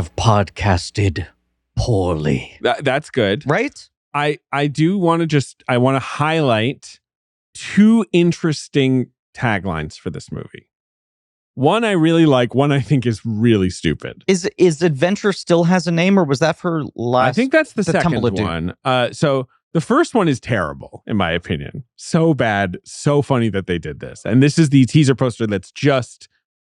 have podcasted poorly. That's good. Right? I do want to highlight two interesting taglines for this movie. One I really like, one I think is really stupid. Is Adventure Still Has a Name, or was that for last? I think that's the second Temple of Doom. one. So the first one is terrible, in my opinion. So bad, so funny that they did this. And this is the teaser poster that's just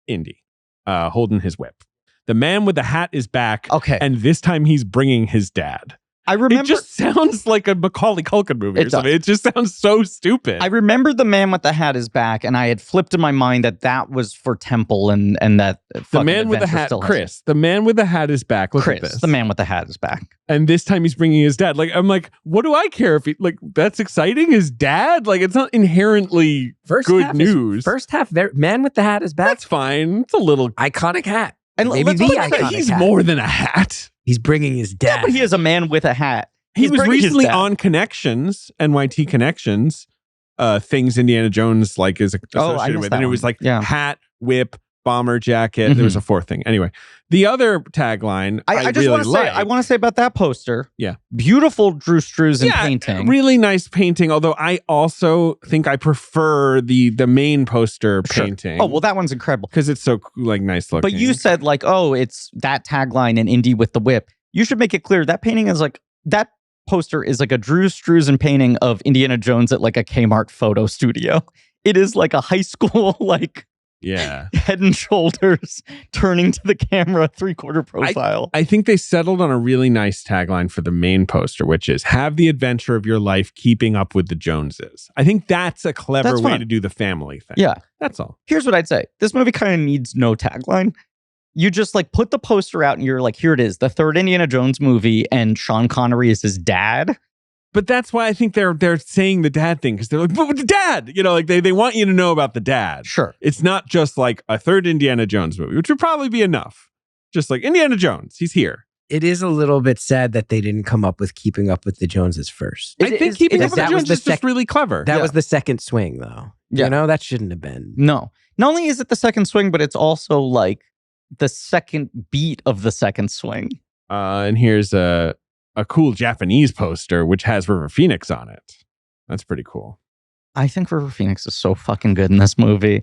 Indy holding his whip. The man with the hat is back. Okay. And this time he's bringing his dad. I remember. It just sounds like a Macaulay Culkin movie or something. It just sounds so stupid. I remember the man with the hat is back, and I had flipped in my mind that was for Temple and that the man with the hat, Chris. The man with the hat is back. Look at this. The man with the hat is back, and this time he's bringing his dad. Like I'm like, what do I care if he that's exciting? His dad, it's not inherently good news. First half, man with the hat is back. That's fine. It's a little iconic hat. And maybe the iconic he's hat. more than a hat. He's bringing his dad. Yeah, but he is a man with a hat. He was recently on Connections, NYT Connections, things Indiana Jones is associated with. And it was hat, whip, bomber jacket. There was a fourth thing. Anyway, the other tagline I just want to say, I want to say about that poster. Yeah. Beautiful Drew Struzan painting. Really nice painting, although I also think I prefer the main poster painting. Oh, well, that one's incredible. Because it's so nice looking. But you said it's that tagline in Indy with the whip. You should make it clear that painting is that poster is like a Drew Struzan painting of Indiana Jones at a Kmart photo studio. It is like a high school head and shoulders turning to the camera 3/4 profile. I think they settled on a really nice tagline for the main poster, which is have the adventure of your life keeping up with the Joneses. I think that's a clever way to do the family thing. Yeah. That's all. Here's what I'd say. This movie kind of needs no tagline. You just put the poster out and you're here it is, the third Indiana Jones movie, and Sean Connery is his dad. But that's why I think they're saying the dad thing, because they're like, but with the dad, they want you to know about the dad. Sure. It's not just a third Indiana Jones movie, which would probably be enough. Just Indiana Jones, he's here. It is a little bit sad that they didn't come up with Keeping Up with the Joneses first. I think Keeping Up with the Joneses is just really clever. That was the second swing, though. Yeah. That shouldn't have been. No. Not only is it the second swing, but it's also the second beat of the second swing. And here's a cool Japanese poster, which has River Phoenix on it. That's pretty cool. I think River Phoenix is so fucking good in this movie.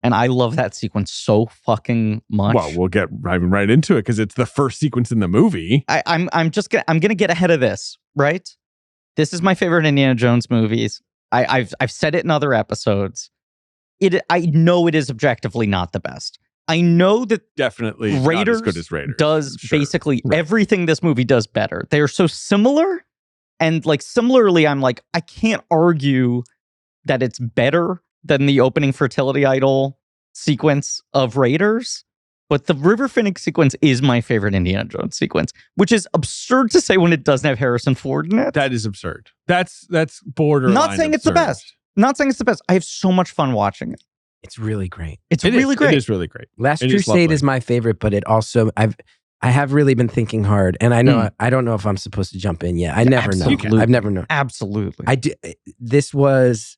And I love that sequence so fucking much. Well, we'll get right into it because it's the first sequence in the movie. I'm gonna get ahead of this, right? This is my favorite Indiana Jones movies. I've said it in other episodes. I know it is objectively not the best. I know that definitely Raiders, not as good as Raiders does basically everything this movie does better. They are so similar, and similarly, I'm I can't argue that it's better than the opening fertility idol sequence of Raiders. But the River Phoenix sequence is my favorite Indiana Jones sequence, which is absurd to say when it doesn't have Harrison Ford in it. That is absurd. That's borderline. Not saying it's the best. Not saying it's the best. I have so much fun watching it. It's really great. It is really great. Last Crusade is my favorite, but it also I have really been thinking hard, and I know I don't know if I'm supposed to jump in yet. I never know. I've never known. Absolutely. I did. This was.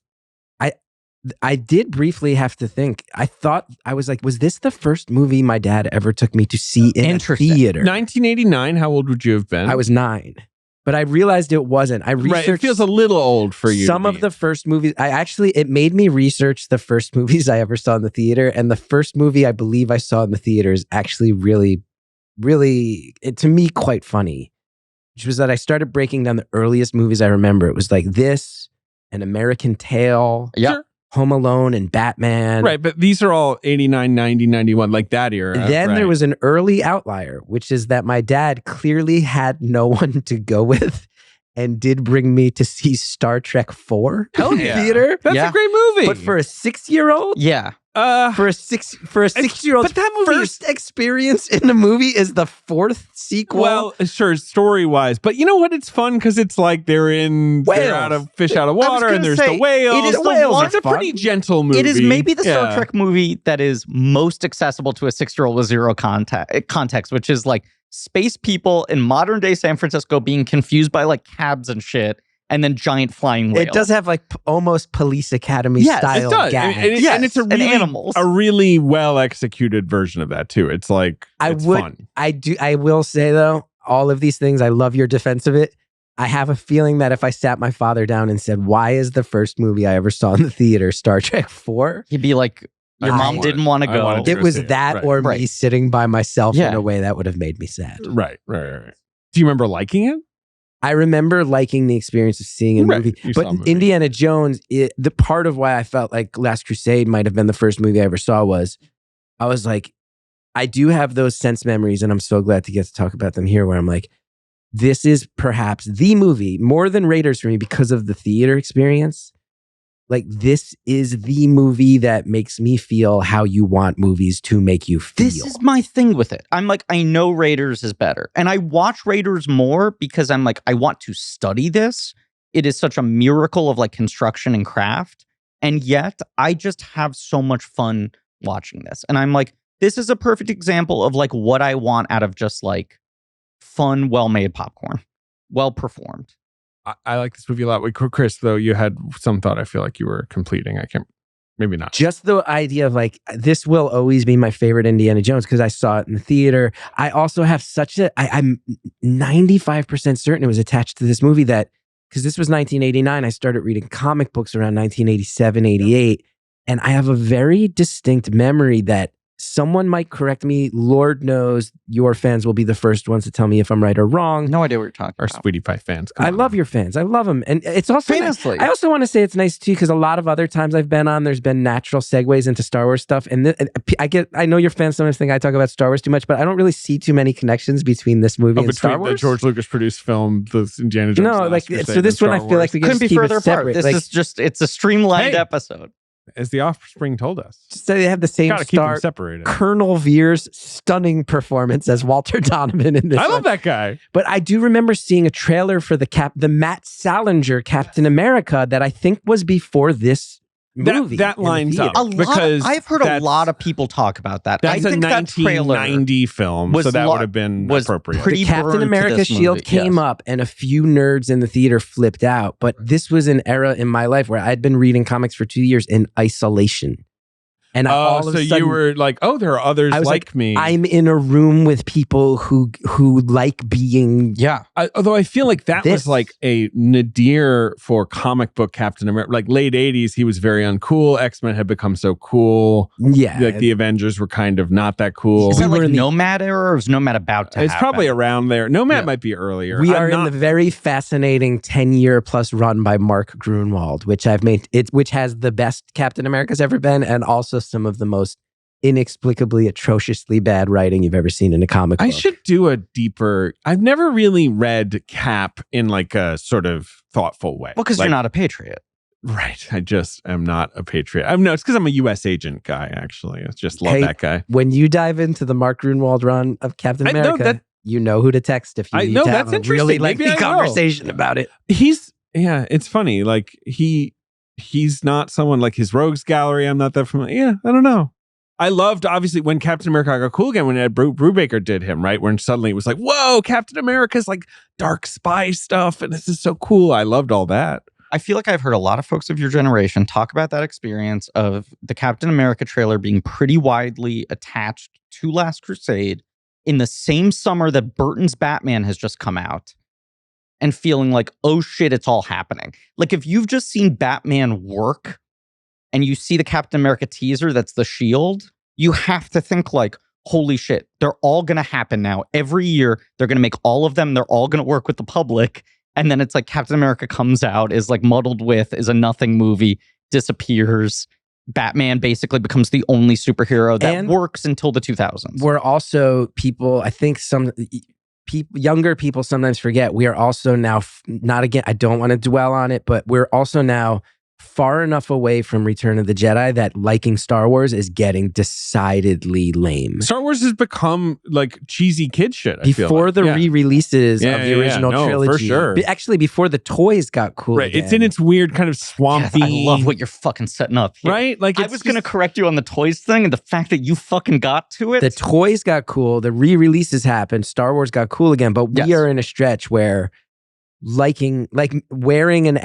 I did briefly have to think. I thought I was was this the first movie my dad ever took me to see in a theater? 1989. How old would you have been? I was 9. But I realized it wasn't. I researched. It feels a little old for you. Some of the first movies. It made me research the first movies I ever saw in the theater. And the first movie I believe I saw in the theater is actually really, really, to me, quite funny. Which was that I started breaking down the earliest movies I remember. It was this, An American Tail, Home Alone, and Batman. Right, but these are all 89, 90, 91, that era. Then there was an early outlier, which is that my dad clearly had no one to go with and did bring me to see Star Trek 4 in the theater. That's a great movie. But for a 6-year-old? Yeah. For a 6-year-old's first experience in the movie is the 4th sequel. Well, sure, story-wise. But you know what? It's fun because it's they're out of fish out of water, and there's the whales. It is It's a pretty gentle movie. It is maybe the Star Trek movie that is most accessible to a 6-year-old with zero context, which is space people in modern day San Francisco being confused by cabs and shit, and then giant flying whale. It does have like almost Police Academy style gags. And it's a really well executed version of that too. It's like fun. I will say though, all of these things, I love your defense of it. I have a feeling that if I sat my father down and said, "Why is the first movie I ever saw in the theater Star Trek 4?" He'd be like, "Your mom didn't want to go." It was that or me sitting by myself in a way that would have made me sad. Right. Do you remember liking it? I remember liking the experience of seeing a movie. But Indiana Jones, the part of why I felt like Last Crusade might have been the first movie I ever saw was, I was like, I do have those sense memories, and I'm so glad to get to talk about them here, where I'm like, this is perhaps the movie, more than Raiders for me, because of the theater experience. Like, this is the movie that makes me feel how you want movies to make you feel. This is my thing with it. I'm like, I know Raiders is better. And I watch Raiders more because I'm like, I want to study this. It is such a miracle of like construction and craft. And yet, I just have so much fun watching this. And I'm like, this is a perfect example of like what I want out of just like fun, well-made popcorn. Well performed. I like this movie a lot. Chris, though, you had some thought I feel like you were completing. I can't, maybe not. Just the idea of like, this will always be my favorite Indiana Jones because I saw it in the theater. I also have I'm 95% certain it was attached to this movie that, because this was 1989, I started reading comic books around 1987, 88. And I have a very distinct memory that someone might correct me. Lord knows your fans will be the first ones to tell me if I'm right or wrong. No idea what you're talking about. Our Sweetie Pie fans. I love your fans. I love them. And it's also famously. I also want to say it's nice too, because a lot of other times I've been on, there's been natural segues into Star Wars stuff. And I know your fans sometimes think I talk about Star Wars too much, but I don't really see too many connections between this movie and Star Wars. The George Lucas produced film, the Indiana Jones. No, like, so this one I feel like we couldn't be further apart. This like, is just, it's a streamlined episode. As The Offspring told us. So they have the same star. Keep them separated. Colonel Veer's stunning performance as Walter Donovan in this. I love that guy. But I do remember seeing a trailer for the Matt Salinger Captain America that I think was before this movie. That lines up. I've heard a lot of people talk about that. That's a 1990 film, so that would have been appropriate. The Captain America shield came up and a few nerds in the theater flipped out. But this was an era in my life where I'd been reading comics for 2 years in isolation. And all of a sudden, you were like, oh, there are others like me. I'm in a room with people who like being. Yeah. Although I feel like that was like a nadir for comic book Captain America. Like late 80s, he was very uncool. X-Men had become so cool. Yeah. Like the Avengers were kind of not that cool. Is that like Nomad era or is Nomad about to happen? It's probably around there. Nomad might be earlier. We are in the very fascinating 10-year plus run by Mark Grunwald, which which has the best Captain America's ever been, and also some of the most inexplicably atrociously bad writing you've ever seen in a comic book. I should do a deeper. I've never really read Cap in like a sort of thoughtful way. Well, because you're not a patriot. Right. I just am not a patriot. It's because I'm a U.S. agent guy, actually. I just love that guy. When you dive into the Mark Grunwald run of Captain America, you know who to text if you need to have a really lengthy conversation about it. It's funny. Like he's not someone like his rogues gallery. I'm not that familiar. Yeah, I don't know. I loved, obviously, when Captain America got cool again, when Ed Brubaker did him, right? When suddenly it was like, whoa, Captain America's like dark spy stuff, and this is so cool. I loved all that. I feel like I've heard a lot of folks of your generation talk about that experience of the Captain America trailer being pretty widely attached to Last Crusade in the same summer that Burton's Batman has just come out. And feeling like, oh shit, it's all happening. Like if you've just seen Batman work and you see the Captain America teaser that's the shield, you have to think like, holy shit, they're all going to happen now. Every year, they're going to make all of them. They're all going to work with the public. And then it's like Captain America comes out, is like muddled with, is a nothing movie, disappears. Batman basically becomes the only superhero that works until the 2000s. We're also people, I think younger people sometimes forget, we are also now, I don't want to dwell on it, but we're also now far enough away from Return of the Jedi that liking Star Wars is getting decidedly lame. Star Wars has become like cheesy kid shit. Before the re-releases of the original trilogy. For sure. Actually, before the toys got cool. Right. Again. It's in its weird kind of swampy. I love what you're fucking setting up here. Right? Like I was going to correct you on the toys thing and the fact that you fucking got to it. The toys got cool. The re-releases happened. Star Wars got cool again. But we are in a stretch where wearing an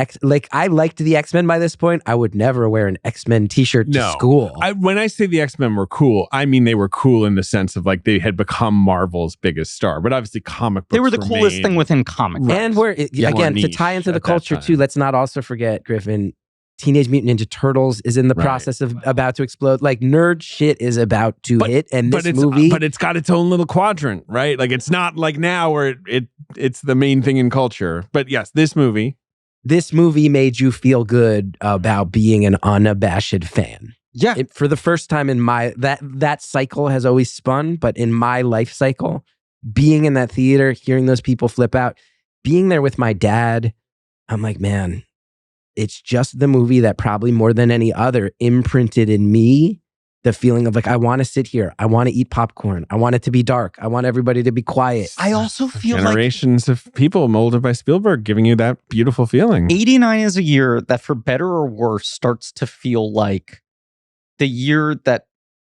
I liked the X-Men by this point. I would never wear an X-Men t-shirt to school. When I say the X-Men were cool, I mean they were cool in the sense of like they had become Marvel's biggest star. But obviously comic books, they were the coolest thing within comic books. And again, to tie into the culture too, let's not also forget, Griffin, Teenage Mutant Ninja Turtles is in the process of about to explode. Like nerd shit is about to hit, and this movie, but it's got its own little quadrant, right? Like it's not like now where it's the main thing in culture. But yes, this movie made you feel good about being an unabashed fan. Yeah, for the first time in my that cycle has always spun, but in my life cycle, being in that theater, hearing those people flip out, being there with my dad, I'm like, man. It's just the movie that probably more than any other imprinted in me the feeling of like, I want to sit here. I want to eat popcorn. I want it to be dark. I want everybody to be quiet. I also feel generations of people molded by Spielberg giving you that beautiful feeling. 89 is a year that for better or worse starts to feel like the year that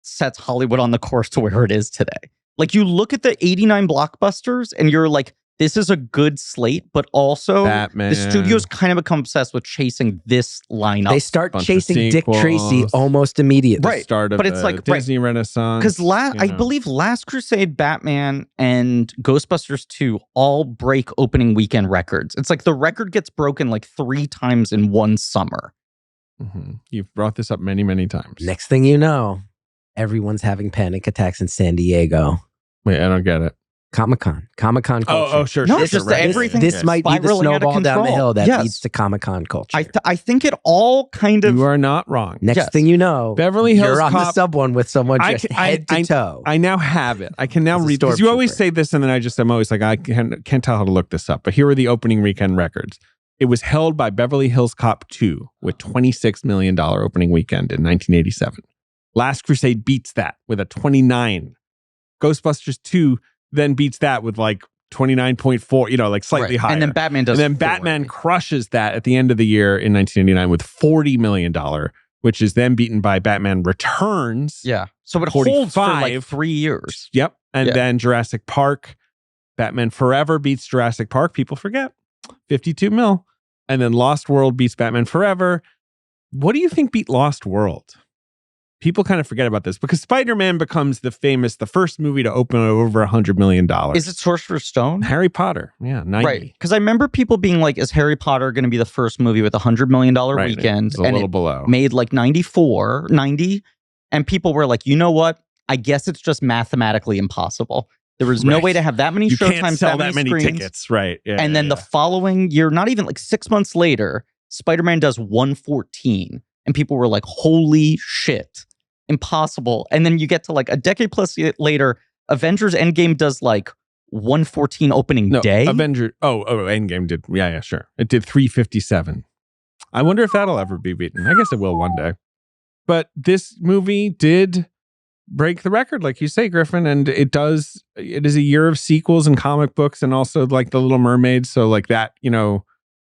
sets Hollywood on the course to where it is today. Like you look at the 89 blockbusters and you're like, this is a good slate, but also Batman. The studios kind of become obsessed with chasing this lineup. They start chasing Dick Tracy almost immediately. Right. Start of but it's like Disney Renaissance. Because I believe Last Crusade, Batman, and Ghostbusters 2 all break opening weekend records. It's like the record gets broken like 3 times in one summer. Mm-hmm. You've brought this up many, many times. Next thing you know, everyone's having panic attacks in San Diego. Wait, I don't get it. Comic-Con culture. Oh, sure. No, sure, it's just right. everything. This might be the snowball down the hill that leads to Comic-Con culture. I think it all kind of... You are not wrong. Next thing you know, Beverly Hills you're on Cop, the sub one with someone just head to toe. I now have it. I can now read, because you always say this and then I'm always like, I can't tell how to look this up. But here are the opening weekend records. It was held by Beverly Hills Cop 2 with $26 million opening weekend in 1987. Last Crusade beats that with a 29. Ghostbusters 2 then beats that with like 29.4, like slightly higher. And then Batman does. And then Batman crushes that at the end of the year in 1989 with $40 million, which is then beaten by Batman Returns. Yeah. So it holds for like 3 years. Yep. And then Jurassic Park, Batman Forever beats Jurassic Park. People forget. 52 mil. And then Lost World beats Batman Forever. What do you think beat Lost World? People kind of forget about this because Spider-Man becomes the first movie to open over $100 million. Is it Sorcerer's Stone? Harry Potter. Yeah, 90. Right. Because I remember people being like, is Harry Potter going to be the first movie with $100 million weekend? It's a little below. Made like 90. And people were like, you know what? I guess it's just mathematically impossible. There was no way to have that many showtimes, that many tickets. Right. Yeah, and then the following year, not even like 6 months later, Spider-Man does 114. And people were like, holy shit. Impossible. And then you get to like a decade plus later, Avengers Endgame does like 114 opening day. Endgame did. Yeah, sure. It did 357. I wonder if that'll ever be beaten. I guess it will one day. But this movie did break the record, like you say, Griffin, and it is a year of sequels and comic books and also like The Little Mermaid. So like that,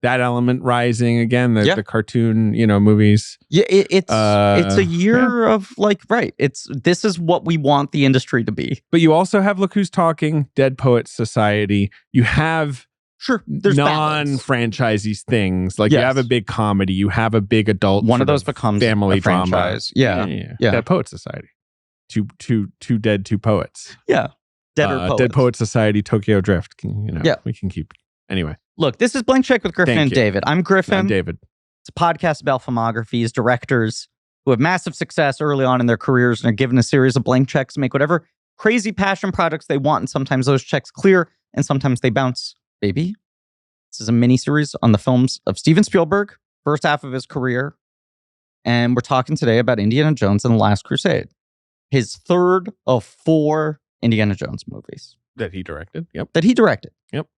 that element rising again, the cartoon, movies. Yeah, it's a year of like, right. This is what we want the industry to be. But you also have Look Who's Talking, Dead Poets Society. You have there's non-franchisey things. Like you have a big comedy, you have a big adult. One of those becomes family a franchise. Drama. Yeah. Dead Poets Society. Two dead, two poets. Yeah. Dead Poets Society, Tokyo Drift. We can keep. Anyway. Look, this is Blank Check with Griffin and David. I'm Griffin. I'm David. It's a podcast about filmographies, directors who have massive success early on in their careers and are given a series of blank checks to make whatever crazy passion projects they want. And sometimes those checks clear and sometimes they bounce, baby. This is a mini-series on the films of Steven Spielberg, first half of his career. And we're talking today about Indiana Jones and the Last Crusade. His third of 4 Indiana Jones movies. That he directed. Yep.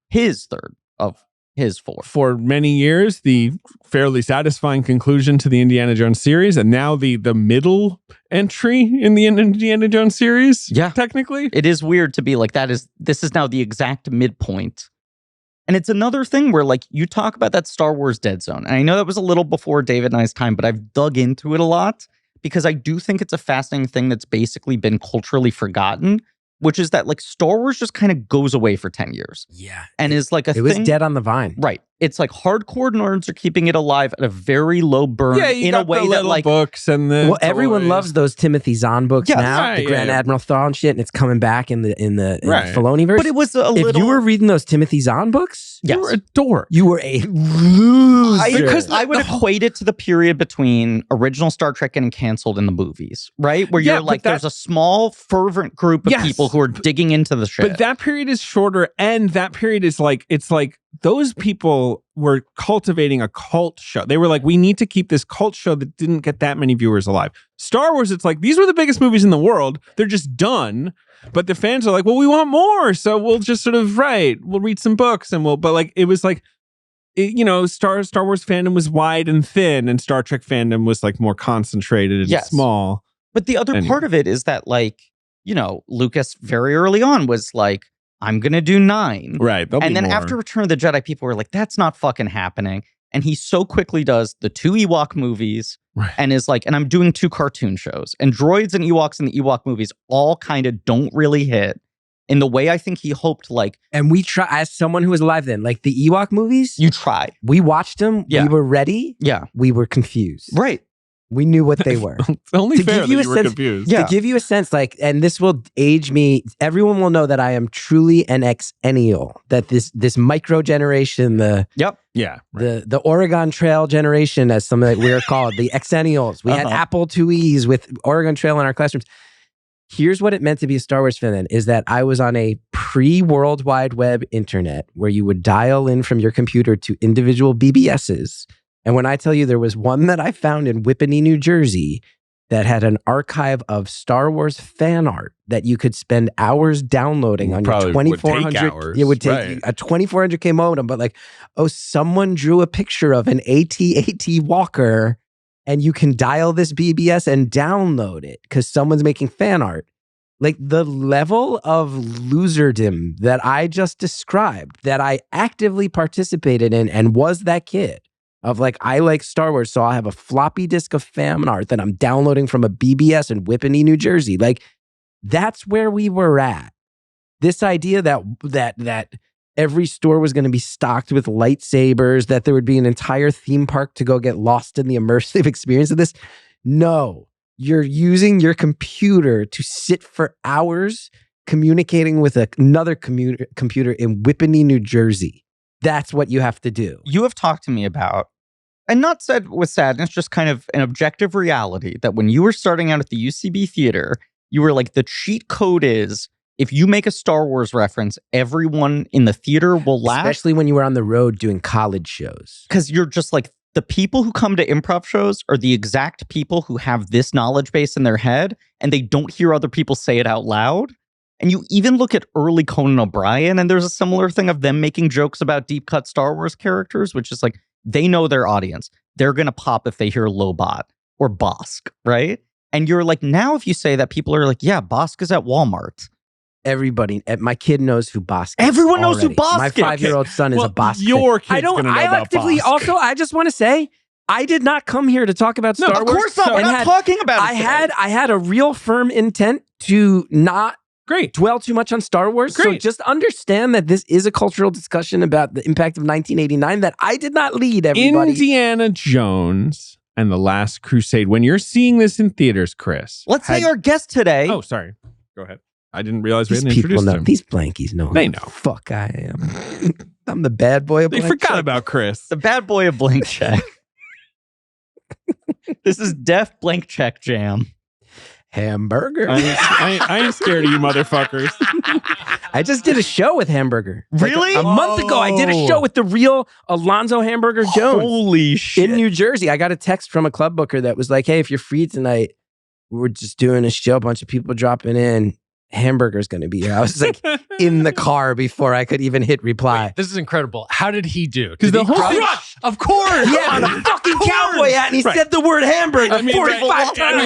His third of his 4. For many years, the fairly satisfying conclusion to the Indiana Jones series, and now the middle entry in the Indiana Jones series. Yeah. Technically. It is weird to be like, this is now the exact midpoint. And it's another thing where like you talk about that Star Wars dead zone. And I know that was a little before David and I's time, but I've dug into it a lot because I do think it's a fascinating thing that's basically been culturally forgotten. which is that like Star Wars just kind of goes away for 10 years. Yeah. And is like a thing. It was dead on the vine. Right. It's like hardcore nerds are keeping it alive at a very low burn in a way that like books and the everyone loves those Timothy Zahn books now, right, the Grand Admiral Thrawn and shit, and it's coming back in the Filoniverse. But it was a little. If you were reading those Timothy Zahn books, yes. You were a dork. You were a loser. Because I would equate it to the period between original Star Trek getting canceled in the movies, right? Where you're like, there's a small, fervent group of people who are digging into the shit. But that period is shorter, and that period is like, it's like those people were cultivating a cult show. They were like, we need to keep this cult show that didn't get that many viewers alive. Star Wars, it's like, these were the biggest movies in the world. They're just done. But the fans are like, well, we want more. So we'll just sort of, we'll read some books and but like, it was like, Star Wars fandom was wide and thin, and Star Trek fandom was like more concentrated and small. But the other part of it is that like, Lucas very early on was like, I'm going to do 9. Right. And then after Return of the Jedi, people were like, that's not fucking happening. And he so quickly does the 2 Ewok movies and is like, and I'm doing 2 cartoon shows. And droids and Ewoks in the Ewok movies all kind of don't really hit in the way I think he hoped. Like, and we try, as someone who was alive then, like the Ewok movies. You tried. We watched them. Yeah. We were ready. Yeah. We were confused. Right. We knew what they were. It's only fair that you were confused. To give you a sense, like, and this will age me, everyone will know that I am truly an exennial, that this micro generation, the Oregon Trail generation, as some that we're called, the exennials. We had Apple IIes with Oregon Trail in our classrooms. Here's what it meant to be a Star Wars fan then, is that I was on a pre-World Wide Web internet where you would dial in from your computer to individual BBSs. And when I tell you there was one that I found in Whippany, New Jersey, that had an archive of Star Wars fan art that you could spend hours downloading on your 2400. It would take a 2400K modem, but like, someone drew a picture of an AT-AT Walker, and you can dial this BBS and download it because someone's making fan art. Like the level of loserdom that I just described, that I actively participated in and was that kid. Of like, I like Star Wars, so I have a floppy disk of fan art that I'm downloading from a BBS in Whippany, New Jersey. Like, that's where we were at. This idea that every store was going to be stocked with lightsabers, that there would be an entire theme park to go get lost in the immersive experience of this. No, you're using your computer to sit for hours communicating with another computer in Whippany, New Jersey. That's what you have to do. You have talked to me about, and not said with sadness, just kind of an objective reality, that when you were starting out at the UCB theater, you were like, the cheat code is, if you make a Star Wars reference, everyone in the theater will laugh. Especially when you were on the road doing college shows. Because you're just like, the people who come to improv shows are the exact people who have this knowledge base in their head, and they don't hear other people say it out loud. And you even look at early Conan O'Brien, and there's a similar thing of them making jokes about deep cut Star Wars characters, which is like, they know their audience. They're going to pop if they hear Lobot or Bosk, right? And you're like, now if you say that, people are like, yeah, Bosk is at Walmart. Everybody, my kid knows who Bosk is. Everyone knows who Bosk is. My 5-year-old son is a Bosk. Your kid's going to know about Bosk. Also, I just want to say, I did not come here to talk about Star Wars. Of course not. We're not talking about it. I had a real firm intent to not dwell too much on Star Wars. So just understand that this is a cultural discussion about the impact of 1989 that I did not lead, everybody. Indiana Jones and the Last Crusade. When you're seeing this in theaters, Chris. Let's say our guest today. Oh, sorry. Go ahead. I didn't realize we hadn't introduced him. These blankies know. They know. Fuck I am. I'm the bad boy of Blank Check. They forgot Check. about Chris. The bad boy of Blank Check. This is Def Blank Check Jam. Hamburger. I ain't scared of you motherfuckers. I just did a show with Hamburger. Really? Like a month ago, I did a show with the real Alonzo Hamburger Jones. Holy shit. In New Jersey. I got a text from a club booker that was like, hey, if you're free tonight, we're just doing a show, a bunch of people dropping in. Hamburger's going to be here. I was like, in the car before I could even hit reply. Wait, this is incredible. How did he do? Because the whole thing, of course, yeah, on a fucking cowboy hat, and he said the word hamburger 45 times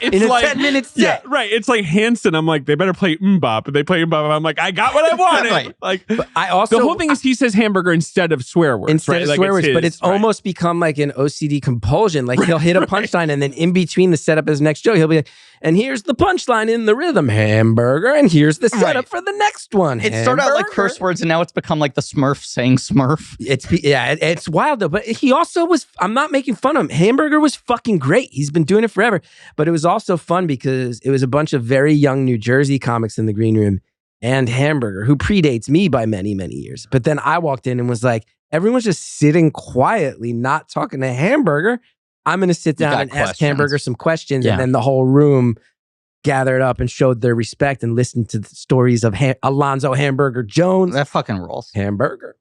in a 10-minute set. Yeah, right. It's like Hanson. I'm like, they better play Mbop, and they play Mbop. I'm like, I got what I wanted. Right. Like, but I also, the whole thing is he says hamburger instead of swear words. Instead of like swear words, but it's right. almost become like an OCD compulsion. Like he'll hit a punchline, and then in between the setup of his next joke, he'll be like, and here's the punchline in the rhythm, hamburger, and here's the setup for the next one. It started out like curse words, and now it's become like the Smurf saying Smurf. It's wild though. But he also was, I'm not making fun of him. Hamburger was fucking great. He's been doing it forever. But it was also fun because it was a bunch of very young New Jersey comics in the green room and Hamburger, who predates me by many, many years. But then I walked in and was like, everyone's just sitting quietly, not talking to Hamburger. I'm going to sit down and ask Hamburger some questions. And then the whole room gathered up and showed their respect and listened to the stories of Alonzo Hamburger Jones. That fucking rules. Hamburger.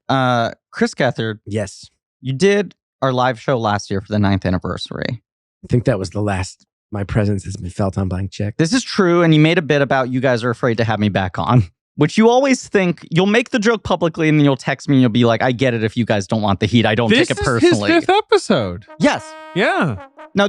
Chris Gethard. Yes. You did our live show last year for the 9th anniversary. I think that was the last my presence has been felt on Blank Check. This is true. And you made a bit about you guys are afraid to have me back on, which you always think you'll make the joke publicly and then you'll text me and you'll be like, I get it if you guys don't want the heat. I don't take it personally. This is his 5th episode. Yes. Yeah. Now,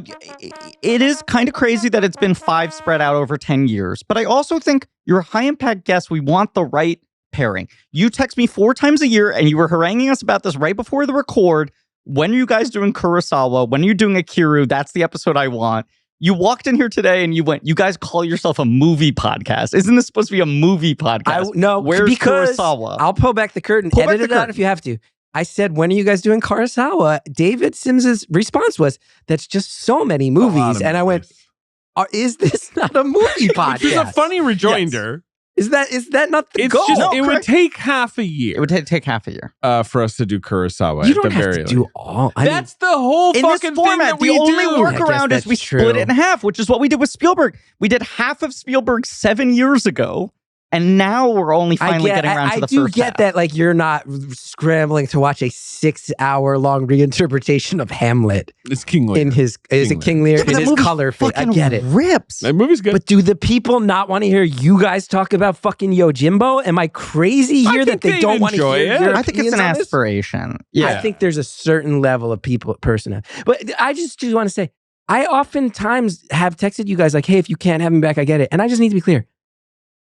it is kind of crazy that it's been 5 spread out over 10 years, but I also think you're a high-impact guest. We want the right pairing. You text me 4 times a year, and you were haranguing us about this right before the record. When are you guys doing Kurosawa? When are you doing Akiru? That's the episode I want. You walked in here today, and you went, you guys call yourself a movie podcast. Isn't this supposed to be a movie podcast? No, where's because Kurosawa? I'll pull back the curtain. Edit it out if you have to. I said, when are you guys doing Kurosawa? David Sims's response was, that's just so many movies. And I went, is this not a movie podcast? Which is a funny rejoinder. Yes. Is that not the goal? It would take half a year. It would take half a year for us to do Kurosawa. You don't have to do all. That's the whole in fucking this format, thing that we do. The only workaround is we split it in half, which is what we did with Spielberg. We did half of Spielberg 7 years ago. And now we're only finally getting around to the first half. I do get that, like, you're not scrambling to watch a 6-hour-long reinterpretation of Hamlet. It's King Lear. In his King Lear in his color fade. I get it. Rips. That movie's good. But do the people not want to hear you guys talk about fucking Yojimbo? Am I crazy here that they don't want to hear your I think it's an aspiration. Yeah. I think there's a certain level of person. But I just want to say, I oftentimes have texted you guys like, hey, if you can't have me back, I get it. And I just need to be clear.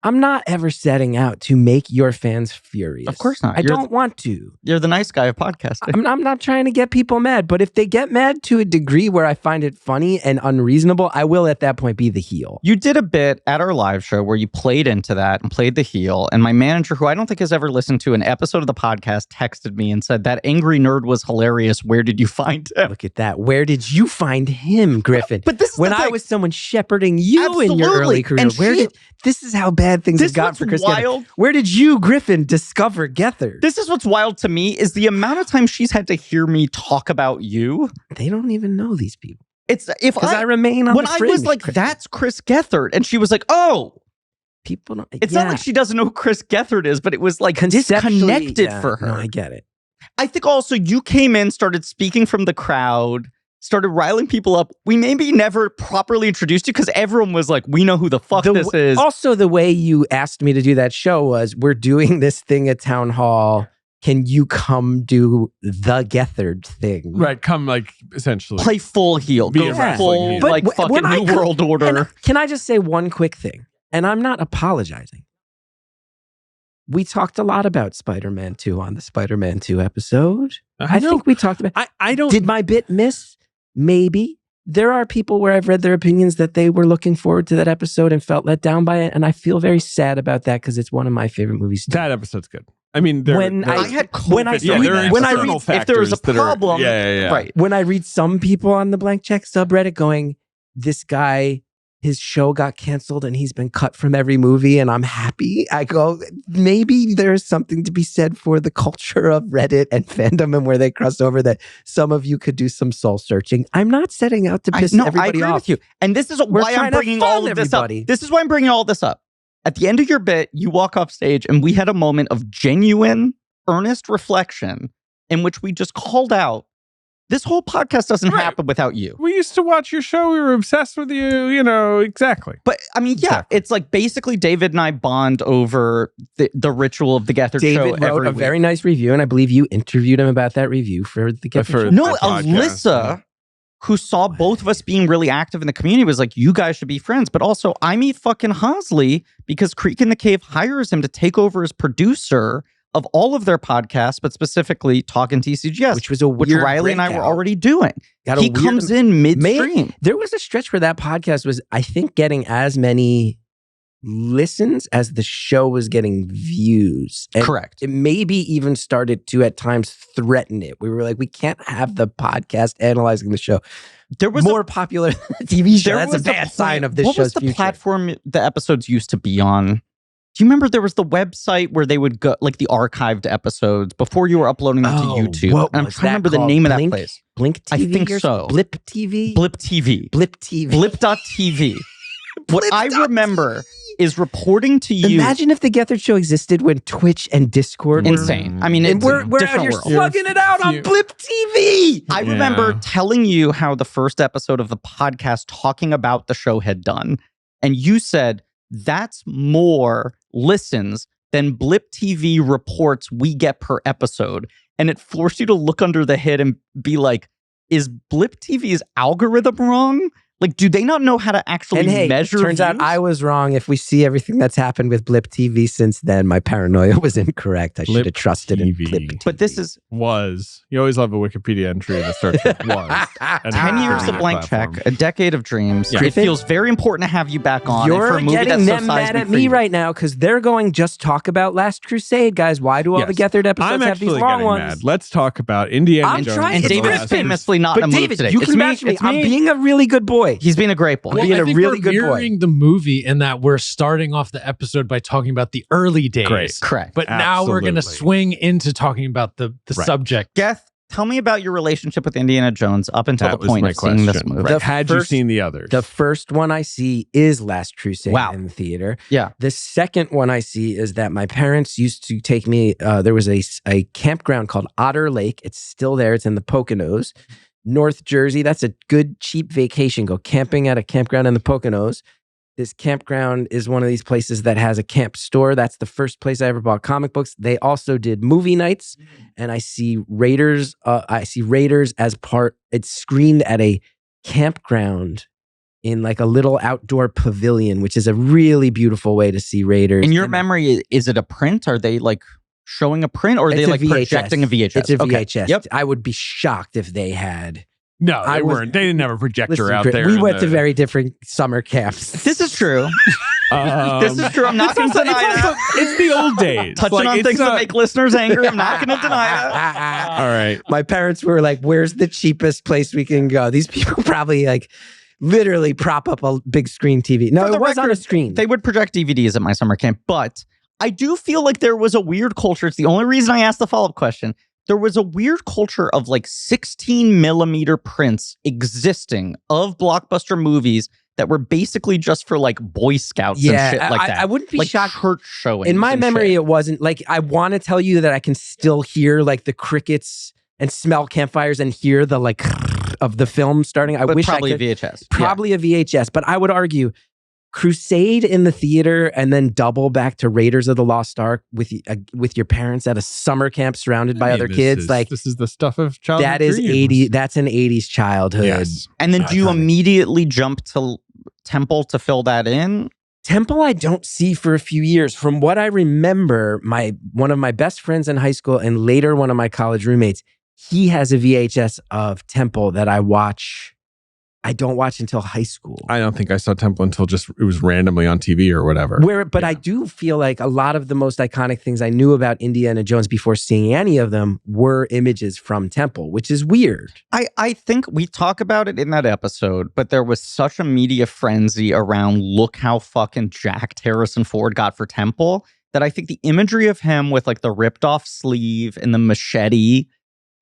I'm not ever setting out to make your fans furious. Of course not. I don't want to. You're the nice guy of podcasting. I'm not trying to get people mad, but if they get mad to a degree where I find it funny and unreasonable, I will at that point be the heel. You did a bit at our live show where you played into that and played the heel. And my manager, who I don't think has ever listened to an episode of the podcast, texted me and said, that angry nerd was hilarious. Where did you find him? Look at that. Where did you find him, Griffin? But this is when I was someone shepherding you in your early career. And this is how bad things have gotten for Chris Gethard. Where did you, Griffin, discover Gethard? This is what's wild to me is the amount of time she's had to hear me talk about you. They don't even know these people. It's if I remain on the fringe, when I was like, that's Chris Gethard, and she was like, oh. People don't. It's not like she doesn't know who Chris Gethard is, but it was like disconnected for her. No, I get it. I think also you came in, started speaking from the crowd, started riling people up. We maybe never properly introduced you because everyone was like, we know who the fuck this is. Also, the way you asked me to do that show was, we're doing this thing at Town Hall. Can you come do the Gethard thing? Right, come like essentially. Play full heel. Go full heel. Like fucking New World Order. Can I just say one quick thing? And I'm not apologizing. We talked a lot about Spider-Man 2 on the Spider-Man 2 episode. I think we talked about... I don't... Did my bit miss? Maybe. There are people where I've read their opinions that they were looking forward to that episode and felt let down by it. And I feel very sad about that because it's one of my favorite movies. That episode's good. I mean, if there was a problem, right. When I read some people on the Blank Check subreddit going, this guy, his show got canceled and he's been cut from every movie and I'm happy. I go, maybe there's something to be said for the culture of Reddit and fandom and where they cross over that some of you could do some soul searching. I'm not setting out to piss everybody I agree off. With you. And this is why I'm bringing all of this up. This is why I'm bringing all this up. At the end of your bit, you walk off stage and we had a moment of genuine, earnest reflection in which we just called out This whole podcast doesn't happen without you. We used to watch your show. We were obsessed with you, exactly. But I mean, it's like basically David and I bond over the ritual of the Gethard show. David wrote a very nice review, and I believe you interviewed him about that review for the Gethard show. No, Alyssa, who saw both of us being really active in the community, was like, you guys should be friends. But also, I meet fucking Hosley because Creek in the Cave hires him to take over as producer of all of their podcasts, but specifically Talkin' TCGS, which was a weird Riley and I were already doing. He comes in midstream. There was a stretch where that podcast was, I think, getting as many listens as the show was getting views. And correct. It maybe even started to at times threaten it. We were like, we can't have the podcast analyzing the show. There was more popular than the TV show. That's a bad sign of this show's future. What was the platform the episodes used to be on? Do you remember there was the website where they would go, like the archived episodes before you were uploading them to YouTube? I'm trying to remember the name of that place. Blink TV? I think so. Blip TV? Blip TV. Blip TV. Blip.tv. What I remember is reporting to you. Imagine if the Gethard show existed when Twitch and Discord were insane. I mean, it's we're out here slugging it out on Blip TV. I remember telling you how the first episode of the podcast talking about the show had done. And you said, that's more listens than Blip TV reports we get per episode. And it forced you to look under the hood and be like, is Blip TV's algorithm wrong? Like, do they not know how to actually measure turns out I was wrong. If we see everything that's happened with Blip TV since then, my paranoia was incorrect. I should have trusted in Blip TV. But this is... You always love a Wikipedia entry that starts with was. 10 years of blank check, a decade of dreams. Yeah. It feels very important to have you back on. You're getting them mad at me right now because they're going just talk about Last Crusade, guys. Why do all the Gethard episodes have these long ones? Mad. Let's talk about Indiana Jones. And David is famously not in a mood today. You can match me. I'm being a really good boy. He's being a great boy. Well, being a really good boy. We're mirroring the movie in that we're starting off the episode by talking about the early days. Great. Correct. But now we're going to swing into talking about the subject. Geth, tell me about your relationship with Indiana Jones up until the point of seeing this movie. Had you seen the others? The first one I see is Last Crusade in the theater. Yeah. The second one I see is that my parents used to take me, there was a campground called Otter Lake. It's still there. It's in the Poconos. North Jersey, that's a good, cheap vacation. Go camping at a campground in the Poconos. This campground is one of these places that has a camp store. That's the first place I ever bought comic books. They also did movie nights, and I see Raiders. As part. It's screened at a campground in like a little outdoor pavilion, which is a really beautiful way to see Raiders. In your memory, is it a print? Are they like showing a print, or are they like projecting a VHS? It's a VHS. Okay. Yep. I would be shocked if they had. No, they weren't. They didn't have a projector out there. We went to very different summer camps. This is true. This is true. I'm not going to deny that. It's the old days. Touching on things that make listeners angry. I'm not going to deny that. All right. My parents were like, where's the cheapest place we can go? These people probably like literally prop up a big screen TV. No, it was on a screen. They would project DVDs at my summer camp, but I do feel like there was a weird culture. It's the only reason I asked the follow-up question. There was a weird culture of like 16 millimeter prints existing of blockbuster movies that were basically just for like Boy Scouts and shit like that. I wouldn't be like shocked. Church showings. In my memory, it wasn't like, I want to tell you that I can still hear like the crickets and smell campfires and hear the like of the film starting. I wish probably I could. a VHS. Probably a VHS, but I would argue Crusade in the theater and then double back to Raiders of the Lost Ark with your parents at a summer camp surrounded by other kids. This is the stuff of childhood. That is dreams. 80. That's an 80s childhood. Yes. And then do you immediately jump to Temple to fill that in? Temple I don't see for a few years. From what I remember, one of my best friends in high school and later one of my college roommates, he has a VHS of Temple that I don't watch until high school. I don't think I saw Temple until just it was randomly on TV or whatever. But I do feel like a lot of the most iconic things I knew about Indiana Jones before seeing any of them were images from Temple, which is weird. I think we talk about it in that episode, but there was such a media frenzy around look how fucking jacked Harrison Ford got for Temple that I think the imagery of him with like the ripped off sleeve and the machete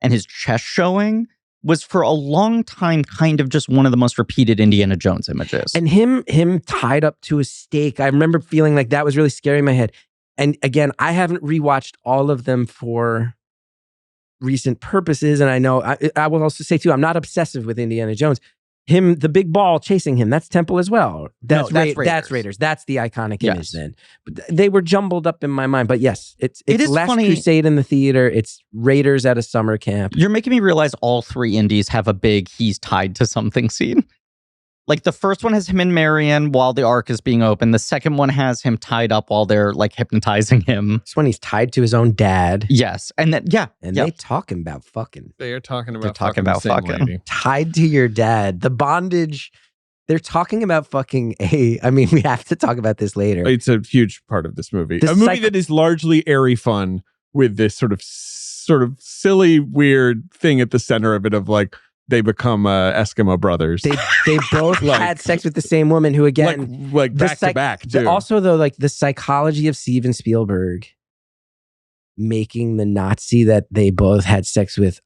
and his chest showing was for a long time kind of just one of the most repeated Indiana Jones images. And him tied up to a stake, I remember feeling like that was really scary in my head. And again, I haven't rewatched all of them for recent purposes, and I know I will also say too, I'm not obsessive with Indiana Jones. Him, the big ball chasing him, that's Temple as well. That's Raiders. That's the iconic image then. But they were jumbled up in my mind. But yes, it's Last Crusade in the theater. It's Raiders at a summer camp. You're making me realize all three indies have a big he's tied to something scene. Like the first one has him and Marion while the Ark is being opened. The second one has him tied up while they're like hypnotizing him. This one he's tied to his own dad. Yes. And then, they talking about fucking. They are talking about fucking. Lady. Tied to your dad. The bondage. They're talking about fucking I mean, we have to talk about this later. It's a huge part of this movie. A movie that is largely airy fun with this sort of silly, weird thing at the center of it of like, they become Eskimo brothers. They both had sex with the same woman who, again, like back to back, too. Also, though, like the psychology of Steven Spielberg making the Nazi that they both had sex with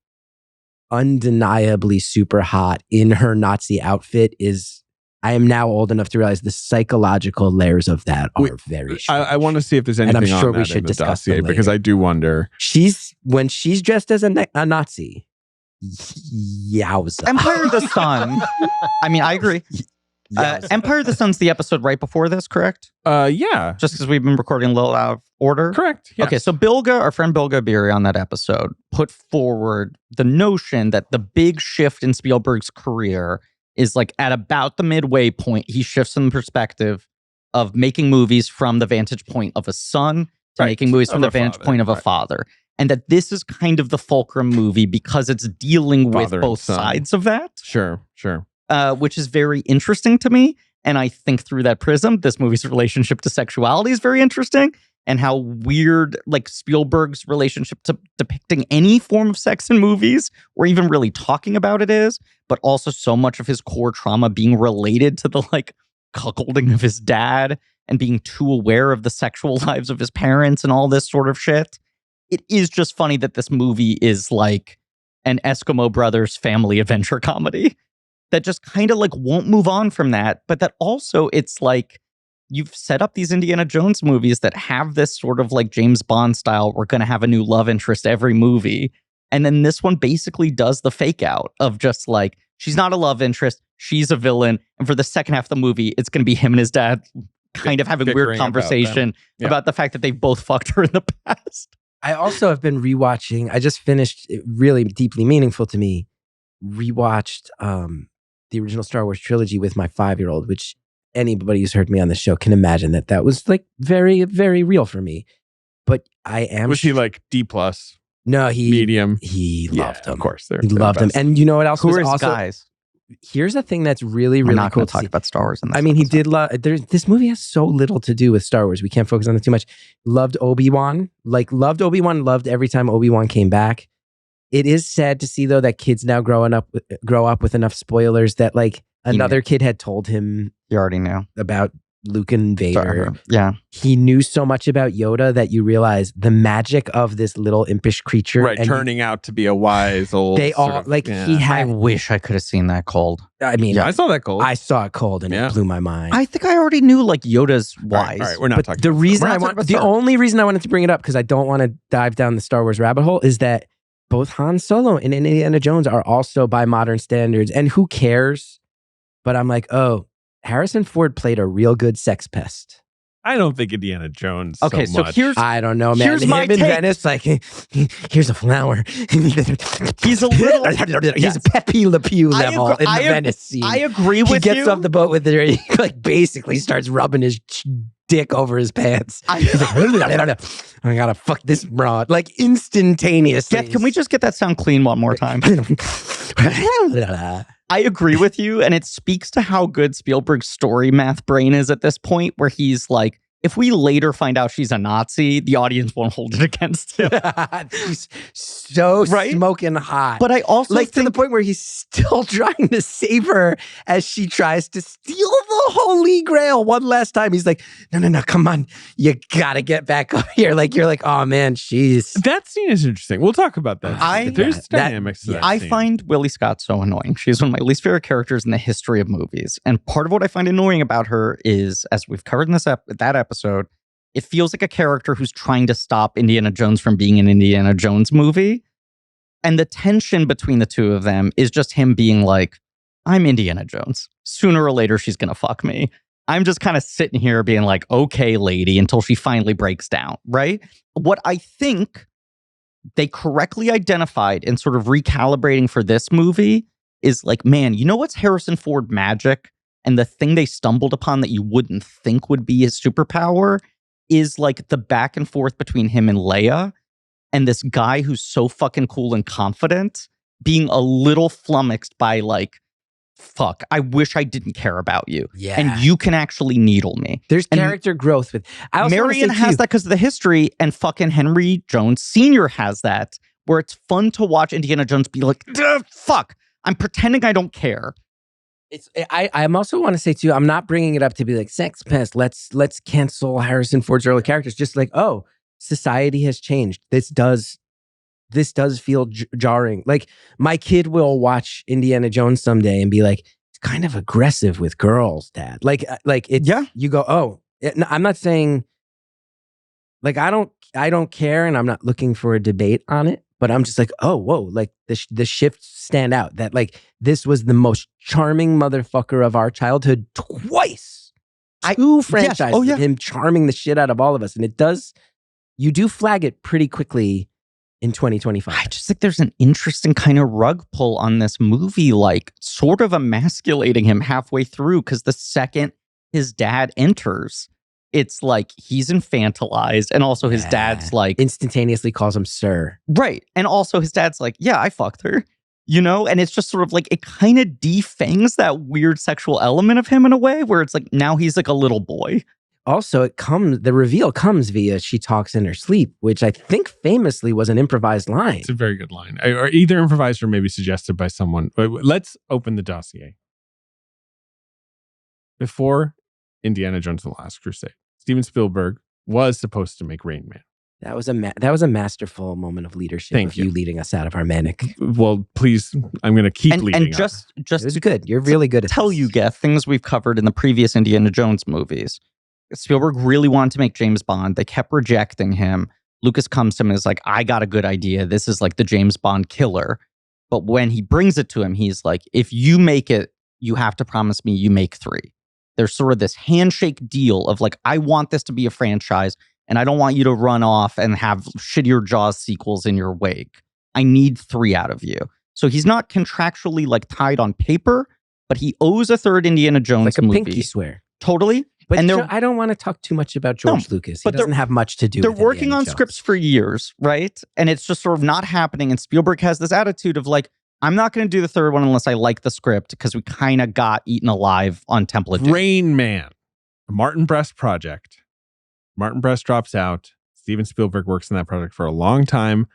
undeniably super hot in her Nazi outfit is. I am now old enough to realize the psychological layers of that are very strange. I want to see if there's anything on that in the dossier because I do wonder. When she's dressed as a Nazi. Yowza. Empire of the Sun. I mean, I agree. Empire of the Sun's the episode right before this, correct? Yeah. Just because we've been recording a little out of order? Correct. Yes. Okay, so Bilga, our friend Bilga Beery on that episode, put forward the notion that the big shift in Spielberg's career is like at about the midway point, he shifts in the perspective of making movies from the vantage point of a son to making movies from the vantage point of a father. And that this is kind of the fulcrum movie because it's dealing with both sides of that. Sure. Which is very interesting to me. And I think through that prism, this movie's relationship to sexuality is very interesting. And how weird, like Spielberg's relationship to depicting any form of sex in movies, or even really talking about it is, but also so much of his core trauma being related to the like cuckolding of his dad and being too aware of the sexual lives of his parents and all this sort of shit. It is just funny that this movie is like an Eskimo Brothers family adventure comedy that just kind of like won't move on from that. But that also it's like you've set up these Indiana Jones movies that have this sort of like James Bond style. We're going to have a new love interest every movie. And then this one basically does the fake out of just like, she's not a love interest. She's a villain. And for the second half of the movie, it's going to be him and his dad kind of having weird conversation about the fact that they both fucked her in the past. I also have been rewatching. I just finished really deeply meaningful to me. Rewatched the original Star Wars trilogy with my 5-year-old, which anybody who's heard me on the show can imagine that was like very, very real for me. But I am. Was he like D+? No, medium. He loved him. Of course, he loved him. And you know what else? Who was are his also, guys? Here's a thing that's really, really not cool to talk about Star Wars in this. I mean, he did love. This movie has so little to do with Star Wars. We can't focus on it too much. Loved Obi-Wan. Loved Obi-Wan. Loved every time Obi-Wan came back. It is sad to see though that kids now grow up with enough spoilers that like another kid had told him. He already knew about Luke and Vader. Yeah. He knew so much about Yoda that you realize the magic of this little impish creature. Right, turning out to be a wise old... They all, he had... I wish I could have seen that cold. I mean... I saw that cold. I saw it cold and it blew my mind. I think I already knew like Yoda's wise. All right, we're not talking about the only reason I wanted to bring it up, because I don't want to dive down the Star Wars rabbit hole, is that both Han Solo and Indiana Jones are also by modern standards. And who cares? But I'm like, oh... Harrison Ford played a real good sex pest. I don't think Indiana Jones. Okay, so here's I don't know, man. Here's him my in take. Venice, like here's a flower. He's a little. He's a Pepe Le Pew level in the Venice scene. I agree with you. He gets off the boat with her. He like basically starts rubbing his dick over his pants. He's like, I gotta fuck this broad like instantaneously. Can we just get that sound clean one more time? I agree with you, and it speaks to how good Spielberg's story math brain is at this point, where he's like, if we later find out she's a Nazi, the audience won't hold it against him. He's so smoking hot. But I also think to the point where he's still trying to save her as she tries to steal the Holy Grail one last time. He's like, no, come on. You gotta get back up here. Like, you're like, oh man, she's... That scene is interesting. We'll talk about that. There's dynamics to that I scene. find Willie Scott so annoying. She's one of my least favorite characters in the history of movies. And part of what I find annoying about her is, as we've covered in that episode, it feels like a character who's trying to stop Indiana Jones from being an Indiana Jones movie. And the tension between the two of them is just him being like, I'm Indiana Jones. Sooner or later, she's going to fuck me. I'm just kind of sitting here being like, okay, lady, until she finally breaks down, right? What I think they correctly identified and sort of recalibrating for this movie is like, man, you know what's Harrison Ford magic? And the thing they stumbled upon that you wouldn't think would be his superpower is like the back and forth between him and Leia and this guy who's so fucking cool and confident being a little flummoxed by like, fuck, I wish I didn't care about you. Yeah. And you can actually needle me. There's character growth with Marion has that because of the history, and fucking Henry Jones Sr. has that, where it's fun to watch Indiana Jones be like, fuck, I'm pretending I don't care. I'm also want to say too, I'm not bringing it up to be like sex pest. Let's cancel Harrison Ford's early characters. Just like, oh, society has changed. This does feel jarring. Like my kid will watch Indiana Jones someday and be like, it's kind of aggressive with girls, Dad. Like it's, yeah. You go, oh, I'm not saying like, I don't care. And I'm not looking for a debate on it, but I'm just like, oh, whoa, like the shifts stand out that like, this was the most charming motherfucker of our childhood twice. Two franchises yes. Oh, yeah. of him charming the shit out of all of us. And you do flag it pretty quickly in 2025. I just think there's an interesting kind of rug pull on this movie, like sort of emasculating him halfway through, because the second his dad enters, it's like he's infantilized, and also his dad's like instantaneously calls him sir. Right. And also his dad's like, yeah, I fucked her. You know, and it's just sort of like it kind of defangs that weird sexual element of him in a way where it's like now he's like a little boy. Also, the reveal comes via she talks in her sleep, which I think famously was an improvised line. It's a very good line. Or either improvised or maybe suggested by someone. Let's open the dossier. Before Indiana Jones and the Last Crusade, Steven Spielberg was supposed to make Rain Man. That was a masterful moment of leadership. Thank you. Leading us out of our manic. Well, please, I'm going to keep leading. And just it was good. You're really good at tell this. you, Geth, things we've covered in the previous Indiana Jones movies. Spielberg really wanted to make James Bond. They kept rejecting him. Lucas comes to him and is like, I got a good idea. This is like the James Bond killer. But when he brings it to him, he's like, if you make it, you have to promise me you make 3. There's sort of this handshake deal of like, I want this to be a franchise, and I don't want you to run off and have shittier Jaws sequels in your wake. I need 3 out of you. So he's not contractually like tied on paper, but he owes a third Indiana Jones movie. Like a pinky swear. Totally. But I don't want to talk too much about George Lucas. He doesn't have much to do with They're working on scripts for years, right? And it's just sort of not happening. And Spielberg has this attitude of like, I'm not going to do the third one unless I like the script, because we kind of got eaten alive on Temple of Doom. Rain Man, a Martin Brest project. Martin Brest drops out. Steven Spielberg works on that project for a long time.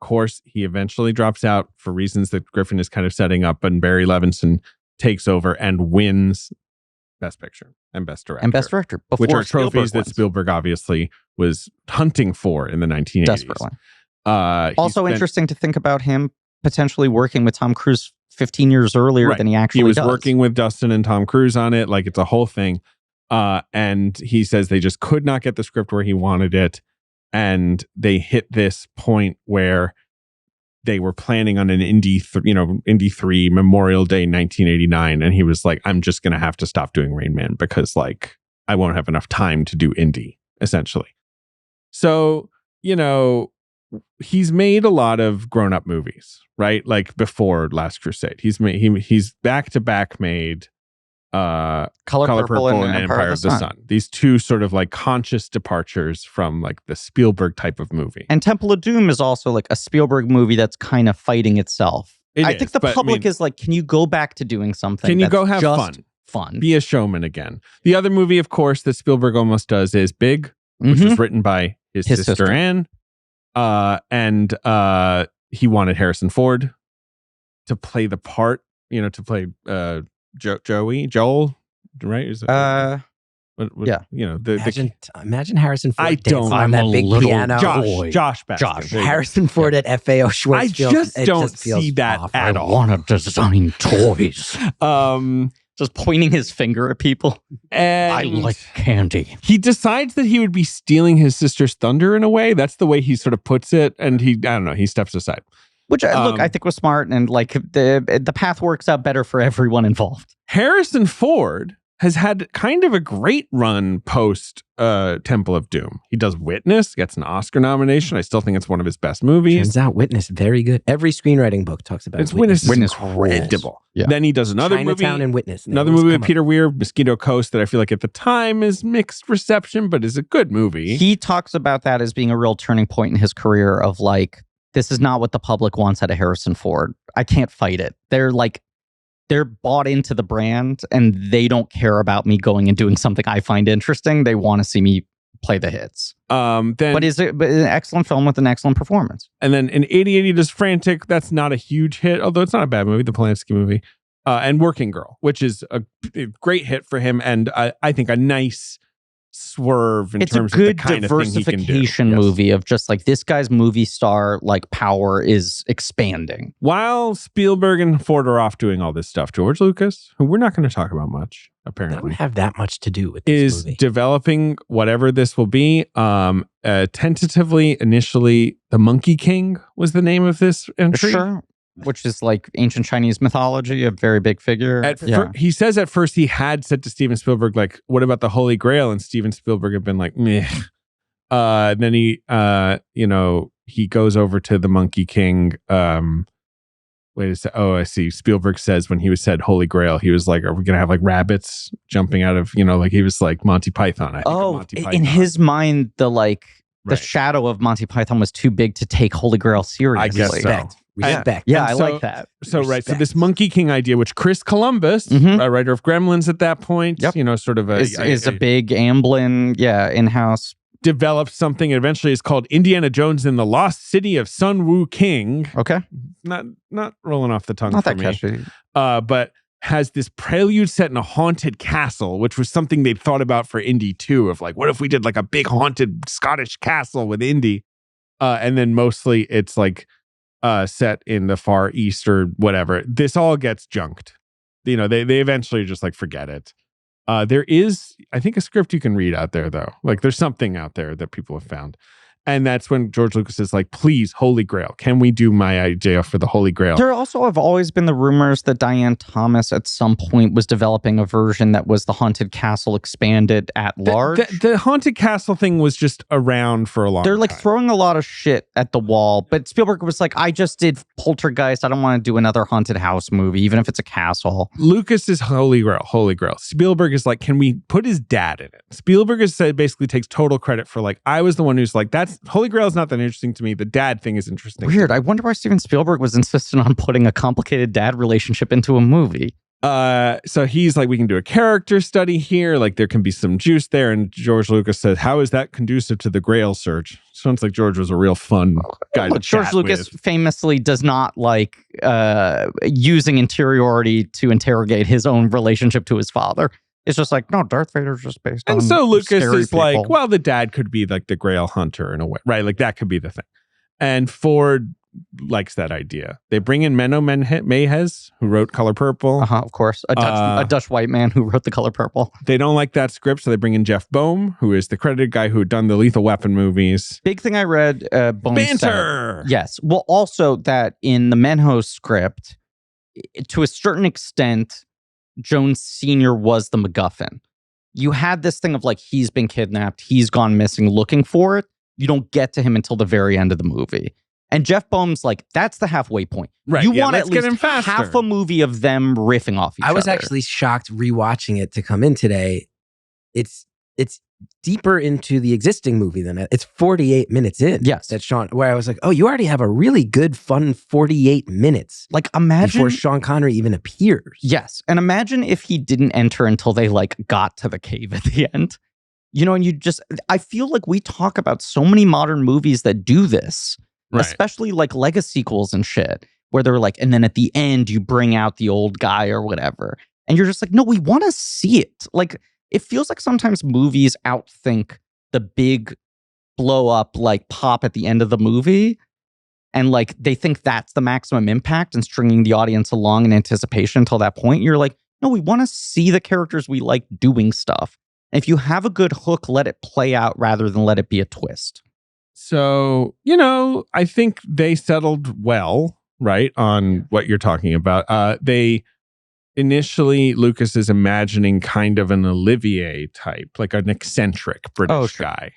Of course, he eventually drops out for reasons that Griffin is kind of setting up, and Barry Levinson takes over and wins Best Picture and Best Director. Which are trophies that Spielberg obviously was hunting for in the 1980s. Desperately. Also interesting to think about him potentially working with Tom Cruise 15 years earlier than he actually does. He was working with Dustin and Tom Cruise on it. Like, it's a whole thing. And he says they just could not get the script where he wanted it. And they hit this point where they were planning on an Indy 3 Memorial Day 1989. And he was like, I'm just going to have to stop doing Rain Man because like I won't have enough time to do Indy, essentially. So, he's made a lot of grown-up movies, right? Like before Last Crusade. He's back-to-back made Color Purple and Empire of the Sun. These two sort of like conscious departures from like the Spielberg type of movie. And Temple of Doom is also like a Spielberg movie that's kind of fighting itself. I think the public is like, can you go back to doing something? Can you go have fun? Be a showman again. The other movie, of course, that Spielberg almost does is Big, which was written by his sister Anne. And he wanted Harrison Ford to play the part, to play Joel, right? Is it, yeah. Imagine Harrison Ford. I don't. On that big piano. Josh Baskin. Harrison Ford at FAO Schwartzfield. I just don't see that at all. I want to design toys. Just pointing his finger at people. And I like candy. He decides that he would be stealing his sister's thunder in a way. That's the way he sort of puts it. And he steps aside. Which, look, I think was smart, and like the path works out better for everyone involved. Harrison Ford has had kind of a great run post Temple of Doom. He does Witness, gets an Oscar nomination. I still think it's one of his best movies. Turns out Witness, very good. Every screenwriting book talks about Witness. Witness incredible. Yeah. Then he does another Chinatown movie. And Witness. Another movie with Peter Weir, Mosquito Coast, that I feel like at the time is mixed reception, but is a good movie. He talks about that as being a real turning point in his career of like, this is not what the public wants out of Harrison Ford. I can't fight it. They're bought into the brand, and they don't care about me going and doing something I find interesting. They want to see me play the hits. But it's an excellent film with an excellent performance. And then in 8080 does Frantic. That's not a huge hit, although it's not a bad movie, the Polanski movie. And Working Girl, which is a great hit for him, and I think a nice swerve in terms of the kind of thing he can do. It's a good diversification movie of just like this guy's movie star like power is expanding. While Spielberg and Ford are off doing all this stuff, George Lucas, who we're not going to talk about much, apparently, don't have that much to do with this movie, developing whatever this will be. Tentatively, initially, The Monkey King was the name of this entry. Sure. Which is like ancient Chinese mythology, a very big figure. He says at first he had said to Steven Spielberg, like, what about the Holy Grail? And Steven Spielberg had been like, meh. Then he, he goes over to the Monkey King. Wait a second. Oh, I see. Spielberg says when he said Holy Grail, he was like, are we going to have like rabbits jumping out of, like he was like Monty Python. In his mind, the shadow of Monty Python was too big to take Holy Grail seriously. I guess so. Respect. I like that. So this Monkey King idea, which Chris Columbus, writer of Gremlins at that point, sort of is a big Amblin, in-house. Developed something. Eventually, is called Indiana Jones in the Lost City of Sun Wu King. Okay, not rolling off the tongue. Not for that me. catchy. But has this prelude set in a haunted castle, which was something they'd thought about for Indy 2, of like, what if we did like a big haunted Scottish castle with Indy, and then mostly it's like. Set in the Far East or whatever. This all gets junked. They eventually just like forget it. There is, I think, a script you can read out there though. Like there's something out there that people have found. And that's when George Lucas is like, please, Holy Grail. Can we do my idea for the Holy Grail? There also have always been the rumors that Diane Thomas at some point was developing a version that was the Haunted Castle expanded at large. The Haunted Castle thing was just around for a long time. They're like throwing a lot of shit at the wall. But Spielberg was like, I just did Poltergeist. I don't want to do another haunted house movie, even if it's a castle. Lucas is Holy Grail. Spielberg is like, can we put his dad in it? Spielberg has said, basically takes total credit for like, I was the one who's like, that's Holy Grail is not that interesting to me. The dad thing is interesting. Weird. I wonder why Steven Spielberg was insistent on putting a complicated dad relationship into a movie. So he's like, we can do a character study here. Like there can be some juice there. And George Lucas said, how is that conducive to the Grail search? Sounds like George was a real fun guy to chat George Lucas with. Famously does not like using interiority to interrogate his own relationship to his father. It's just like, no, Darth Vader's just based on. And so Lucas is people. like, well, the dad could be like the Grail hunter in a way, right? Like that could be the thing. And Ford likes that idea. They bring in Menno Meyjes, who wrote Color Purple. Of course. A Dutch white man who wrote The Color Purple. They don't like that script, so they bring in Jeff Bohm, who is the credited guy who had done the Lethal Weapon movies. Big thing I read, Bohm banter! Said, yes. Well, also that in the Menho script, to a certain extent, Jones Sr. was the MacGuffin. You had this thing of like, he's been kidnapped, he's gone missing, looking for it. You don't get to him until the very end of the movie. And Jeff Bohm's like, that's the halfway point. Right. You want at least half a movie of them riffing off each other. I was actually shocked rewatching it to come in today. It's deeper into the existing movie than it's 48 minutes in. Yes. That Sean, where I was like, oh, you already have a really good, fun 48 minutes. Like imagine before Sean Connery even appears. Yes. And imagine if he didn't enter until they like got to the cave at the end. And I feel like we talk about so many modern movies that do this, right. Especially like Lego sequels and shit, where they're like, and then at the end you bring out the old guy or whatever. And you're just like, no, we want to see it. Like, it feels like sometimes movies outthink the big blow up, like pop at the end of the movie. And like, they think that's the maximum impact and stringing the audience along in anticipation until that point. You're like, no, we want to see the characters we like doing stuff. And if you have a good hook, let it play out rather than let it be a twist. So, I think they settled well right, on what you're talking about. They initially, Lucas is imagining kind of an Olivier type, like an eccentric British guy.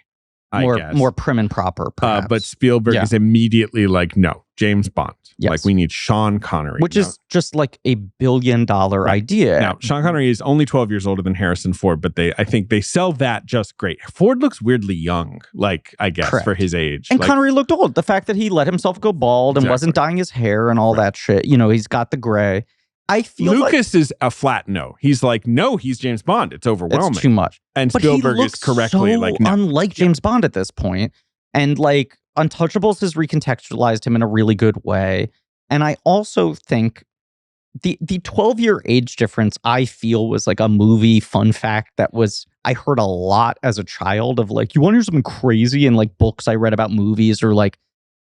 I guess. More prim and proper, perhaps. But Spielberg is immediately like, no, James Bond. Yes. Like, we need Sean Connery. Which is just like a $1 billion idea. Now, Sean Connery is only 12 years older than Harrison Ford, but I think they sell that just great. Ford looks weirdly young, like, I guess, for his age. And Connery looked old. The fact that he let himself go bald and wasn't dyeing his hair and all that shit. You know, he's got the gray. I feel Lucas is a flat no. He's like, no, he's James Bond. It's overwhelming. It's too much. And Spielberg is correctly like, no. Unlike James Bond at this point. And like Untouchables has recontextualized him in a really good way. And I also think the 12-year age difference, I feel, was like a movie fun fact that I heard a lot as a child of like, you want to hear something crazy in like books I read about movies or like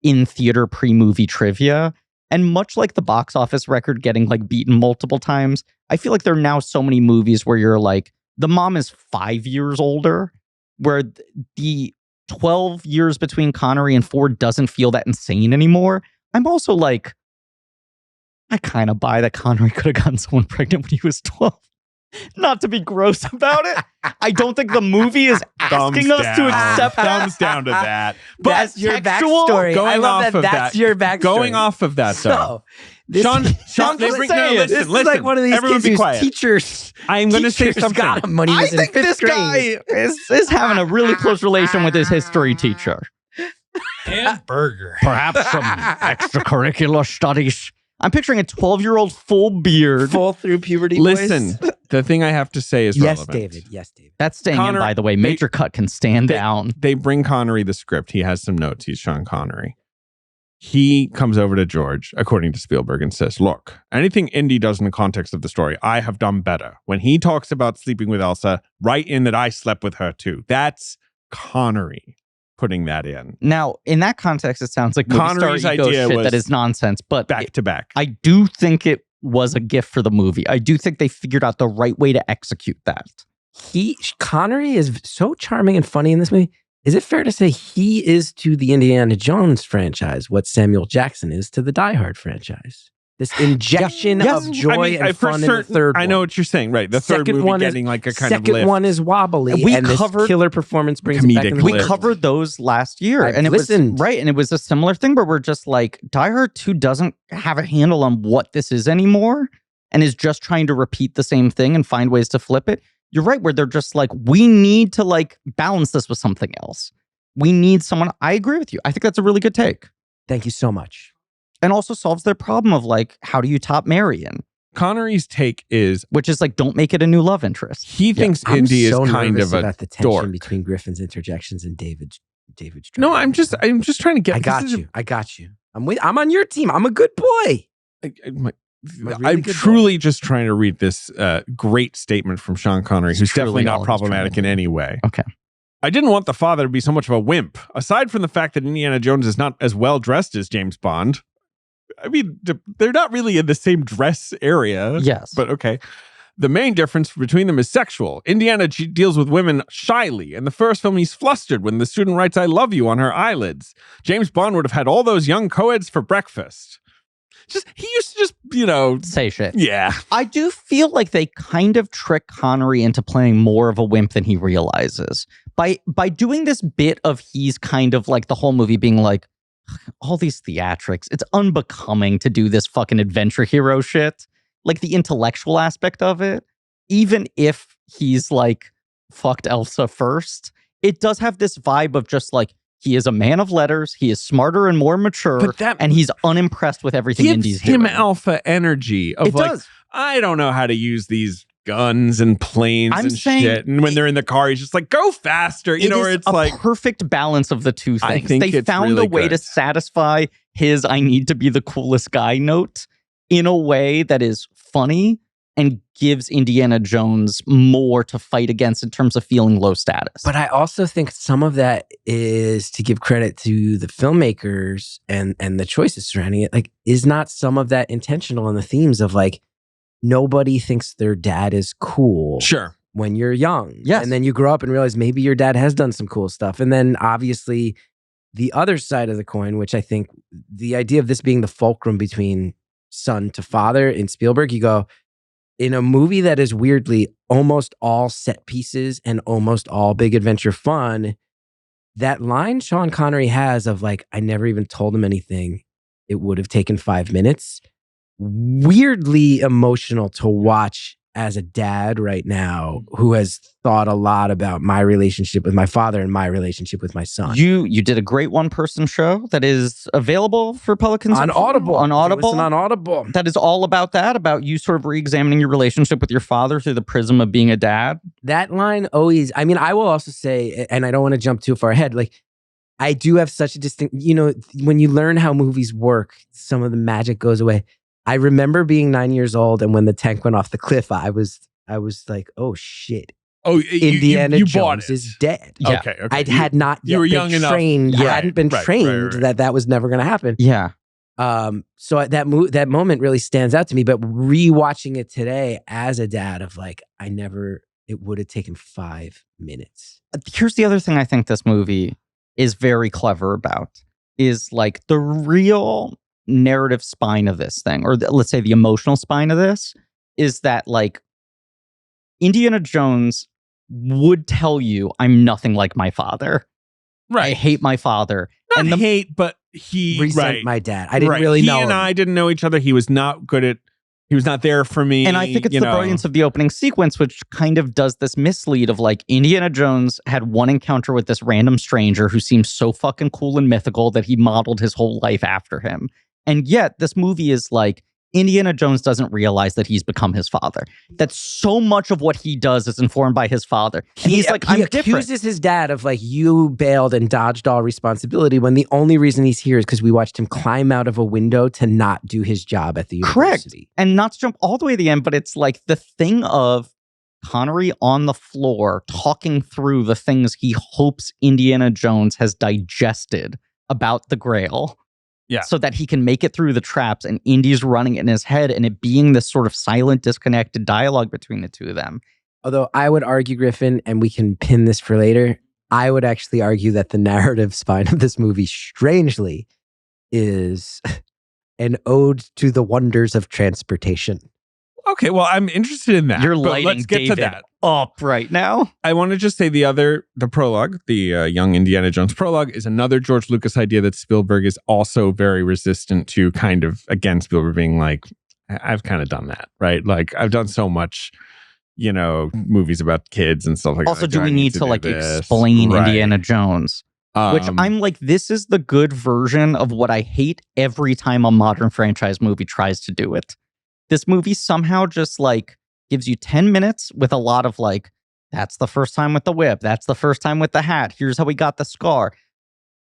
in theater pre-movie trivia. And much like the box office record getting like beaten multiple times, I feel like there are now so many movies where you're like, the mom is 5 years older, where the 12 years between Connery and Ford doesn't feel that insane anymore. I'm also like, I kind of buy that Connery could have gotten someone pregnant when he was 12. Not to be gross about it. I don't think the movie is asking us to accept that. Thumbs down to that. But that's your backstory. I love that that's your backstory. Going off of that, though. Sean, listen, like one of these kids whose teachers. I'm going to say something. Got him when he was in fifth grade. Guy is having a really close relation with his history teacher. Hamburger. Perhaps some extracurricular studies. I'm picturing a 12-year-old full beard. Full through puberty Listen, the thing I have to say is relevant. Yes, David. That's staying in, by the way. Major Cut can stand down. They bring Connery the script. He has some notes. He's Sean Connery. He comes over to George, according to Spielberg, and says, look, anything Indy does in the context of the story, I have done better. When he talks about sleeping with Elsa, write in that I slept with her too. That's Connery putting that in. Now, in that context, it sounds like Connery's idea shit that is nonsense, but back to back. I do think it was a gift for the movie. I do think they figured out the right way to execute that. Connery is so charming and funny in this movie. Is it fair to say he is to the Indiana Jones franchise what Samuel Jackson is to the Die Hard franchise? This injection of joy and fun in the third one. I know what you're saying, right? The third movie getting like a kind of lift. Second one is wobbly, and this killer performance brings it back in the We covered those last year, and it was right, and it was a similar thing where we're just like, Die Hard 2 doesn't have a handle on what this is anymore, and is just trying to repeat the same thing and find ways to flip it. You're right, where they're just like, we need to like balance this with something else. We need someone. I agree with you. I think that's a really good take. Thank you so much. And also solves their problem of like, how do you top Marion? Connery's take is, which is like, don't make it a new love interest. He thinks Indy is kind of a about the tension dork between Griffin's interjections and David's. No, I'm just trying to get. I got you. I'm on your team. I'm a good boy. I'm truly just trying to read this great statement from Sean Connery, who's definitely not problematic in any way. Okay. I didn't want the father to be so much of a wimp. Aside from the fact that Indiana Jones is not as well dressed as James Bond. I mean, they're not really in the same dress area. Yes. But okay. The main difference between them is sexual. Indiana deals with women shyly. In the first film, he's flustered when the student writes, I love you on her eyelids. James Bond would have had all those young co-eds for breakfast. He used to just, say shit. Yeah. I do feel like they kind of trick Connery into playing more of a wimp than he realizes. By doing this bit of he's kind of like the whole movie being like, all these theatrics, it's unbecoming to do this fucking adventure hero shit. Like the intellectual aspect of it, even if he's like fucked Elsa first, it does have this vibe of just like, he is a man of letters, he is smarter and more mature, and he's unimpressed with everything Indy's doing. Gives him alpha energy of I don't know how to use these guns and planes and shit. And when they're in the car, he's just like, go faster. It's like a perfect balance of the two things. I think they found really a way to satisfy his I need to be the coolest guy note in a way that is funny and gives Indiana Jones more to fight against in terms of feeling low status. But I also think some of that is to give credit to the filmmakers and the choices surrounding it. Like, is not some of that intentional in the themes of like, nobody thinks their dad is cool. Sure. When you're young. Yes. And then you grow up and realize maybe your dad has done some cool stuff. And then obviously the other side of the coin, which I think the idea of this being the fulcrum between son to father in Spielberg, you go, in a movie that is weirdly almost all set pieces and almost all big adventure fun, that line Sean Connery has of like, I never even told him anything. It would have taken 5 minutes. Weirdly emotional to watch as a dad right now who has thought a lot about my relationship with my father and my relationship with my son. You did a great one-person show that is available for public consumption. On Audible. On Audible. Listen on Audible. That is all about that, about you sort of re-examining your relationship with your father through the prism of being a dad. That line always, I mean, I will also say, and I don't want to jump too far ahead, like, I do have such a distinct, you know, when you learn how movies work, some of the magic goes away. I remember being 9 years old, and when the tank went off the cliff, I was like, "Oh shit! Oh, Indiana you Jones is dead." Yeah. Okay. I had not yet been trained. I hadn't been trained that was never going to happen. Yeah. So that moment really stands out to me. But rewatching it today as a dad, of like, it would have taken 5 minutes. Here's the other thing I think this movie is very clever about, is like the real narrative spine of this thing, or let's say the emotional spine of this, is that like Indiana Jones would tell you, I'm nothing like my father. Right. I hate my father. Not hate, but he resent my dad. I didn't really know him. He and I didn't know each other. He was not there for me. And I think it's the brilliance of the opening sequence, which kind of does this mislead of like, Indiana Jones had one encounter with this random stranger who seems so fucking cool and mythical that he modeled his whole life after him. And yet this movie is like, Indiana Jones doesn't realize that he's become his father. That so much of what he does is informed by his father. And he's like, I'm different. He accuses his dad of like, you bailed and dodged all responsibility, when the only reason he's here is because we watched him climb out of a window to not do his job at the university. Correct. And not to jump all the way to the end, but it's like the thing of Connery on the floor talking through the things he hopes Indiana Jones has digested about the Grail. Yeah. So that he can make it through the traps, and Indy's running in his head, and it being this sort of silent, disconnected dialogue between the two of them. Although I would argue, Griffin, and we can pin this for later, I would actually argue that the narrative spine of this movie, strangely, is an ode to the wonders of transportation. Okay, well, I'm interested in that. You're lighting let's get David to that up right now. I want to just say the prologue, the young Indiana Jones prologue, is another George Lucas idea that Spielberg is also very resistant to, kind of, again, Spielberg being like, I've kind of done that, right? Like, I've done so much, movies about kids and stuff like that. Also, do we need to like explain Indiana Jones? Which I'm like, this is the good version of what I hate every time a modern franchise movie tries to do it. This movie somehow just like gives you 10 minutes with a lot of like, that's the first time with the whip. That's the first time with the hat. Here's how we got the scar.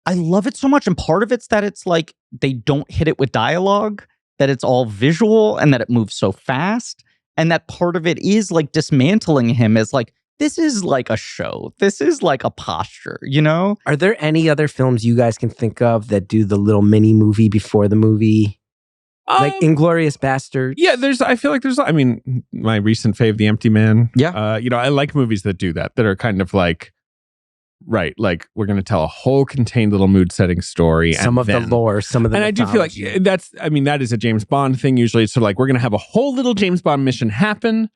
I love it so much. And part of it's that it's like, they don't hit it with dialogue, that it's all visual and that it moves so fast. And that part of it is like dismantling him as like, this is like a show. This is like a posture, Are there any other films you guys can think of that do the little mini movie before the movie? Like Inglourious Basterds. Yeah, I feel like I mean, my recent fave, The Empty Man. Yeah. I like movies that do that are kind of like, right, like we're going to tell a whole contained little mood setting story. Some of the lore, some of the mythology. I do feel like that is a James Bond thing usually. It's sort of like, we're going to have a whole little James Bond mission happen,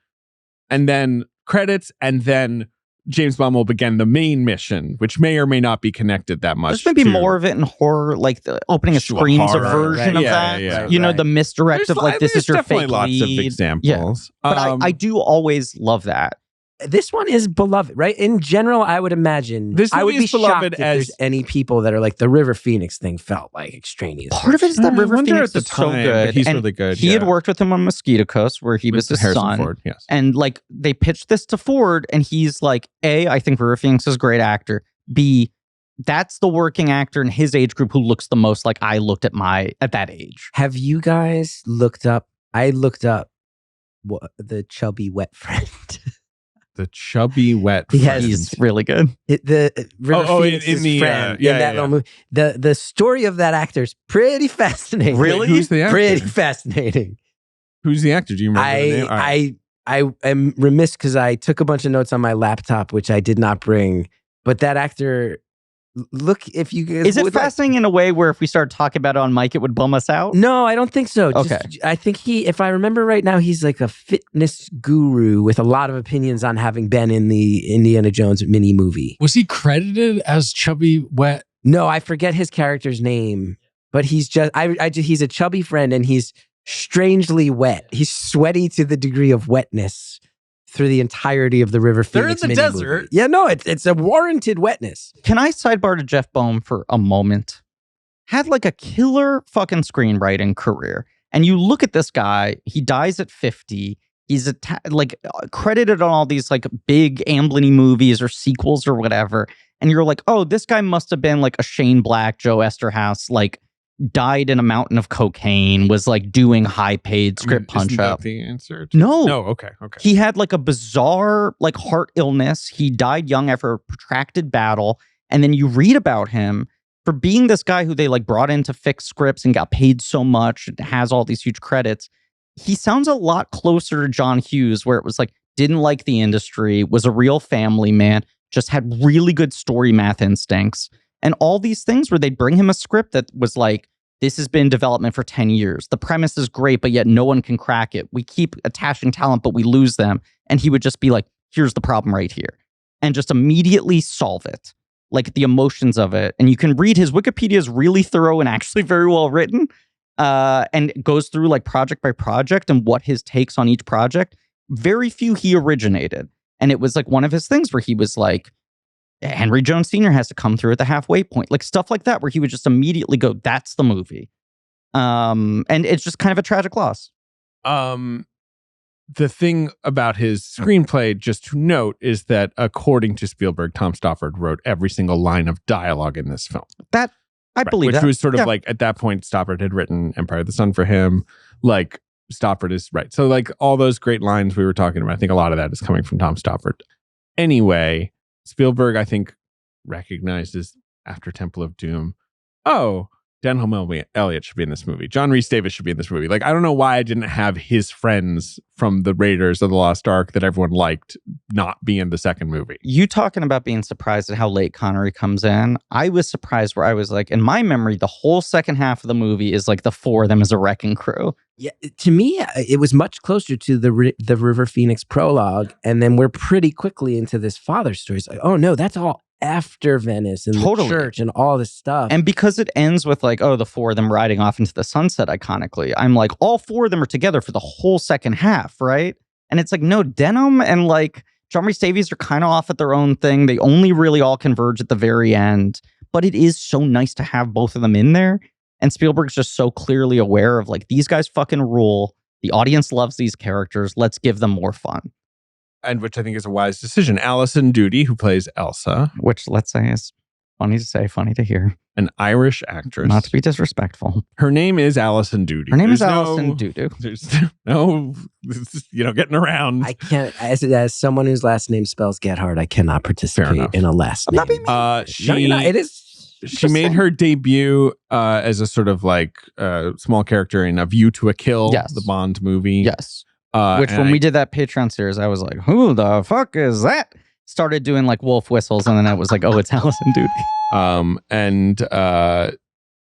and then credits, and then James Bond will begin the main mission, which may or may not be connected that much. There's maybe more of it in horror, like the opening of Scream's a version of that. Yeah, the misdirective, like this is your fake lots lead. Of examples. Yeah. But I do always love that. This one is beloved, right? In general, I would imagine I would be shocked if there's any people that are like, the River Phoenix thing felt like extraneous. Part of it is that River Phoenix is so good. He's really good. He had worked with him on Mosquito Coast, where he was his son. Ford, yes. And like they pitched this to Ford, and he's like, A, I think River Phoenix is a great actor. B, that's the working actor in his age group who looks the most like I looked at that age. Have you guys looked up? I looked up the chubby wet friend. The chubby wet friend. He's really good. The River Phoenix's friend in that little movie. The story of that actor is pretty fascinating. Really? Who's the actor? Pretty fascinating. Who's the actor? Do you remember the name? Right. I am remiss because I took a bunch of notes on my laptop, which I did not bring. But that actor look, if you guys is it fascinating in a way where if we started talking about it on mic, it would bum us out? No, I don't think so. Okay. I think if I remember right now, he's like a fitness guru with a lot of opinions on having been in the Indiana Jones mini movie. Was he credited as chubby wet? No, I forget his character's name, but he's just, he's a chubby friend and he's strangely wet. He's sweaty to the degree of wetness through the entirety of the River Phoenix. They're in the desert. Movie. Yeah, no, it's a warranted wetness. Can I sidebar to Jeff Bohm for a moment? Had like a killer fucking screenwriting career. And you look at this guy, he dies at 50. He's credited on all these like big Amblin movies or sequels or whatever. And you're like, oh, this guy must have been like a Shane Black, Joe Esterhaus, like died in a mountain of cocaine, was like doing high paid script punch up. The answer? No. Okay. He had like a bizarre like heart illness. He died young after a protracted battle. And then you read about him for being this guy who they like brought in to fix scripts and got paid so much and has all these huge credits. He sounds a lot closer to John Hughes, where it was like, didn't like the industry, was a real family man, just had really good story math instincts. And all these things where they'd bring him a script that was like, this has been in development for 10 years. The premise is great, but yet no one can crack it. We keep attaching talent, but we lose them. And he would just be like, here's the problem right here. And just immediately solve it. Like the emotions of it. And you can read his Wikipedia is really thorough and actually very well written. And it goes through like project by project and what his takes on each project. Very few he originated. And it was like one of his things where he was like, Henry Jones Sr. has to come through at the halfway point, like stuff like that, where he would just immediately go, that's the movie. And it's just kind of a tragic loss. The thing about his screenplay, just to note, is that according to Spielberg, Tom Stoppard wrote every single line of dialogue in this film. That I believe which that. was sort of like at that point, Stoppard had written Empire of the Sun for him. Like Stoppard is right. So like all those great lines we were talking about, I think a lot of that is coming from Tom Stoppard. Anyway, Spielberg, I think, recognizes after Temple of Doom, oh, Denholm Elliott should be in this movie. John Rhys Davis should be in this movie. Like, I don't know why I didn't have his friends from the Raiders of the Lost Ark that everyone liked not be in the second movie. You talking about being surprised at how late Connery comes in. I was surprised where I was like, in my memory, the whole second half of the movie is like the four of them as a wrecking crew. Yeah, to me, it was much closer to the River Phoenix prologue. And then we're pretty quickly into this father story. It's like, oh no, that's all after Venice and the church and all this stuff. And because it ends with like, oh, the four of them riding off into the sunset iconically, I'm like, all four of them are together for the whole second half, right? And it's like, no, Denham and like John Rhys Davies are kind of off at their own thing. They only really all converge at the very end. But it is so nice to have both of them in there. And Spielberg's just so clearly aware of like, these guys fucking rule. The audience loves these characters. Let's give them more fun. And which I think is a wise decision. Alison Doody, who plays Elsa. Which, let's say, is funny to say, funny to hear. An Irish actress. Not to be disrespectful. Her name is Alison Doody. Her name is Alison Doody. There's no, getting around. I can't, as someone whose last name spells Gethard, I cannot participate in a last name. It is. She made her debut as a sort of like small character in A View to a Kill, the Bond movie. Yes. Which when we did that Patreon series, I was like, who the fuck is that? Started doing like wolf whistles, and then I was like, oh, it's Alison Doody.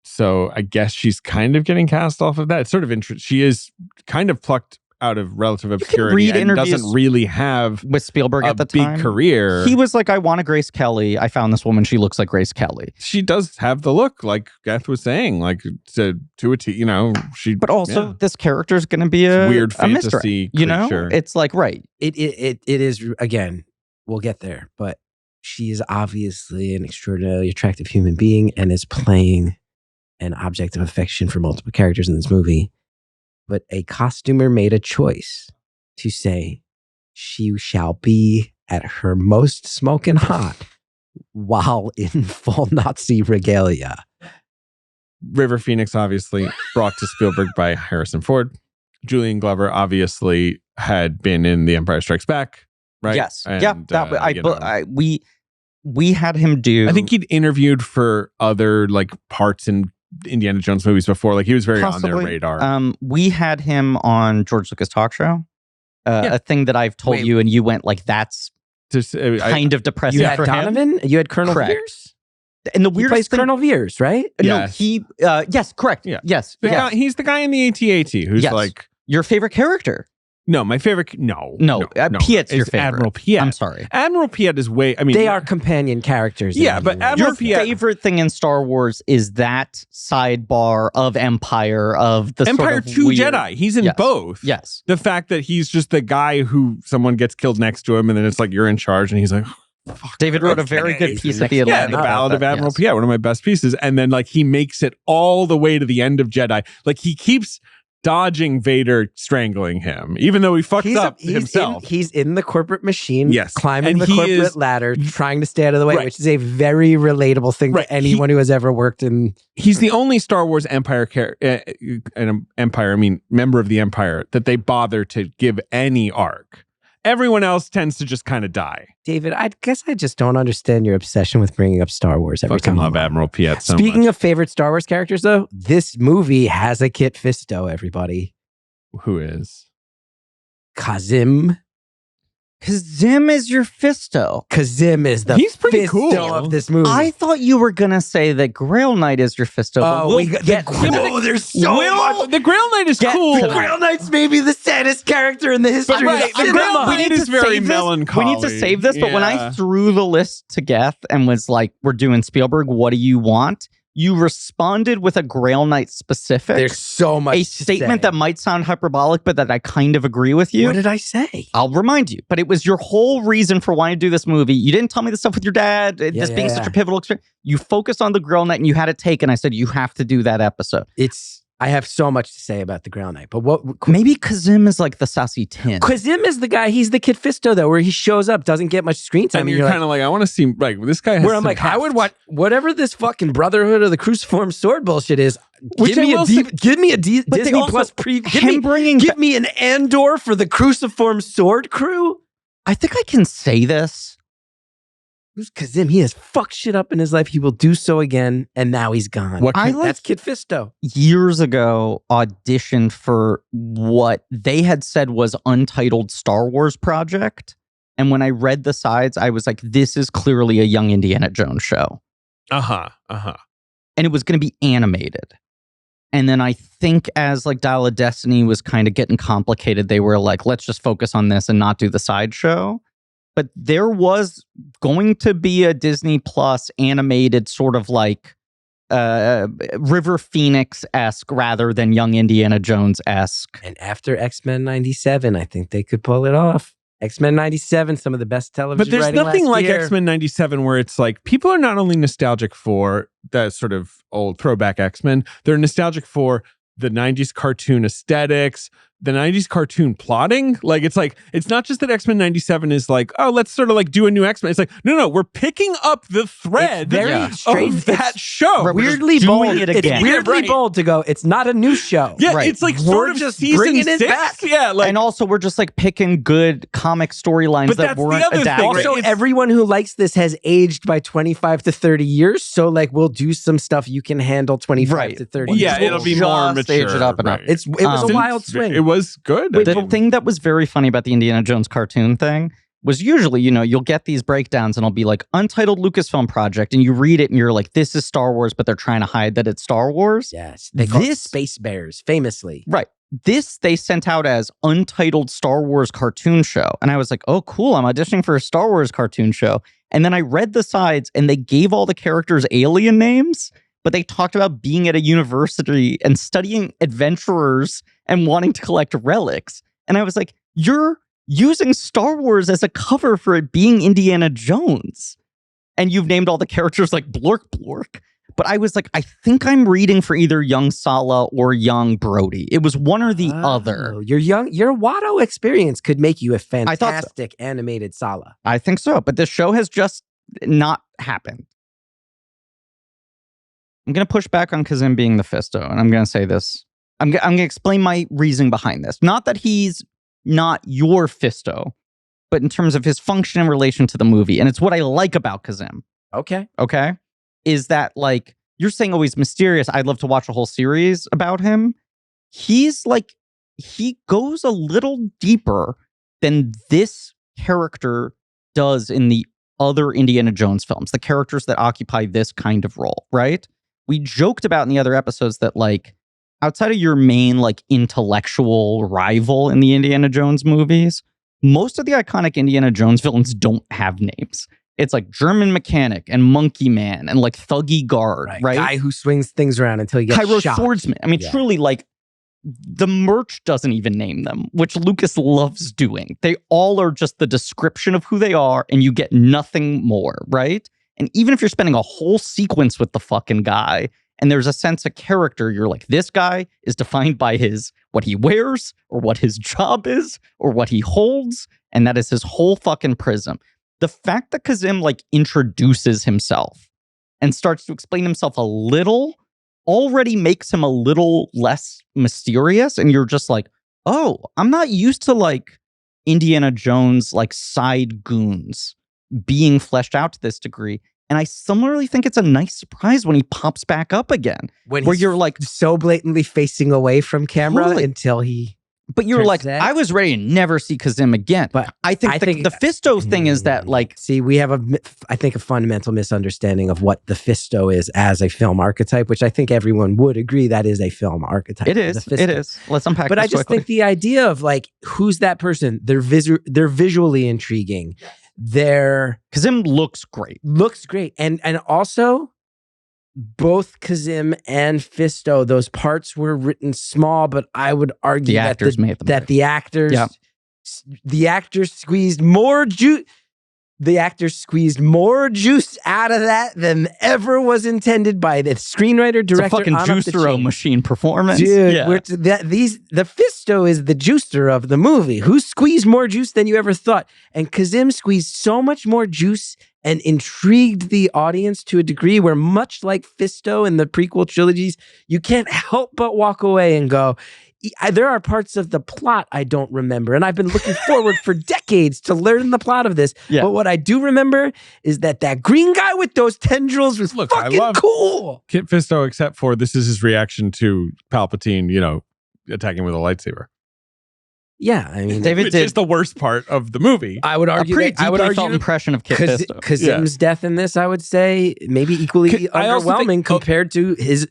So I guess she's kind of getting cast off of that. It's sort of interesting. She is kind of plucked out of relative obscurity and doesn't really have with Spielberg at the time. Big career. He was like, I want a Grace Kelly. I found this woman. She looks like Grace Kelly. She does have the look, like Geth was saying, like to a T, she. But also, this character is going to be a weird fantasy mystery, creature. It's like, right. It is, again, we'll get there, but she is obviously an extraordinarily attractive human being and is playing an object of affection for multiple characters in this movie. But a costumer made a choice to say she shall be at her most smoking hot while in full Nazi regalia. River Phoenix, obviously, brought to Spielberg by Harrison Ford. Julian Glover obviously had been in The Empire Strikes Back, right? Yes. And, we had him do. I think he'd interviewed for other like parts in Indiana Jones movies before. Like he was very on their radar. We had him on George Lucas Talk Show. A thing that I've told you, and you went like, that's just kind of depressing. You had for Donovan? Him. You had Colonel Pierce? And the He weirdest plays thing, Colonel Veers, right? No, he. Yes, correct. Yeah. Yes, Guy, he's the guy in the AT-AT who's like your favorite character. No, my favorite. No. Piet's your favorite. Admiral Piet. I'm sorry. Admiral Piet is way. I mean, they are companion characters. Yeah, but Admiral your Piet. favorite thing in Star Wars is that sidebar of Empire of the Empire sort of 2 weird, Jedi. He's in both. Yes. The fact that he's just the guy who someone gets killed next to him, and then it's like you're in charge, and he's like. David wrote a very good piece at the Atlantic. Yeah, the Ballad of Admiral Piet, one of my best pieces. And then like he makes it all the way to the end of Jedi. Like he keeps dodging Vader strangling him, even though he fucks up himself. He's in the corporate machine, yes, climbing the corporate ladder, trying to stay out of the way, which is a very relatable thing to anyone who has ever worked in. He's the only Star Wars member of the Empire that they bother to give any arc. Everyone else tends to just kind of die. David, I guess I just don't understand your obsession with bringing up Star Wars every time. I love Admiral Piet so Speaking much. of favorite Star Wars characters, though, this movie has a Kit Fisto, everybody. Who is? Kazim. Kazim is your Fisto. Kazim is the He's pretty Fisto cool of this movie. I thought you were going to say that Grail Knight is your Fisto. There's so much. The Grail Knight is cool. The Grail Knight's maybe the saddest character in the history of the Grail Knight is very melancholy. We need to save this, but when I threw the list to Geth and was like, we're doing Spielberg, what do you want? You responded with a Grail Knight specific. There's so much a statement that might sound hyperbolic, but that I kind of agree with you. What did I say? I'll remind you. But it was your whole reason for wanting to do this movie. You didn't tell me the stuff with your dad, this being such a pivotal experience. You focused on the Grail Knight and you had it taken. I said, you have to do that episode. I have so much to say about the Grail Knight, but maybe Kazim is like the sassy tin. Kazim is the guy. He's the Kit Fisto though, where he shows up, doesn't get much screen time. And you're kind of like, I want to see like this guy. Has where I'm like, I would watch whatever this fucking Brotherhood of the Cruciform Sword bullshit is. Give me a Disney Plus preview. Give me an Andor for the Cruciform Sword crew. I think I can say this. Who's Kazim? He has fucked shit up in his life. He will do so again, and now he's gone. That's Kit Fisto. Years ago, auditioned for what they had said was untitled Star Wars project. And when I read the sides, I was like, this is clearly a young Indiana Jones show. And it was going to be animated. And then I think as like Dial of Destiny was kind of getting complicated, they were like, let's just focus on this and not do the sideshow. But there was going to be a Disney Plus animated sort of like River Phoenix-esque rather than Young Indiana Jones-esque. And after X-Men 97, I think they could pull it off. X-Men 97, some of the best television. But there's nothing like X-Men 97 where it's like people are not only nostalgic for that sort of old throwback X-Men, they're nostalgic for the 90s cartoon aesthetics, the 90s cartoon plotting. Like it's not just that X-Men 97 is like, oh, let's sort of like do a new X-Men. It's like, no, we're picking up the thread of that show. Weirdly bold. It's weirdly bold to go, it's not a new show. Yeah, it's like sort of just season 6. Back. Yeah, like, and also we're just like picking good comic storylines that weren't adapted. Also, everyone who likes this has aged by 25 to 30 years. So like we'll do some stuff you can handle 25 to 30 years. Yeah, it'll be more mature. Age it up enough. It was a wild swing. It was good. The thing that was very funny about the Indiana Jones cartoon thing was usually, you'll get these breakdowns and it'll be like untitled Lucasfilm project, and you read it and you're like, this is Star Wars, but they're trying to hide that it's Star Wars. Yes, they call it Space Bears, famously. Right. This they sent out as untitled Star Wars cartoon show. And I was like, oh, cool, I'm auditioning for a Star Wars cartoon show. And then I read the sides and they gave all the characters alien names, but they talked about being at a university and studying adventurers and wanting to collect relics. And I was like, you're using Star Wars as a cover for it being Indiana Jones. And you've named all the characters like Blork Blork. But I was like, I think I'm reading for either young Sala or young Brody. It was one or the other. Your Watto experience could make you a fantastic animated Sala. I think so. But this show has just not happened. I'm going to push back on Kazim being the Fisto, and I'm going to say this. I'm going to explain my reasoning behind this. Not that he's not your Fisto, but in terms of his function in relation to the movie. And it's what I like about Kazim. Okay. Is that like, you're saying, oh, he's mysterious. I'd love to watch a whole series about him. He's like, he goes a little deeper than this character does in the other Indiana Jones films, the characters that occupy this kind of role, right? We joked about in the other episodes that, like, outside of your main, like, intellectual rival in the Indiana Jones movies, most of the iconic Indiana Jones villains don't have names. It's like German Mechanic and Monkey Man and like Thuggy Guard, right? Guy who swings things around until he gets Cairo shot. Swordsman. I mean, truly, like, the merch doesn't even name them, which Lucas loves doing. They all are just the description of who they are, and you get nothing more, right? And even if you're spending a whole sequence with the fucking guy, and there's a sense of character, you're like, this guy is defined by what he wears, or what his job is, or what he holds, and that is his whole fucking prism. The fact that Kazim, like, introduces himself and starts to explain himself a little already makes him a little less mysterious, and you're just like, oh, I'm not used to, like, Indiana Jones, like, side goons being fleshed out to this degree. And I similarly think it's a nice surprise when he pops back up again. Where you're like so blatantly facing away from camera until he... But you're like, I was ready to never see Kazim again. But I think the Fisto thing is that, like... See, we have, I think, a fundamental misunderstanding of what the Fisto is as a film archetype, which I think everyone would agree that is a film archetype. It is. It is. Let's unpack But this I just quickly. think the idea of, like, who's that person? They're visually intriguing. Kazim looks great. And also, both Kazim and Fisto, those parts were written small, but I would argue the actors made them that the actors squeezed more juice. The actors squeezed more juice out of that than ever was intended by the screenwriter, director. It's a fucking juicer machine performance, dude. The Fisto is the juicer of the movie. Who squeezed more juice than you ever thought? And Kazim squeezed so much more juice and intrigued the audience to a degree where, much like Fisto in the prequel trilogies, you can't help but walk away and go, there are parts of the plot I don't remember, and I've been looking forward for decades to learn the plot of this. Yeah. But what I do remember is that green guy with those tendrils was fucking cool. Kit Fisto, except for this is his reaction to Palpatine, attacking with a lightsaber. Yeah, I mean, which is the worst part of the movie. I would argue a pretty deeply felt impression of Kit Fisto. Kazim's death in this, I would say, maybe equally underwhelming compared to his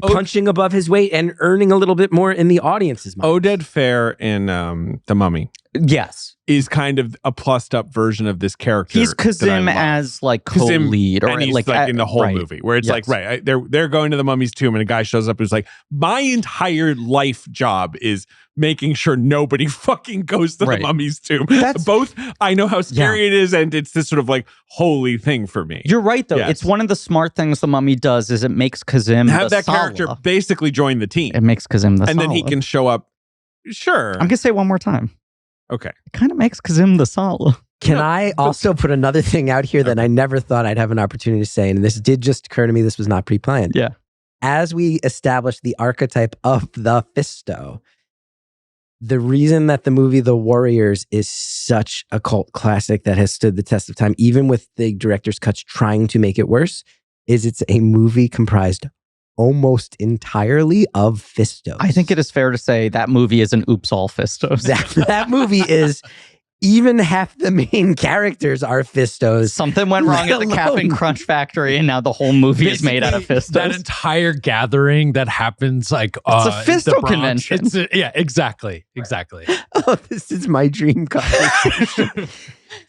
punching above his weight and earning a little bit more in the audience's mind. Oded Fair in The Mummy, yes, is kind of a plussed up version of this character. He's Kazim as like co-lead, and he's like in the whole movie, where it's like they're going to the mummy's tomb, and a guy shows up who's like, my entire life job is making sure nobody fucking goes to the mummy's tomb. Both, I know how scary it is, and it's this sort of like holy thing for me. You're right, though. Yes. It's one of the smart things the mummy does is it makes Kazim have that character basically join the team. It makes Kazim the and then he can show up. Sure, I'm gonna say it one more time. Okay, it kind of makes Kazim the Sala. Can I also put another thing out here that I never thought I'd have an opportunity to say, and this did just occur to me. This was not pre-planned. Yeah, as we established the archetype of the Fisto. The reason that the movie The Warriors is such a cult classic that has stood the test of time, even with the director's cuts trying to make it worse, is it's a movie comprised almost entirely of Fistos. I think it is fair to say that movie is an oops all Fistos. That movie is... Even half the main characters are Fistos. Something went wrong at the Cap'n Crunch factory, and now the whole movie is made out of Fistos. That entire gathering that happens, like it's a Fisto convention. Exactly. Oh, this is my dream conversation.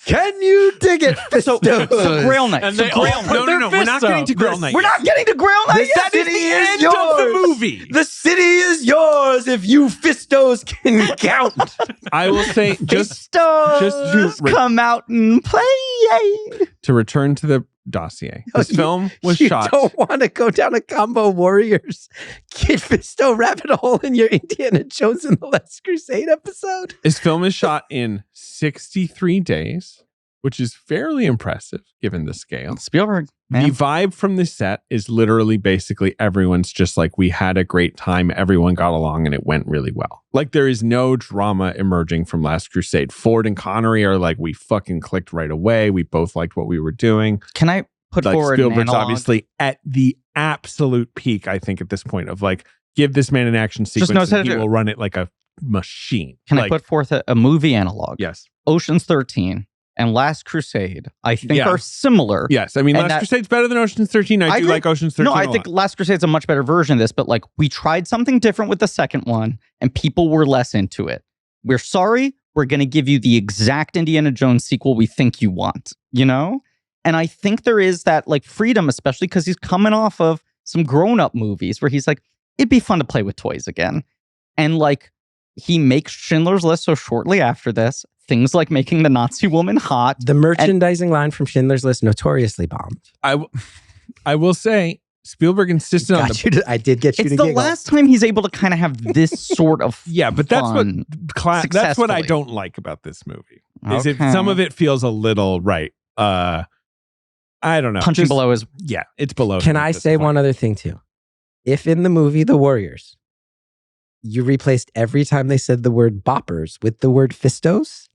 Can you dig it, Fistos? So Grail Night. And no, we're not getting to Grail Night. We're not getting to Grail Night. The city is yours. Of the movie. The city is yours if you Fistos can count. I will say, just to come out and play. To return to the dossier, this film was shot. You don't want to go down a combo Warriors Kit Fisto rabbit hole in your Indiana Jones and the Last Crusade episode. This film is shot in 63 days, which is fairly impressive given the scale. Spielberg. Man. The vibe from the set is literally basically everyone's just like, we had a great time, everyone got along, and it went really well. Like, there is no drama emerging from Last Crusade. Ford and Connery are like, we fucking clicked right away. We both liked what we were doing. Can I put forward Spielberg's an analog? Obviously at the absolute peak, I think, at this point of like, give this man an action sequence and he will run it like a machine. Can I put forth a movie analog? Yes. Ocean's 13. and Last Crusade, I think, are similar. Yes. I mean, Last Crusade's better than Ocean's 13. I do like Ocean's 13 No, I think Last Crusade's a much better version of this, but like we tried something different with the second one and people were less into it. We're sorry. We're going to give you the exact Indiana Jones sequel we think you want, you know? And I think there is that like freedom, especially because he's coming off of some grown-up movies where he's like, it'd be fun to play with toys again. And like, he makes Schindler's List so shortly after this. Things like making the Nazi woman hot. The merchandising line from Schindler's List notoriously bombed. I will say, Spielberg insisted on I did get you to giggle. It's the last time he's able to kind of have this sort of but that's what I don't like about this movie. Is some of it feels a little I don't know. Punching below is it's below. Can I say one other thing too? If in the movie The Warriors, you replaced every time they said the word boppers with the word fistos,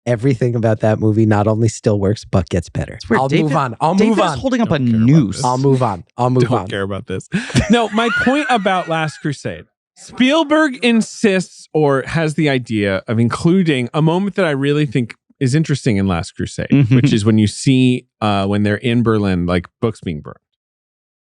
everything about that movie not only still works, but gets better. I'll move on. David's holding up a noose. I'll move on. Don't care about this. No, my point about Last Crusade. Spielberg insists or has the idea of including a moment that I really think is interesting in Last Crusade, which is when you see when they're in Berlin, like books being burned,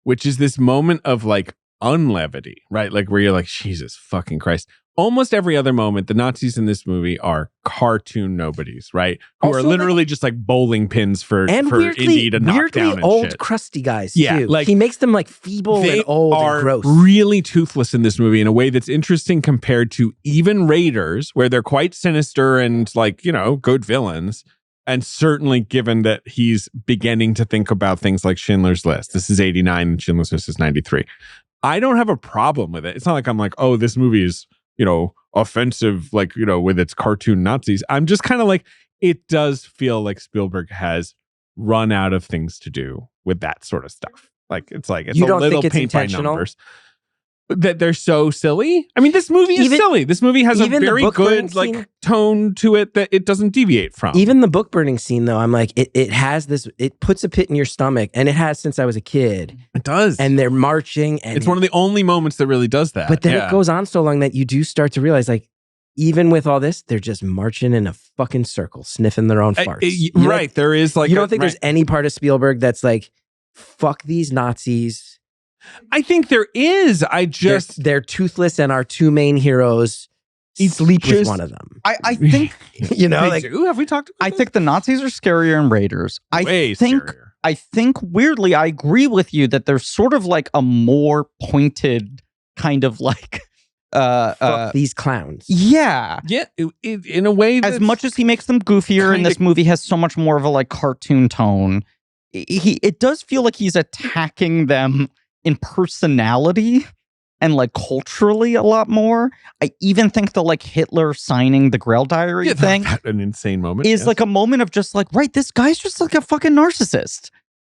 which is this moment of like unlevity, right? Like where you're like, Jesus fucking Christ. Almost every other moment, the Nazis in this movie are cartoon nobodies, right? Who are literally just like bowling pins for Indy to knock down and old, shit. crusty guys, yeah, too. Like, he makes them like feeble and old and gross. They are really toothless in this movie in a way that's interesting compared to even Raiders, where they're quite sinister and like, you know, good villains. And certainly given that he's beginning to think about things like Schindler's List. This is 89 and Schindler's List is 93. I don't have a problem with it. It's not like I'm like, oh, this movie is, you know, offensive, like, you know, with its cartoon Nazis. I'm just kind of like, it does feel like Spielberg has run out of things to do with that sort of stuff. Like, it's like, it's you a don't little think it's paint by intentional? numbers. That they're so silly. I mean, this movie is silly. This movie has a very good like tone to it that it doesn't deviate from. Even the book burning scene, though, I'm like, it has this. It puts a pit in your stomach, and it has since I was a kid. It does, and they're marching, and it's one of the only moments that really does that. But then it goes on so long that you do start to realize, like, even with all this, they're just marching in a fucking circle, sniffing their own farts. Right? There is like you don't think there's any part of Spielberg that's like, fuck these Nazis. I think there is. They're toothless, and our two main heroes sleep with one of them. I think you know, like, have we talked about I think the Nazis are scarier in Raiders. Scarier. I think weirdly, I agree with you that there's sort of like a more pointed kind of like fuck these clowns. Yeah. Yeah. In a way, as much as he makes them goofier, and this movie has so much more of a like cartoon tone, it does feel like he's attacking them in personality and like culturally a lot more. I even think the like Hitler signing the Grail diary thing, an insane moment, is like a moment of just like, right, this guy's just like a fucking narcissist,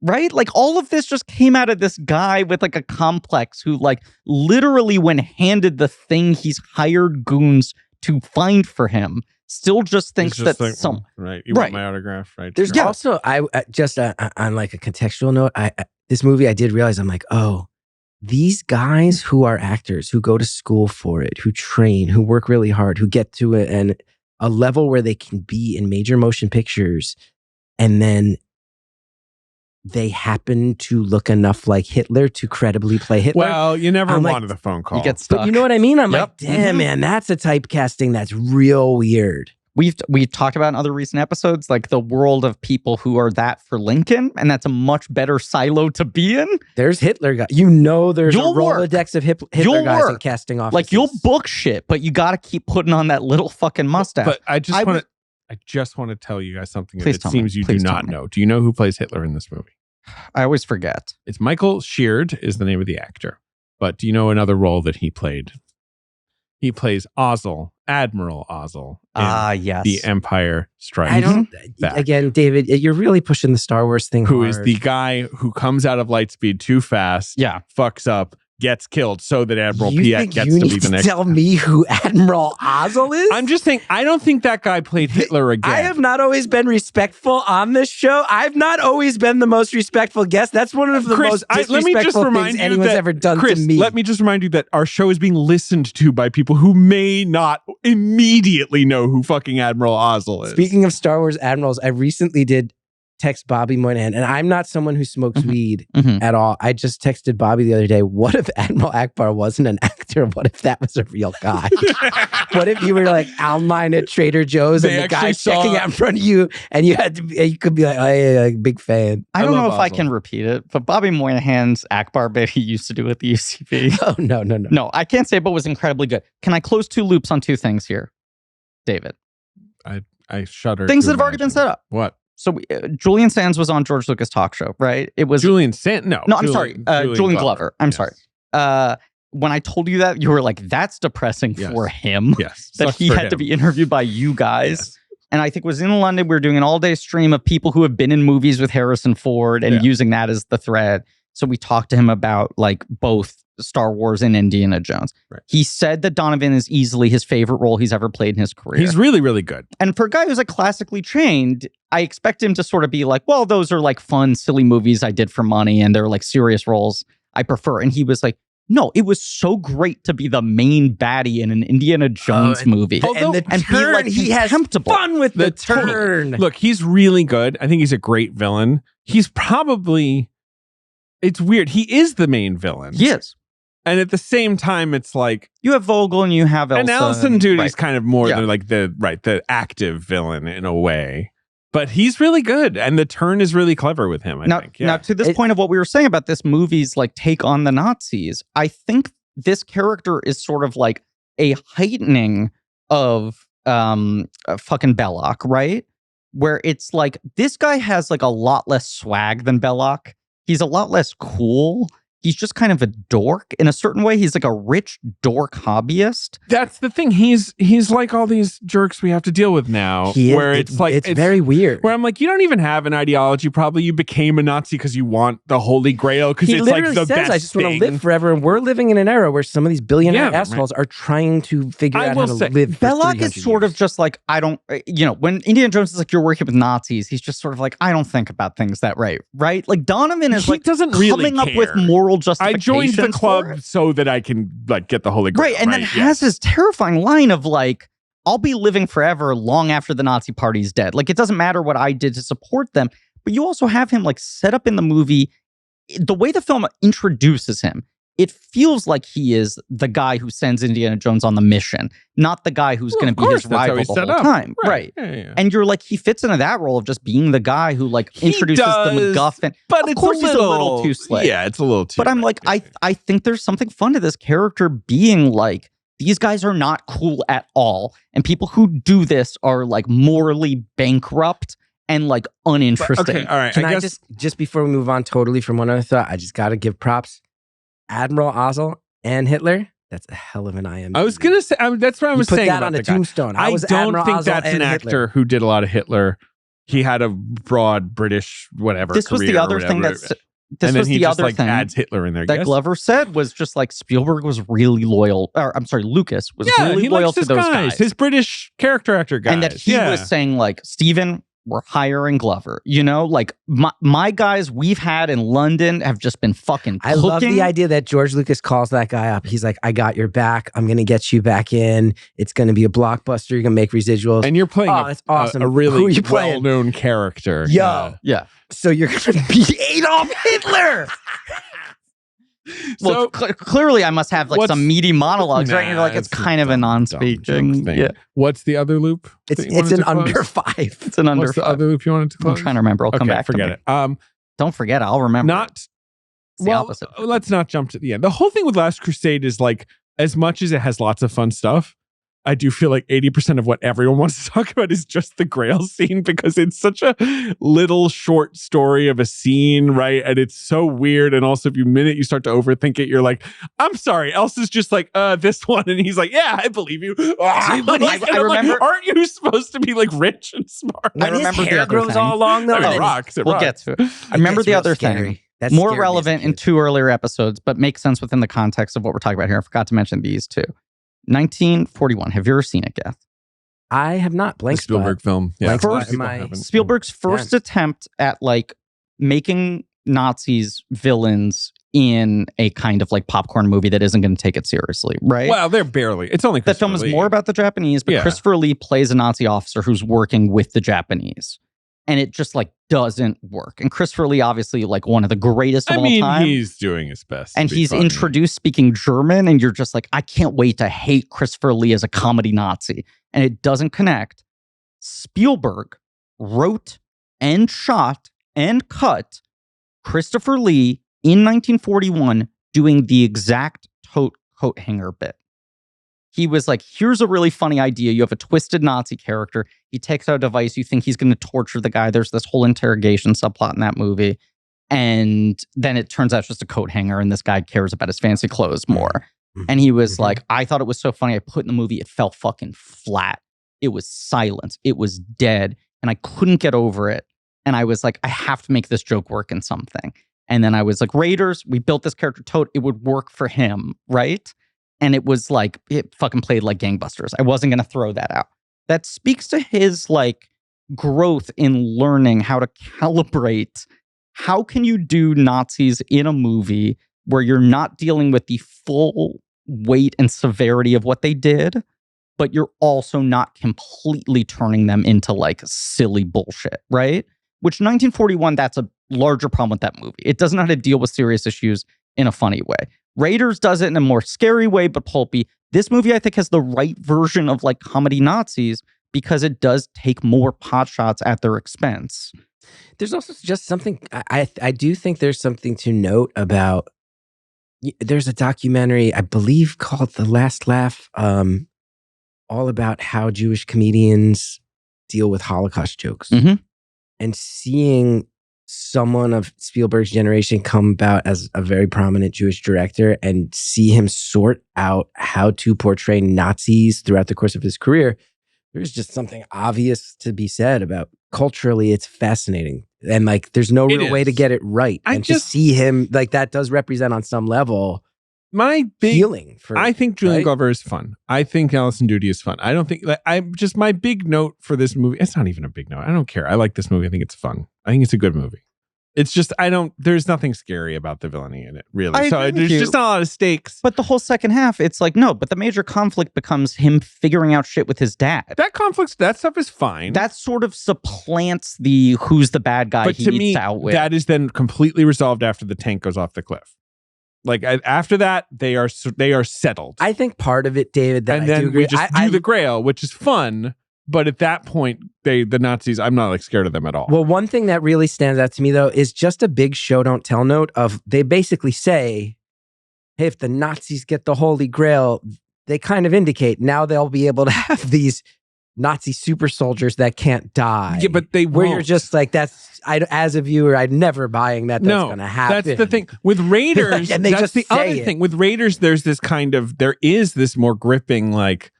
right? Like all of this just came out of this guy with like a complex who like literally when handed the thing he's hired goons to find for him, still just thinks that like, some right. You want my autograph, right? There's also just on like a contextual note, this movie I did realize, I'm like, oh, these guys who are actors, who go to school for it, who train, who work really hard, who get to it and a level where they can be in major motion pictures, and then they happen to look enough like Hitler to credibly play Hitler. Well, you never wanted the phone call. You get stuck. But you know what I mean? I'm like, damn, man, that's a typecasting that's real weird. We've talked about in other recent episodes, like the world of people who are that for Lincoln, and that's a much better silo to be in. There's Hitler guys. You know, there's a Rolodex of Hitler guys in casting offices. Like you'll book shit, but you got to keep putting on that little fucking mustache. But I just want to tell you guys something that it seems you do not know. Do you know who plays Hitler in this movie? I always forget. It's Michael Sheard is the name of the actor. But do you know another role that he played? He plays Ozzel, Admiral Ozzel. Yes. The Empire Strikes Back. Again, David, you're really pushing the Star Wars thing Who hard. is the guy who comes out of Lightspeed too fast, fucks up, gets killed so that Admiral You Piet think gets you to be need the next. Tell me who Admiral Ozzel is? I'm just saying, I don't think that guy played Hitler again. I have not always been respectful on this show. I've not always been the most respectful guest. That's one of the most disrespectful things anyone's ever done to me. Let me just remind you that our show is being listened to by people who may not immediately know who fucking Admiral Ozzel is. Speaking of Star Wars admirals, I recently did text Bobby Moynihan, and I'm not someone who smokes weed at all. I just texted Bobby the other day, what if Admiral Akbar wasn't an actor? What if that was a real guy? What if you were like online at Trader Joe's and the guy checking out in front of you and you could be like, oh, yeah, big fan. I don't know if I can repeat it, but Bobby Moynihan's Akbar bit he used to do at the UCB. Oh, no. No, I can't say, but was incredibly good. Can I close two loops on two things here, David? I shudder. Things that have already been set up. What? So Julian Sands was on George Lucas' talk show, right? It was Julian Sands. No, I'm sorry. Julian Glover. I'm sorry. When I told you that, you were like, "That's depressing for him." Yes, that he had to be interviewed by you guys. Yes. And I think it was in London. We were doing an all-day stream of people who have been in movies with Harrison Ford and using that as the thread. So we talked to him about like both Star Wars and Indiana Jones. Right. He said that Donovan is easily his favorite role he's ever played in his career. He's really, really good. And for a guy who's like classically trained, I expect him to sort of be like, well, those are like fun, silly movies I did for money and they're like serious roles I prefer. And he was like, no, it was so great to be the main baddie in an Indiana Jones movie. And the turn, like, he has fun with the turn. Look, he's really good. I think he's a great villain. He's probably, it's weird. He is the main villain. He is. And at the same time, it's like you have Vogel and you have Elsa. And Elsa Duty's kind of more than like the active villain in a way. But he's really good. And the turn is really clever with him, I think. Yeah. Now, to this point of what we were saying about this movie's like take on the Nazis, I think this character is sort of like a heightening of fucking Belloc, right? Where it's like this guy has like a lot less swag than Belloc. He's a lot less cool. He's just kind of a dork in a certain way. He's like a rich dork hobbyist. That's the thing. He's like all these jerks we have to deal with now. Where it's very weird. Where I'm like, you don't even have an ideology. Probably you became a Nazi because you want the Holy Grail. Because it's like the best. I just want to live forever. And we're living in an era where some of these billionaire assholes are trying to figure out how to live. Belloc is sort of just like, I don't, when Indiana Jones is like, you're working with Nazis, he's just sort of like, I don't think about things that way, right? Like Donovan is like doesn't really coming up with moral justification. I joined the club so that I can like get the Holy Grail. Right, and then has this terrifying line of like, I'll be living forever long after the Nazi party's dead. Like, it doesn't matter what I did to support them. But you also have him like set up in the movie. The way the film introduces him, it feels like he is the guy who sends Indiana Jones on the mission, not the guy who's going to be his rival the whole time. Right. Yeah. And you're like, he fits into that role of just being the guy who like introduces the MacGuffin. But of course he's a little too slick. Yeah, it's a little too. But I'm like, I think there's something fun to this character being like, these guys are not cool at all. And people who do this are like morally bankrupt and like uninteresting. But, okay, all right. Can I just before we move on totally from one other thought, I just got to give props. Admiral Ozzel and Hitler, that's a hell of an IMDb. I was going to say, that's what I was saying about on a tombstone. I don't think that's an actor who did a lot of Hitler. He had a broad British whatever This was the other thing that's... This was the other thing adds Hitler in there. That Glover said was just like Spielberg was really loyal. Or I'm sorry, Lucas was really loyal to those guys. His British character actor guys. And that he was saying like, Steven, we're hiring Glover. Like my guys we've had in London have just been fucking cooking. I love the idea that George Lucas calls that guy up. He's like, I got your back. I'm going to get you back in. It's going to be a blockbuster. You're going to make residuals. And you're playing that's awesome. a really well-known character. Yeah. So you're going to be Adolf Hitler. Well, clearly I must have like some meaty monologues, right? You're like, it's kind of a non-speaking. Yeah. What's the other loop? It's an under 5. It's an under 5. What's the other loop you wanted to close? I'm trying to remember. I'll come back. Forget it. Don't forget. I'll remember. Opposite. Let's not jump to the end. The whole thing with Last Crusade is like, as much as it has lots of fun stuff, I do feel like 80% of what everyone wants to talk about is just the Grail scene because it's such a little short story of a scene, right? And it's so weird. And also, if you start to overthink it, you're like, I'm sorry, Elsa's just like, this one. And he's like, yeah, I believe you. I remember. Like, aren't you supposed to be like rich and smart? I remember his hair grows all long though. We'll get to it. I remember the other thing. That's more relevant in 2 earlier episodes, but makes sense within the context of what we're talking about here. I forgot to mention these two. 1941. Have you ever seen it, Geth? I have not. Blank Spielberg film. Yeah. Spielberg's first attempt at like making Nazis villains in a kind of like popcorn movie that isn't going to take it seriously, right? Well, they're barely. It's only that film is more about the Japanese, but Christopher Lee plays a Nazi officer who's working with the Japanese, and it just like doesn't work. And Christopher Lee, obviously, like one of the greatest of all time. He's doing his best, and he's introduced speaking German, and you're just like, I can't wait to hate Christopher Lee as a comedy Nazi, and it doesn't connect. Spielberg wrote and shot and cut Christopher Lee in 1941 doing the exact coat hanger bit. He was like, here's a really funny idea. You have a twisted Nazi character. He takes out a device. You think he's going to torture the guy. There's this whole interrogation subplot in that movie. And then it turns out it's just a coat hanger, and this guy cares about his fancy clothes more. And he was like, I thought it was so funny. I put in the movie, it fell fucking flat. It was silent. It was dead. And I couldn't get over it. And I was like, I have to make this joke work in something. And then I was like, Raiders, we built this character Toad. It would work for him, right? And it was like, it fucking played like gangbusters. I wasn't going to throw that out. That speaks to his like growth in learning how to calibrate. How can you do Nazis in a movie where you're not dealing with the full weight and severity of what they did, but you're also not completely turning them into like silly bullshit, right? Which 1941, that's a larger problem with that movie. It doesn't know how to deal with serious issues in a funny way. Raiders does it in a more scary way, but pulpy. This movie, I think, has the right version of like comedy Nazis because it does take more pot shots at their expense. There's also just something, I do think there's something to note about, there's a documentary, I believe, called The Last Laugh, all about how Jewish comedians deal with Holocaust jokes. Mm-hmm. And seeing someone of Spielberg's generation come about as a very prominent Jewish director and see him sort out how to portray Nazis throughout the course of his career, there's just something obvious to be said about culturally, it's fascinating. And like, there's no real way to get it right. And to see him, like, that does represent on some level my big healing. I think Julian Glover is fun. I think Alison Doody is fun. I don't think, like, my big note for this movie, it's not even a big note. I don't care. I like this movie. I think it's fun. I think it's a good movie. It's just, there's nothing scary about the villainy in it, really. So there's just not a lot of stakes. But the whole second half, it's like, no, but the major conflict becomes him figuring out shit with his dad. That stuff is fine. That sort of supplants the who's the bad guy he eats out with. That is then completely resolved after the tank goes off the cliff. Like, after that, they are settled. I think part of it, David, that and I then do agree. We just do the Grail, which is fun. But at that point, the Nazis, I'm not like scared of them at all. Well, one thing that really stands out to me, though, is just a big show don't tell note of, they basically say, hey, if the Nazis get the Holy Grail, they kind of indicate now they'll be able to have these Nazi super soldiers that can't die. Yeah, but they won't. Where you're just like, as a viewer, I'm never buying that's going to happen. That's the thing. With Raiders, and that's the other thing. With Raiders, there is this more gripping, like,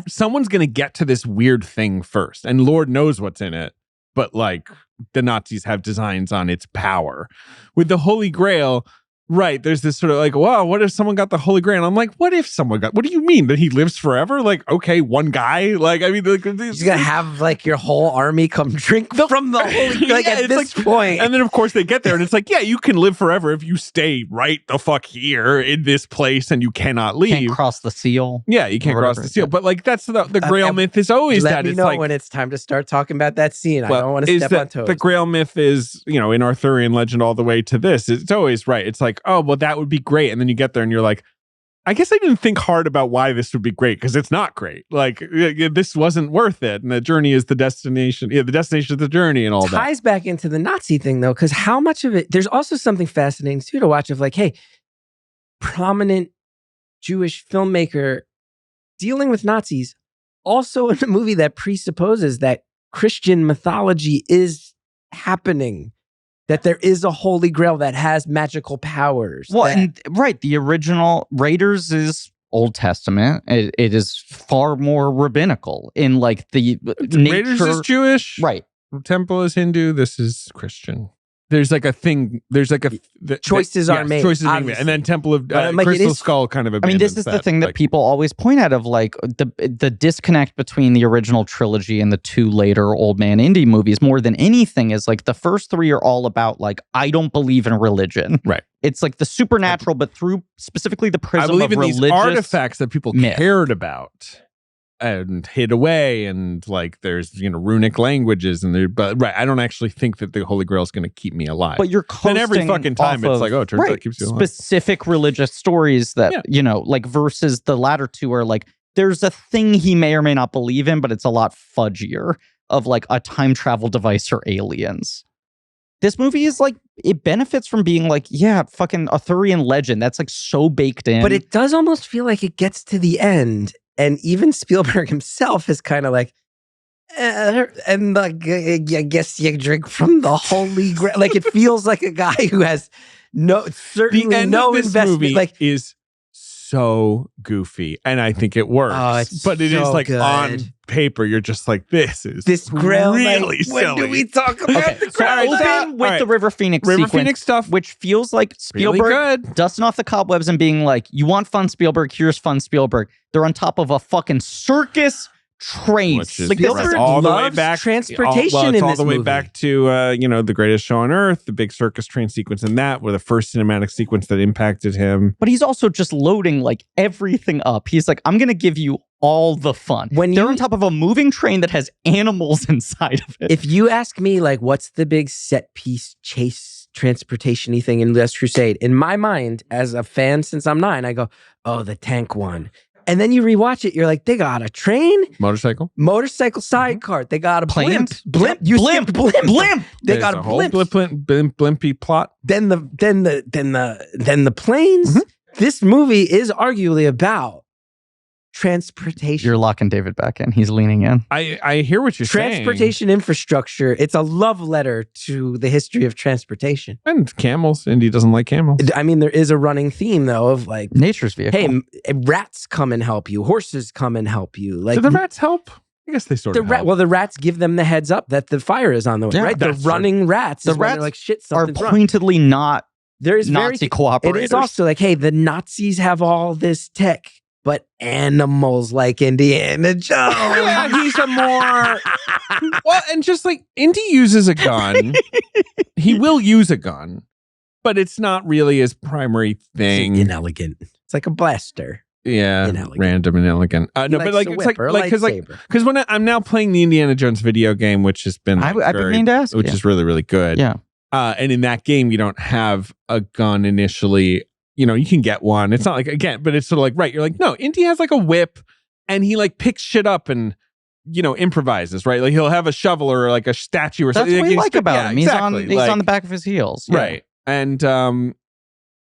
someone's going to get to this weird thing first, and Lord knows what's in it, but like, the Nazis have designs on its power. With the Holy Grail, right, there's this sort of like, wow, what if someone got the Holy Grail? And I'm like, what if someone got, what do you mean that he lives forever? Like, okay, one guy, like, I mean, like, you're gonna have like your whole army come drink from the Holy, like, at this point. And then of course they get there and it's like, yeah, you can live forever if you stay right the fuck here in this place and you cannot leave. Can't cross the seal. Yeah, you can't cross the seal. But like, that's the Grail myth is always let that. me it's know like, when it's time to start talking about that scene. Well, I don't want to step on toes. The Grail myth is, in Arthurian legend all the way to this. It's always right. It's like, oh, well, that would be great. And then you get there and you're like, I guess I didn't think hard about why this would be great, because it's not great. Like, this wasn't worth it. And the journey is the destination. Yeah, the destination is the journey and all that. Ties back into the Nazi thing, though, because how much of it, there's also something fascinating, too, to watch of like, hey, prominent Jewish filmmaker dealing with Nazis, also in a movie that presupposes that Christian mythology is happening. That there is a Holy Grail that has magical powers. Well, the original Raiders is Old Testament. It is far more rabbinical in like the nature. Raiders is Jewish. Right. Temple is Hindu. This is Christian. there's like a thing. There's like choices are made. Choices being made, and then Temple of Crystal Skull kind of. I mean, this is the thing that people always point out of like the disconnect between the original trilogy and the two later Old Man Indie movies. More than anything, is like the first three are all about like I don't believe in religion. Right. It's like the supernatural, but through specifically the prism I believe of in these artifacts that people cared about and hid away, and like there's runic languages and but I don't actually think that the Holy Grail is going to keep me alive. But you're coasting then every fucking time it's like, oh, it turns out it keeps you alive. Specific religious stories that like versus the latter two are like there's a thing he may or may not believe in, but it's a lot fudgier of like a time travel device or aliens. This movie is like, it benefits from being like, fucking Arthurian legend. That's like so baked in. But it does almost feel like it gets to the end. And even Spielberg himself is kind of like, and like, I guess you drink from the Holy Grail. Like it feels like a guy who has certainly no investment. Like is so goofy, and I think it works. But it is like good. On paper, you're just like, this Grail really silly. When do we talk about the Grail? Open with the River Phoenix sequence, stuff, which feels like Spielberg really dusting off the cobwebs and being like, "You want fun, Spielberg? Here's fun, Spielberg." They're on top of a fucking circus train. Like Spielberg all the way back transportation it's in all this the way movie. back to The Greatest Show on Earth, the big circus train sequence in that, were the first cinematic sequence that impacted him. But he's also just loading like everything up. He's like, I'm gonna give you all the fun. When they're on top of a moving train that has animals inside of it. If you ask me, like, what's the big set piece chase transportation-y thing in Last Crusade? In my mind, as a fan since I'm 9, I go, oh, the tank one. And then you rewatch it, you're like, they got a train, motorcycle sidecar. They got a blimp. Blimp. They There's got a blimp. Blimpy plot. Then the planes. Mm-hmm. This movie is arguably about transportation. You're locking David back in. He's leaning in. I hear what you're saying. Transportation infrastructure. It's a love letter to the history of transportation. And camels. Indy doesn't like camels. I mean, there is a running theme, though, of like... nature's vehicle. Hey, rats come and help you. Horses come and help you. Like, do the rats help? I guess they sort of help. Well, the rats give them the heads up that the fire is on the way, right? They're running rats. The rats like, shit, are pointedly not Nazi cooperators. It is also like, hey, the Nazis have all this tech, but animals like Indiana Jones. Yeah, he's a more... well, and just like, Indy uses a gun. He will use a gun, but it's not really his primary thing. It's inelegant. It's like a blaster. Yeah, inelegant. Random and elegant. No, but like it's because when I'm now playing the Indiana Jones video game, which has been I've been meaning to ask, which is really, really good. Yeah, and in that game, you don't have a gun initially. You can get one. It's not like, again, but it's sort of like, right, you're like, no, Indy has like a whip and he like picks shit up and, improvises, right? Like he'll have a shovel or like a statue or something. That's what I like about him. He's exactly. on the back of his heels. Yeah. Right. And,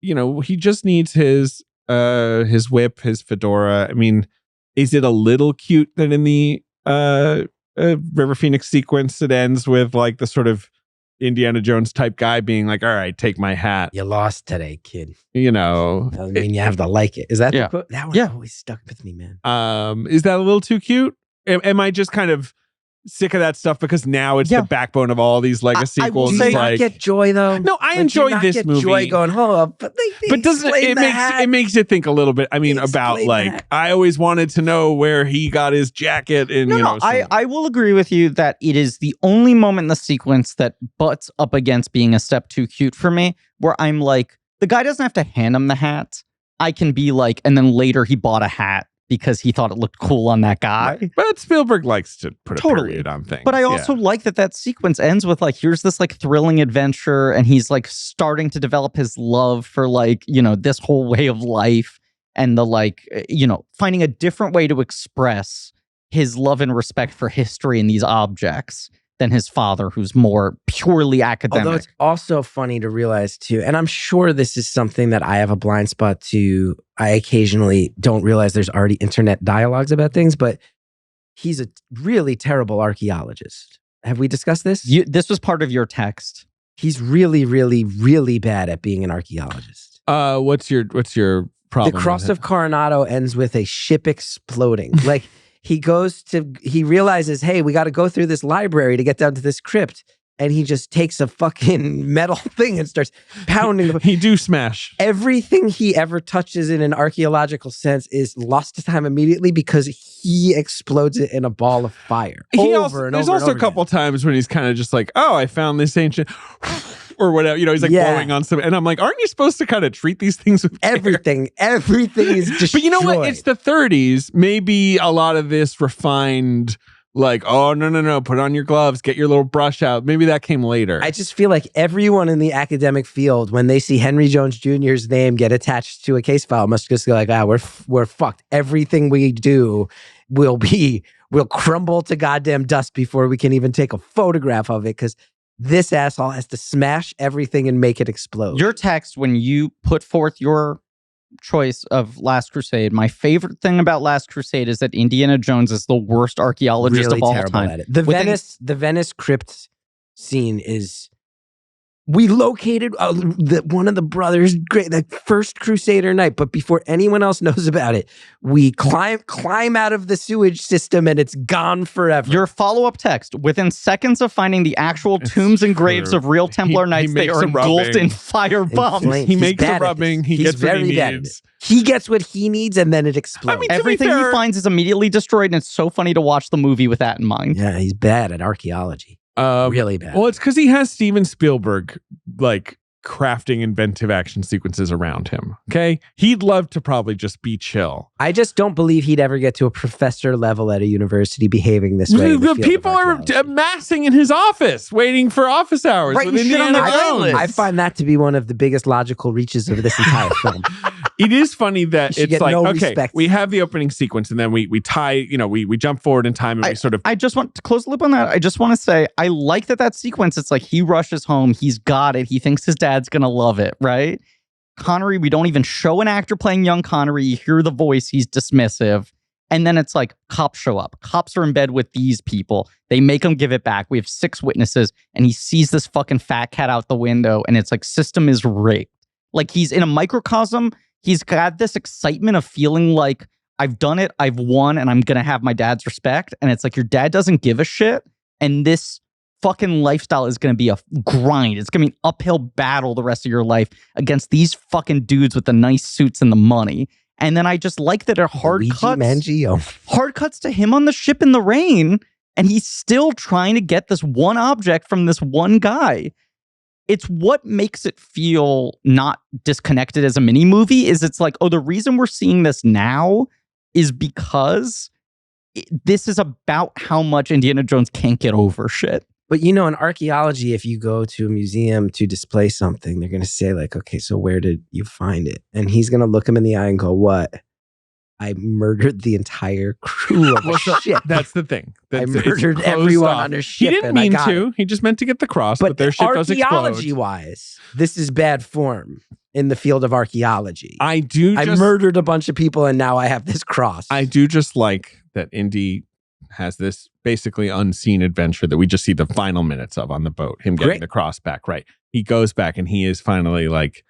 he just needs his whip, his fedora. I mean, is it a little cute that in the River Phoenix sequence, it ends with like the sort of Indiana Jones type guy being like, all right, take my hat. You lost today, kid. Doesn't mean you have to like it. Is that the quote? That one always stuck with me, man. Is that a little too cute? Am I just kind of sick of that stuff because now it's the backbone of all these Lego sequels? Do you not get joy though? No, I enjoy this movie. Joy going, but doesn't it makes you think a little bit? I mean, about like I always wanted to know where he got his jacket, and I will agree with you that it is the only moment in the sequence that butts up against being a step too cute for me, where I'm like, the guy doesn't have to hand him the hat. I can be like, and then later he bought a hat because he thought it looked cool on that guy. Right. But Spielberg likes to put a period on things. But I also like that sequence ends with like, here's this like thrilling adventure, and he's like starting to develop his love for like, this whole way of life, and the like, finding a different way to express his love and respect for history and these objects than his father, who's more purely academic. Although it's also funny to realize too, and I'm sure this is something that I have a blind spot to. I occasionally don't realize there's already internet dialogues about things, but he's a really terrible archaeologist. Have we discussed this? This was part of your text. He's really, really, really bad at being an archaeologist. What's your problem? The Cross of Coronado ends with a ship exploding. Like, he realizes, hey, we got to go through this library to get down to this crypt. and he just takes a fucking metal thing and starts pounding the He do smash. Everything he ever touches in an archaeological sense is lost to time immediately because he explodes it in a ball of fire. There's also a couple times when he's kind of just like, oh, I found this ancient or whatever. You know, he's like blowing on some, and I'm like, aren't you supposed to kind of treat these things with care? Everything is destroyed. But you know what? It's the 30s. Maybe a lot of this refined, like, oh, no, put on your gloves, get your little brush out. Maybe that came later. I just feel like everyone in the academic field, when they see Henry Jones Jr.'s name get attached to a case file, must just go like, we're fucked. Everything we do will crumble to goddamn dust before we can even take a photograph of it, because this asshole has to smash everything and make it explode. Your text, when you put forth your choice of Last Crusade, my favorite thing about Last Crusade is that Indiana Jones is the worst archaeologist of all time. At it. The Venice crypt scene is... We located one of the brothers, the first Crusader night, but before anyone else knows about it, we climb out of the sewage system and it's gone forever. Your follow-up text, within seconds of finding the actual tombs and graves of real Templar knights, they are engulfed in fire bombs. He makes a rubbing. He gets what he needs. He gets what he needs and then it explodes. I mean, everything he finds is immediately destroyed, and it's so funny to watch the movie with that in mind. Yeah, he's bad at archaeology. Really bad. Well, it's because he has Steven Spielberg like crafting inventive action sequences around him. Okay, he'd love to probably just be chill. I just don't believe he'd ever get to a professor level at a university behaving this way. The people are amassing in his office, waiting for office hours. Right, with Indiana Jones. I find that to be one of the biggest logical reaches of this entire film. It is funny that it's like, okay, respect. we have the opening sequence and then we tie, you know, we jump forward in time and we sort of... I just want to close the loop on that. I just want to say, I like that sequence. It's like he rushes home. He's got it. He thinks his dad's going to love it, right? Connery, we don't even show an actor playing young Connery. You hear the voice. He's dismissive. And then it's like cops show up. Cops are in bed with these people. They make him give it back. We have 6 witnesses and he sees this fucking fat cat out the window and it's like system is rigged. Like he's in a microcosm. He's got this excitement of feeling like I've done it, I've won, and I'm going to have my dad's respect. And it's like your dad doesn't give a shit. And this fucking lifestyle is going to be a grind. It's going to be an uphill battle the rest of your life against these fucking dudes with the nice suits and the money. And then I just like that hard cuts to him on the ship in the rain. And he's still trying to get this one object from this one guy. It's what makes it feel not disconnected as a mini movie is it's like, oh, the reason we're seeing this now is because this is about how much Indiana Jones can't get over shit. But you know, in archaeology, if you go to a museum to display something, they're going to say like, okay, so where did you find it? And he's going to look him in the eye and go, what? I murdered the entire crew of a ship. That's the thing. I murdered everyone on a ship. He didn't mean to. He just meant to get the cross, but their ship does explode. Archaeology-wise, this is bad form in the field of archaeology. I just murdered a bunch of people and now I have this cross. I do just like that Indy has this basically unseen adventure that we just see the final minutes of on the boat. Him getting the cross back, right? He goes back and he is finally like,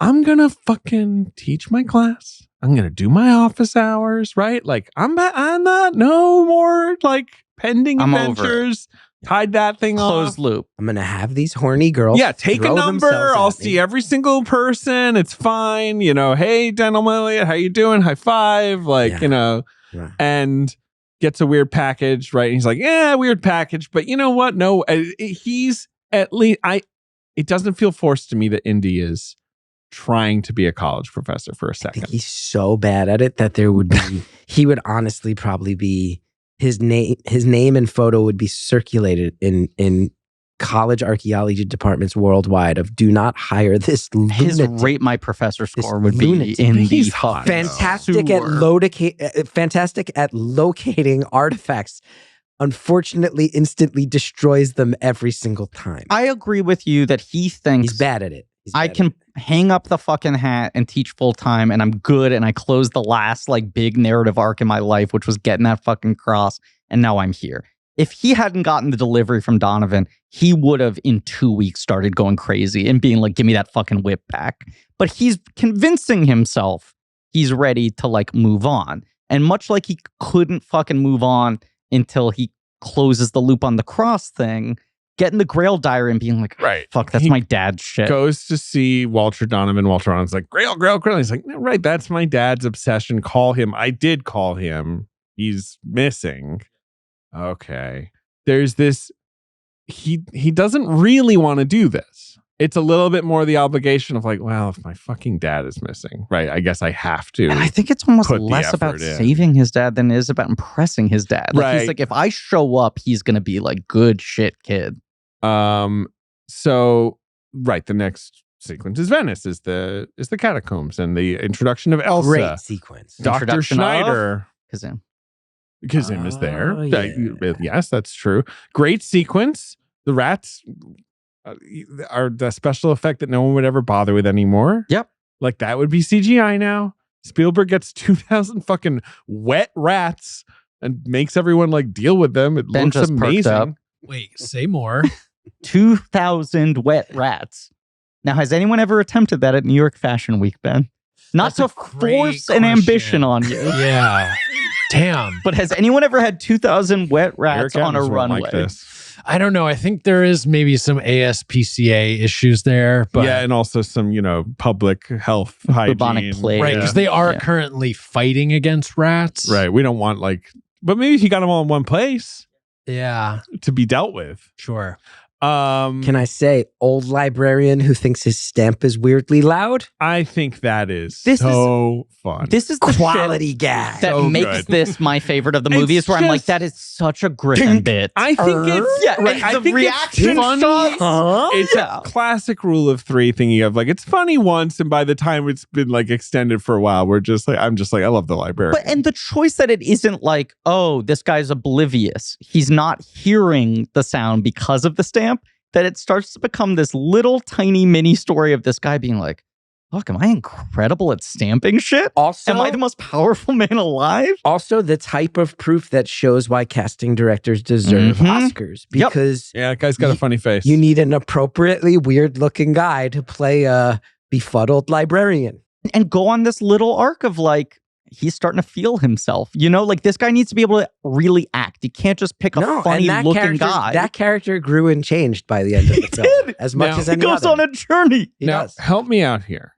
I'm going to fucking teach my class. I'm going to do my office hours, right? Like, I'm not, no more, like, pending adventures. Tied that thing off. Closed loop. I'm going to have these horny girls. Yeah, take a number. I'll see every single person. It's fine. You know, hey, Dental Elliot, how you doing? High five. Like, you know, and gets a weird package, right? And he's like, yeah, weird package. But you know what? No, he's at least, it doesn't feel forced to me that Indy is trying to be a college professor for a second. I think he's so bad at it that there would be, he would honestly probably be, his name and photo would be circulated in college archaeology departments worldwide of do not hire this lunatic. His rate my professor score would be in the fantastic at locating artifacts. Unfortunately, instantly destroys them every single time. I agree with you that he thinks he's bad at it. I can hang up the fucking hat and teach full time and I'm good and I closed the last like big narrative arc in my life, which was getting that fucking cross, and now I'm here. If he hadn't gotten the delivery from Donovan, he would have in 2 weeks started going crazy and being like, give me that fucking whip back. But he's convincing himself he's ready to like move on. And much like he couldn't fucking move on until he closes the loop on the cross thing, getting the Grail diary and being like, right, fuck, that's my dad's shit. Goes to see Walter Donovan. Walter Donovan's like, Grail. He's like, no, right, that's my dad's obsession. Call him. I did call him. He's missing. Okay. There's this, he doesn't really want to do this. It's a little bit more the obligation of like, well, if my fucking dad is missing, right, I guess I have to. And I think it's almost less about saving his dad than it is about impressing his dad. Like, right. He's like, if I show up, he's going to be like, good shit, kid. So, right, the next sequence is Venice, is the catacombs and the introduction of Elsa. Great sequence. Dr. Schneider. Kazim is there. Yeah. Yes, that's true. Great sequence. The rats are the special effect that no one would ever bother with anymore. Yep. Like that would be CGI now. Spielberg gets 2,000 fucking wet rats and makes everyone like deal with them. It looks amazing. Wait, say more. 2,000 wet rats. Now, has anyone ever attempted that at New York Fashion Week, Ben? Not to force an ambition on you. Yeah. Damn. But has anyone ever had 2,000 wet rats on a runway? Like this. I don't know. I think there is maybe some ASPCA issues there. But yeah, and also some, public health hygiene. Bubonic plague. Right, because they are currently fighting against rats. Right. We don't want but maybe if you got them all in one place. Yeah. To be dealt with. Sure. Can I say old librarian who thinks his stamp is weirdly loud? I think that is so fun. This is the quality gag that makes this my favorite of the movies. Where I'm like, that is such a Griffin bit. I think it's I think reaction shots. It's a classic rule of three thingy of like it's funny once, and by the time it's been like extended for a while, I'm just like I love the librarian. And the choice that it isn't like, oh, this guy's oblivious. He's not hearing the sound because of the stamp. That it starts to become this little tiny mini story of this guy being like, fuck, am I incredible at stamping shit? Also, am I the most powerful man alive? Also, the type of proof that shows why casting directors deserve Oscars. Because that guy's got a funny face. You need an appropriately weird looking guy to play a befuddled librarian. And go on this little arc of like, he's starting to feel himself. Like this guy needs to be able to really act. You can't just pick a funny looking guy. That character grew and changed by the end of the film. As much as any other. He goes on a journey. Now, help me out here.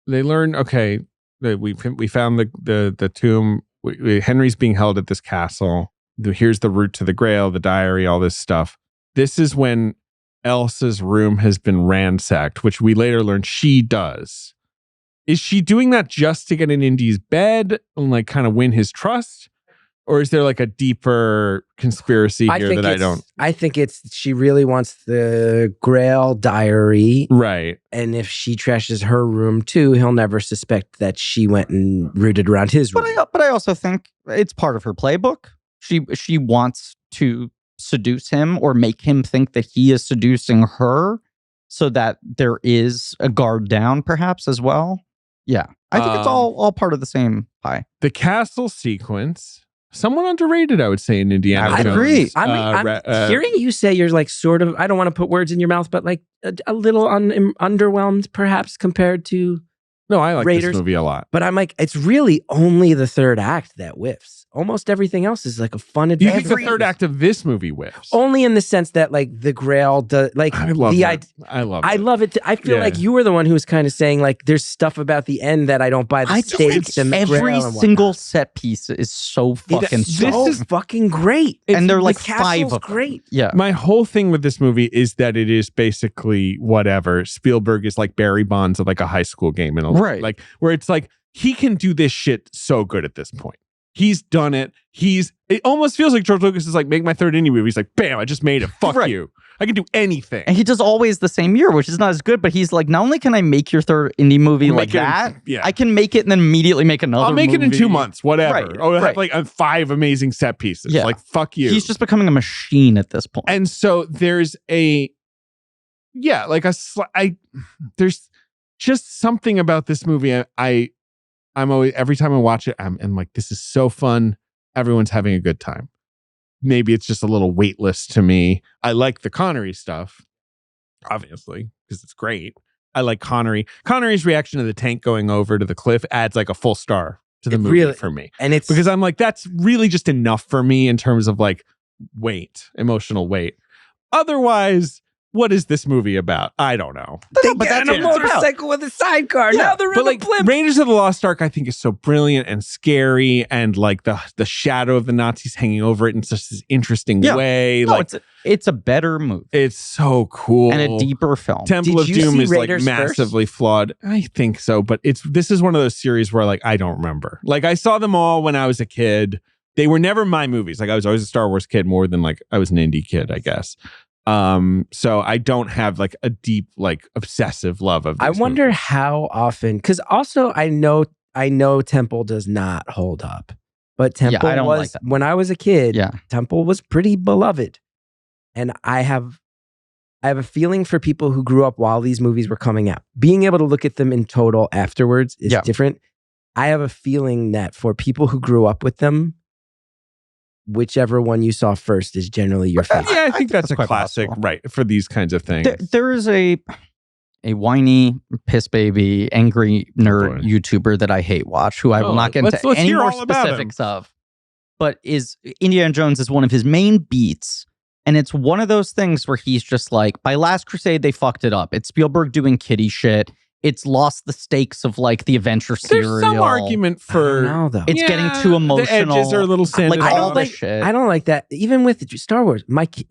They learn, okay, we found the tomb. Henry's being held at this castle. Here's the route to the Grail, the diary, all this stuff. This is when Elsa's room has been ransacked, which we later learn she does. Is she doing that just to get in Indy's bed and like kind of win his trust? Or is there like a deeper conspiracy here that I don't? I think she really wants the Grail diary. Right. And if she trashes her room too, he'll never suspect that she went and rooted around his room. But I also think it's part of her playbook. She wants to seduce him or make him think that he is seducing her so that there is a guard down perhaps as well. Yeah, I think it's all part of the same pie. The castle sequence, somewhat underrated, I would say, in Indiana Jones. I agree. I'm hearing you say you're like sort of, I don't want to put words in your mouth, but like a little underwhelmed perhaps compared to No, I like Raiders, this movie a lot. But I'm like, it's really only the third act that whiffs. Almost everything else is like a fun adventure. You think the third act of this movie whiffs? Only in the sense that like the Grail does, like I love it. I love it. I feel like you were the one who was kind of saying like there's stuff about the end that I don't buy. The stakes and the every single set piece is so fucking this is fucking great. And they're like five of them. Great. Yeah. My whole thing with this movie is that it is basically whatever. Spielberg is like Barry Bonds of like a high school game in a right. Like where it's like he can do this shit so good at this point. He's done it. It almost feels like George Lucas is like, make my third indie movie. He's like, bam, I just made it. Fuck you. I can do anything. And he does always the same year, which is not as good, but he's like, not only can I make your third indie movie like that, I can make it and then immediately make another I'll make it in 2 months, whatever. Right, I'll have like 5 amazing set pieces. Yeah. Like, fuck you. He's just becoming a machine at this point. And so there's there's just something about this movie. I'm always, every time I watch it, I'm like, this is so fun. Everyone's having a good time. Maybe it's just a little weightless to me. I like the Connery stuff, obviously, because it's great. I like Connery. Connery's reaction to the tank going over to the cliff adds like a full star to the movie for me. And it's because I'm like, that's really just enough for me in terms of like weight, emotional weight. Otherwise, what is this movie about? I don't know. They get in a motorcycle with a sidecar. Yeah, now they're in a blimp. Raiders of the Lost Ark, I think, is so brilliant and scary, and like the shadow of the Nazis hanging over it in such this interesting way. No, it's a better movie. It's so cool and a deeper film. Temple of Doom is Raiders like massively flawed. I think so, but this is one of those series where like I don't remember. Like I saw them all when I was a kid. They were never my movies. Like I was always a Star Wars kid more than like I was an indie kid, I guess. So I don't have like a deep, like obsessive love of these I wonder movies. how often, because also I know Temple does not hold up, but Temple was like when I was a kid. Yeah. Temple was pretty beloved, and I have a feeling for people who grew up while these movies were coming out. Being able to look at them in total afterwards is different. I have a feeling that for people who grew up with them, whichever one you saw first is generally your favorite. Yeah, I think that's a classic, right, for these kinds of things. There is a whiny, piss baby, angry nerd YouTuber that I hate watch, who I will not get into any more specifics of. But Indiana Jones is one of his main beats. And it's one of those things where he's just like, by Last Crusade, they fucked it up. It's Spielberg doing kiddie shit. It's lost the stakes of like the adventure serial. There's some argument for it's getting too emotional. The edges are a little sanded shit. I don't like that. Even with Star Wars, my kid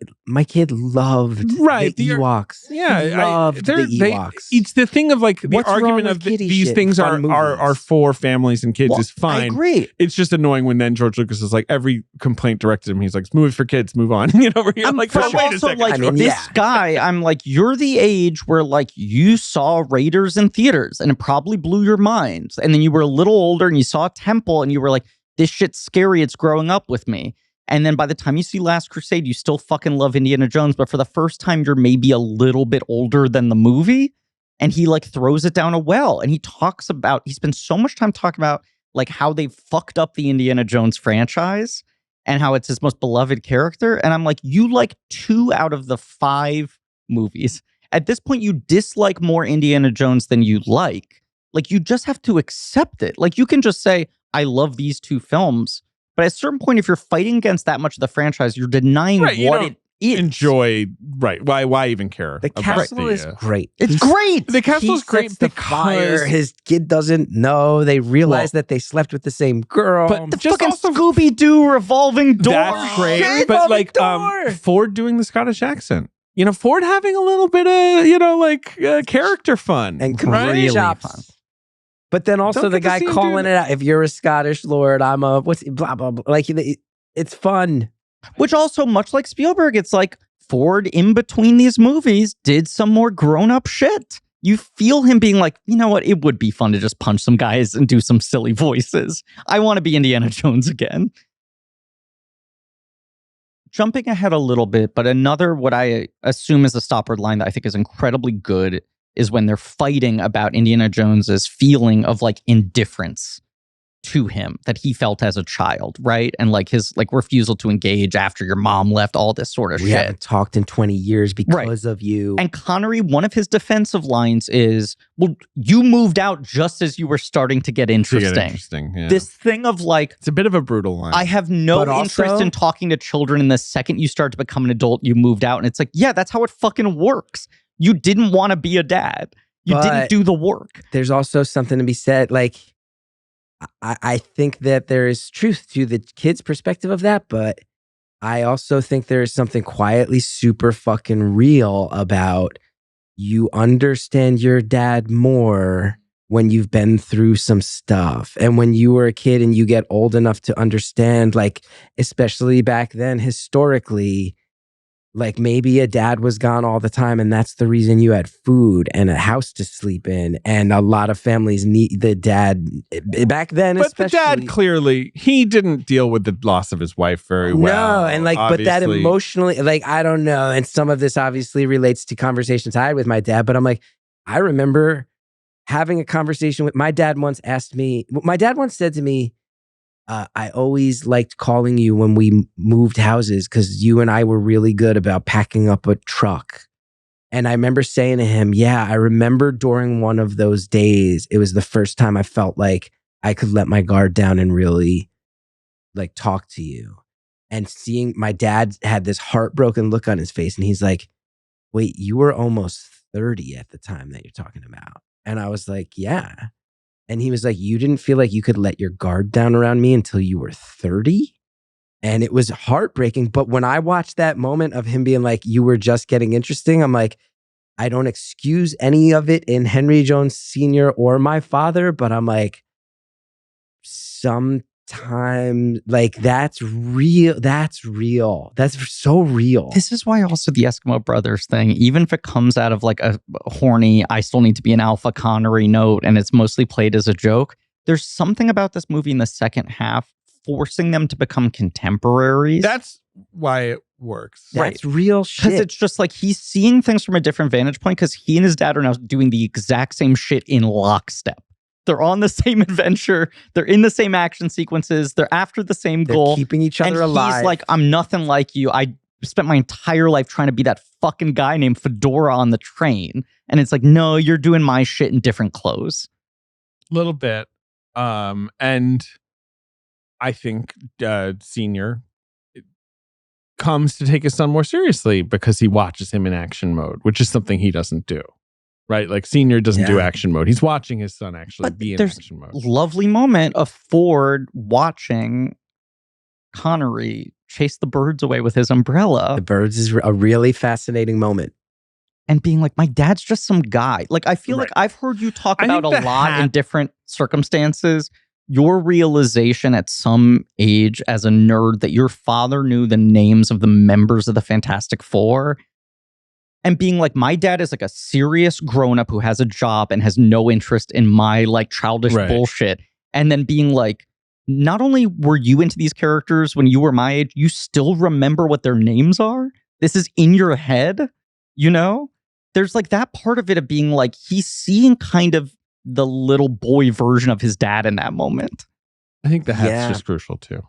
loved the Ewoks. Yeah, he loved the Ewoks. It's the thing of like the argument of these things are for families and kids is fine. I agree. It's just annoying when then George Lucas is like, every complaint directed him, he's like, "Movies for kids, move on." You know, where you're like, wait a second. Like this guy, I'm like, you're the age where like you saw Raiders in theaters and it probably blew your mind, and then you were a little older and you saw Temple and you were like, this shit's scary, it's growing up with me. And then by the time you see Last Crusade, you still fucking love Indiana Jones, but for the first time you're maybe a little bit older than the movie, and he like throws it down a well, and he spends so much time talking about like how they fucked up the Indiana Jones franchise and how it's his most beloved character. And I'm like, you like 2 out of the 5 movies. At this point, you dislike more Indiana Jones than you like. Like, you just have to accept it. Like, you can just say, I love these 2 films. But at a certain point, if you're fighting against that much of the franchise, you're denying what it is. Enjoy, right. Why even care? The castle is great. It's great. The castle is great because fire. His kid doesn't know. They realize that they slept with the same girl. But the fucking Scooby-Doo revolving door. That's great. But like Ford doing the Scottish accent. You know, Ford having a little bit of, character fun. And really fun. But then also the guy calling it out. If you're a Scottish lord, I'm a, blah, blah, blah. Like, it's fun. Which also, much like Spielberg, it's like Ford, in between these movies, did some more grown-up shit. You feel him being like, you know what? It would be fun to just punch some guys and do some silly voices. I want to be Indiana Jones again. Jumping ahead a little bit, but another, what I assume is a stopword line that I think is incredibly good, is when they're fighting about Indiana Jones's feeling of like indifference to him that he felt as a child, right? And like his like refusal to engage after your mom left, all this sort of shit. We haven't talked in 20 years because of you. And Connery, one of his defensive lines is, well, you moved out just as you were starting to get interesting. Yeah. This thing of like, it's a bit of a brutal line. I have no interest in talking to children, and the second you start to become an adult, you moved out. And it's like, yeah, that's how it fucking works. You didn't want to be a dad. You didn't do the work. There's also something to be said, like, I think that there is truth to the kid's perspective of that, but I also think there is something quietly super fucking real about you understand your dad more when you've been through some stuff. And when you were a kid and you get old enough to understand, like, especially back then, historically, like maybe a dad was gone all the time and that's the reason you had food and a house to sleep in. And a lot of families need the dad back then. But the dad clearly, he didn't deal with the loss of his wife very well. No, and like, obviously. But that emotionally, like, I don't know. And some of this obviously relates to conversations I had with my dad, but I'm like, I remember having a conversation with my dad once said to me, I always liked calling you when we moved houses because you and I were really good about packing up a truck. And I remember saying to him, yeah, I remember during one of those days, it was the first time I felt like I could let my guard down and really like talk to you. and seeing my dad had this heartbroken look on his face, and he's like, wait, you were almost 30 at the time that you're talking about. And I was like, yeah. And he was like, you didn't feel like you could let your guard down around me until you were 30? And it was heartbreaking. But when I watched that moment of him being like, you were just getting interesting, I'm like, I don't excuse any of it in Henry Jones Sr. or my father, but I'm like, sometimes, like, that's real. That's real. That's so real. This is why also the Eskimo Brothers thing, even if it comes out of like a horny, I still need to be an alpha Connery note, and it's mostly played as a joke, there's something about this movie in the second half forcing them to become contemporaries. That's why it works. That's real shit. Because it's just like he's seeing things from a different vantage point because he and his dad are now doing the exact same shit in lockstep. They're on the same adventure. They're in the same action sequences. They're after the same goal. Keeping each other alive. He's like, I'm nothing like you. I spent my entire life trying to be that fucking guy named Fedora on the train. And it's like, no, you're doing my shit in different clothes. Little bit. And I think Senior comes to take his son more seriously because he watches him in action mode, which is something he doesn't do. Right? Like Senior doesn't do action mode. He's watching his son actually be in action mode. Lovely moment of Ford watching Connery chase the birds away with his umbrella. The birds is a really fascinating moment. And being like, my dad's just some guy. Like, I feel like I've heard you talk about a lot in different circumstances. Your realization at some age as a nerd that your father knew the names of the members of the Fantastic Four. And being like, my dad is like a serious grown-up who has a job and has no interest in my like childish bullshit. And then being like, not only were you into these characters when you were my age, you still remember what their names are? This is in your head, you know? There's like that part of it of being like, he's seeing kind of the little boy version of his dad in that moment. I think the hat's just crucial too.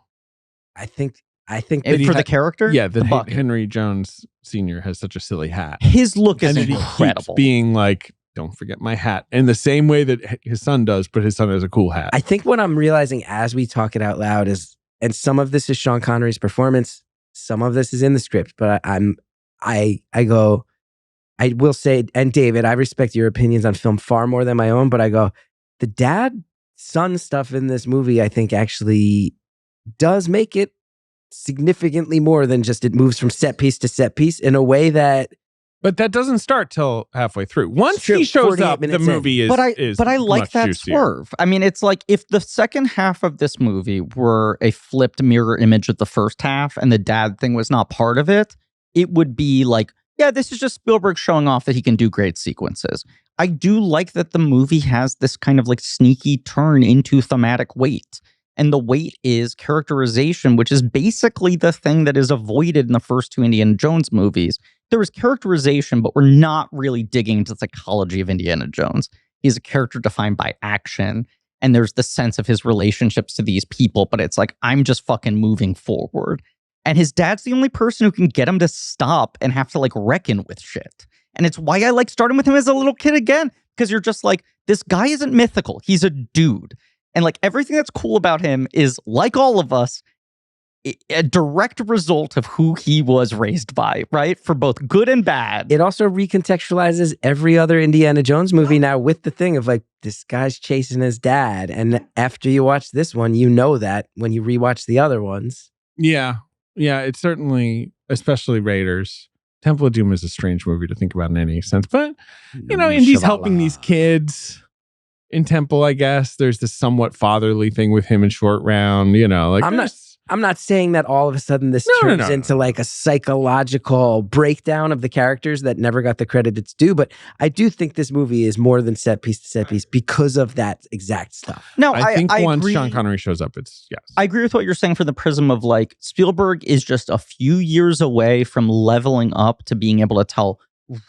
I think for the character? Yeah, the Henry Jones Sr. has such a silly hat. His look is incredible. He keeps being like, don't forget my hat. In the same way that his son does, but his son has a cool hat. I think what I'm realizing as we talk it out loud is, and some of this is Sean Connery's performance, some of this is in the script, but I will say, and David, I respect your opinions on film far more than my own, but I go, the dad-son stuff in this movie, I think actually does make it significantly more than just it moves from set piece to set piece in a way that... But that doesn't start till halfway through. Once he shows up, the movie is But I like that juicier. swerve. I mean, it's like if the second half of this movie were a flipped mirror image of the first half and the dad thing was not part of it, it would be like, yeah, this is just Spielberg showing off that he can do great sequences. I do like that the movie has this kind of like sneaky turn into thematic weight. And the weight is characterization, which is basically the thing that is avoided in the first two Indiana Jones movies. There was characterization, but we're not really digging into the psychology of Indiana Jones. He's a character defined by action. And there's the sense of his relationships to these people, but it's like, I'm just fucking moving forward. And his dad's the only person who can get him to stop and have to like reckon with shit. And it's why I like starting with him as a little kid again, because you're just like, this guy isn't mythical. He's a dude. And like everything that's cool about him is, like all of us, a direct result of who he was raised by, right? For both good and bad. It also recontextualizes every other Indiana Jones movie now with the thing of like, this guy's chasing his dad. And after you watch this one, you know that when you rewatch the other ones. Yeah. Yeah, it's certainly, especially Raiders. Temple of Doom is a strange movie to think about in any sense. But, you know, Indy's helping these kids in Temple, I guess. There's this somewhat fatherly thing with him in Short Round, you know. Like I'm not saying that all of a sudden this turns into like a psychological breakdown of the characters that never got the credit it's due, but I do think this movie is more than set piece to set piece because of that exact stuff. No, I think once Sean Connery shows up, it's yes. I agree with what you're saying for the prism of like Spielberg is just a few years away from leveling up to being able to tell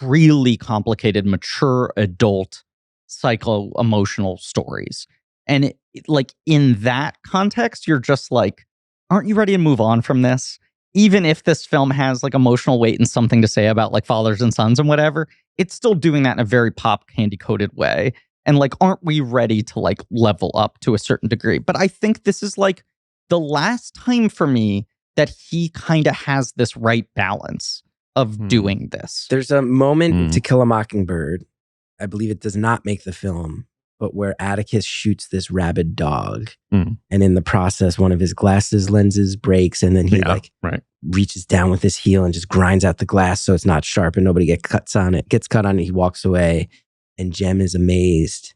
really complicated, mature, adult, psycho-emotional stories. And like in that context, you're just like, aren't you ready to move on from this? Even if this film has like emotional weight and something to say about like fathers and sons and whatever, it's still doing that in a very pop candy coated way. And like, aren't we ready to like level up to a certain degree? But I think this is like the last time for me that he kind of has this right balance of doing this. There's a moment To Kill a Mockingbird. I believe it does not make the film, but where Atticus shoots this rabid dog. And in the process, one of his glasses lenses breaks, and then he reaches down with his heel and just grinds out the glass so it's not sharp and nobody gets cut on it. He walks away, and Jem is amazed.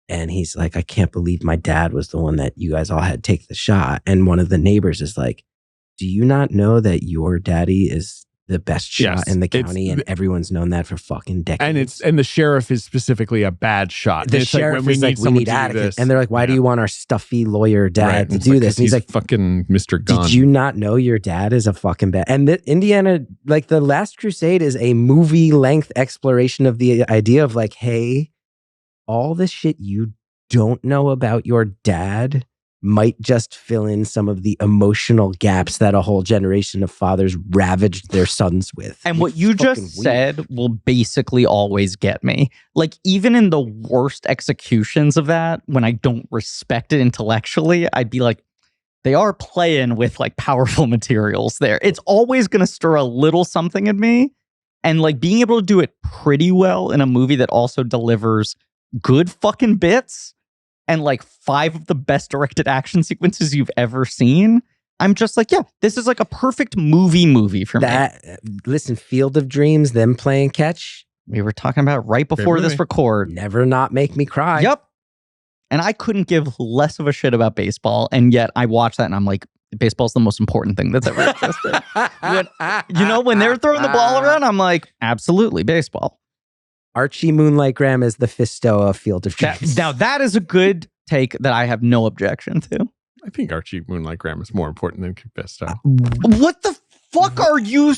And he's like, I can't believe my dad was the one that you guys all had take the shot. And one of the neighbors is like, do you not know that your daddy is the best shot in the county, and everyone's known that for fucking decades? And the sheriff is specifically a bad shot. The sheriff is like, we need Atticus. And they're like, why do you want our stuffy lawyer dad to do this? And he's like, fucking Mr. Gunn. Did you not know your dad is a fucking bad? And Indiana, like The Last Crusade is a movie length exploration of the idea of like, hey, all the shit you don't know about your dad might just fill in some of the emotional gaps that a whole generation of fathers ravaged their sons with. And what you just said will basically always get me. Like, even in the worst executions of that, when I don't respect it intellectually, I'd be like, they are playing with like powerful materials there. It's always going to stir a little something in me. And like being able to do it pretty well in a movie that also delivers good fucking bits and like 5 of the best directed action sequences you've ever seen. I'm just like, yeah, this is like a perfect movie for me. Listen, Field of Dreams, them playing catch. We were talking about right before this record. Never not make me cry. Yep. And I couldn't give less of a shit about baseball. And yet I watched that and I'm like, baseball's the most important thing that's ever existed. When they're throwing the ball around, I'm like, absolutely, baseball. Archie Moonlight Graham is the Fisto of Field of Dreams. Now that is a good take that I have no objection to. I think Archie Moonlight Graham is more important than Kit Fisto. What the fuck are you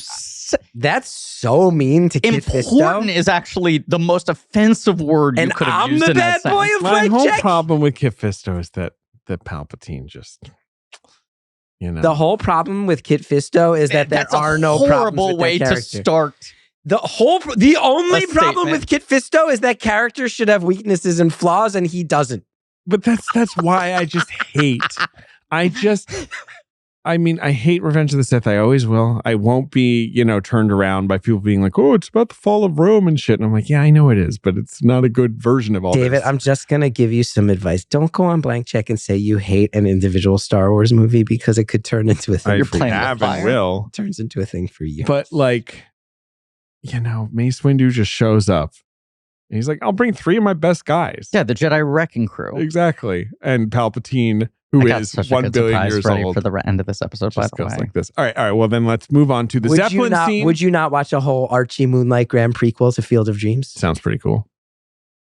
That's so mean to Kit Fisto. Important is actually the most offensive word you could have used in that sentence. And I'm the bad boy of my Blank whole Check. problem with Kit Fisto is that Palpatine just... The whole problem with Kit Fisto is that there are no problems with that character. To start... The only problem with Kit Fisto is that character should have weaknesses and flaws, and he doesn't. But that's why I just hate. I hate Revenge of the Sith. I always will. I won't be, turned around by people being like, oh, it's about the fall of Rome and shit. And I'm like, yeah, I know it is, but it's not a good version of all this. David, I'm just going to give you some advice. Don't go on Blank Check and say you hate an individual Star Wars movie because it could turn into a thing for you. Will. It turns into a thing for you. But like... Mace Windu just shows up. And he's like, I'll bring 3 of my best guys. Yeah, the Jedi Wrecking Crew. Exactly. And Palpatine, who is 1 billion years old. For the end of this episode, by the way. Like this. All right. Well, then let's move on to the Zeppelin scene. Would you not watch a whole Archie Moonlight Graham prequel to Field of Dreams? Sounds pretty cool.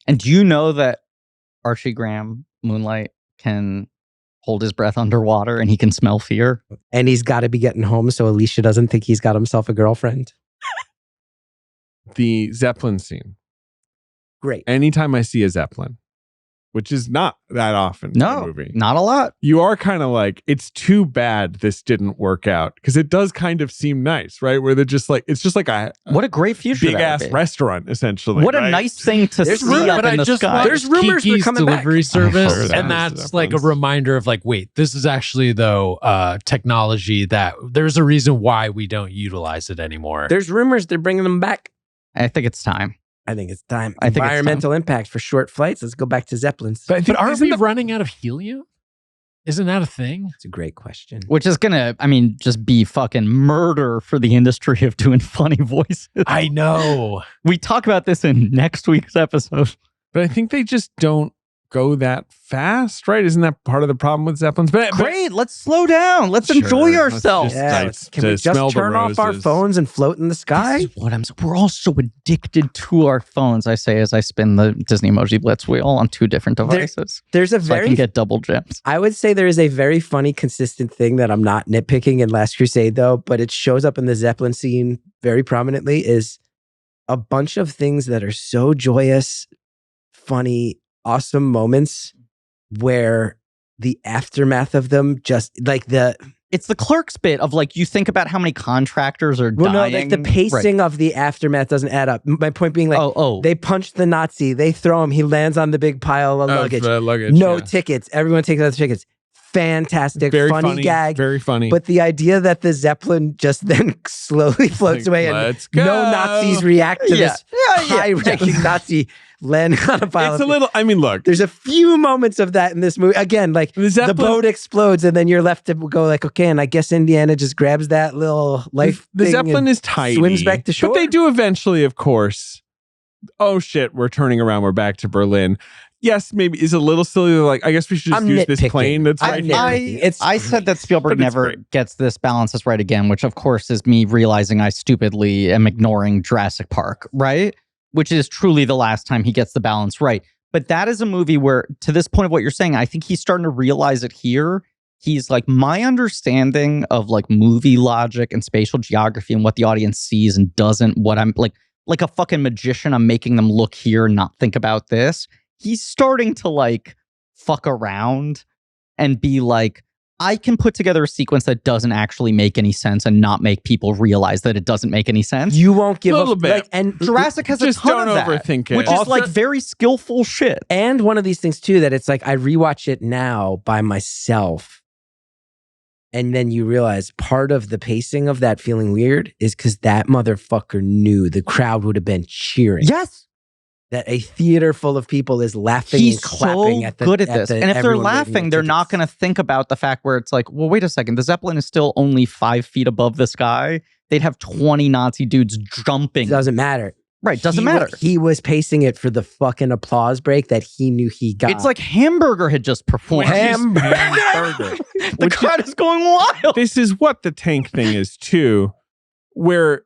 And do you know that Archie Graham Moonlight can hold his breath underwater and he can smell fear? And he's got to be getting home so Alicia doesn't think he's got himself a girlfriend. The Zeppelin scene. Great. Anytime I see a Zeppelin, which is not that often in a movie. Not a lot. You are kind of like, it's too bad this didn't work out. Because it does kind of seem nice, right? Where they're just like, it's just like what a great future big ass restaurant, essentially. What a nice thing to see up in the sky. There's rumors they're coming delivery back. service, and that's like a reminder of like, wait, this is actually technology that there's a reason why we don't utilize it anymore. There's rumors they're bringing them back. I think it's time. Environmental impact for short flights. Let's go back to Zeppelins. But aren't we running out of helium? Isn't that a thing? It's a great question. Which is gonna, just be fucking murder for the industry of doing funny voices. I know. We talk about this in next week's episode. But I think they just don't go that fast, right? Isn't that part of the problem with Zeppelins? Great, let's slow down. Let's enjoy ourselves. Can we just turn off our phones and float in the sky? We're all so addicted to our phones, I say, as I spin the Disney Emoji Blitz wheel on 2 different devices. I can get double gems. I would say there is a very funny, consistent thing that I'm not nitpicking in Last Crusade, though, but it shows up in the Zeppelin scene very prominently, is a bunch of things that are so joyous, funny, awesome moments where the aftermath of them just like it's the Clerks bit of like, you think about how many contractors are dying. No, like the pacing of the aftermath doesn't add up. My point being like, they punch the Nazi, they throw him, he lands on the big pile of luggage. No tickets. Everyone takes out the tickets. fantastic, very funny gag. Very funny. But the idea that the Zeppelin just then slowly floats away and no Nazis react to this high-ranking Nazi landing on a pile. It's a little, I mean, look. There's a few moments of that in this movie. Again, like the boat explodes and then you're left to go like, okay, and I guess Indiana just grabs that little life The thing Zeppelin and is tidy. swims back to shore. But they do eventually, of course. Oh shit, we're turning around. We're back to Berlin. Yes, maybe is a little silly. Like, I guess we should just use this plane that's right here. I said that Spielberg never gets this balance right again, which of course is me realizing I stupidly am ignoring Jurassic Park, right? Which is truly the last time he gets the balance right. But that is a movie where, to this point of what you're saying, I think he's starting to realize it here. He's like, my understanding of like movie logic and spatial geography and what the audience sees and doesn't, what I'm like a fucking magician, I'm making them look here and not think about this. He's starting to like fuck around and be like, I can put together a sequence that doesn't actually make any sense and not make people realize that it doesn't make any sense. You won't give a little bit. Like, and Jurassic has a ton of that, overthink it. which is like very skillful shit. And one of these things too, that it's like I rewatch it now by myself. And then you realize part of the pacing of that feeling weird is because that motherfucker knew the crowd would have been cheering. Yes. That a theater full of people is laughing and clapping at the good at this. And if they're laughing, they're not going to think about the fact where it's like, well, wait a second, the Zeppelin is still only 5 feet above the sky. They'd have 20 Nazi dudes jumping. It doesn't matter. Right, doesn't matter. He was pacing it for the fucking applause break that he knew he got. It's like Hamburger had just performed. Hamburger. The crowd is going wild. This is what the tank thing is too, where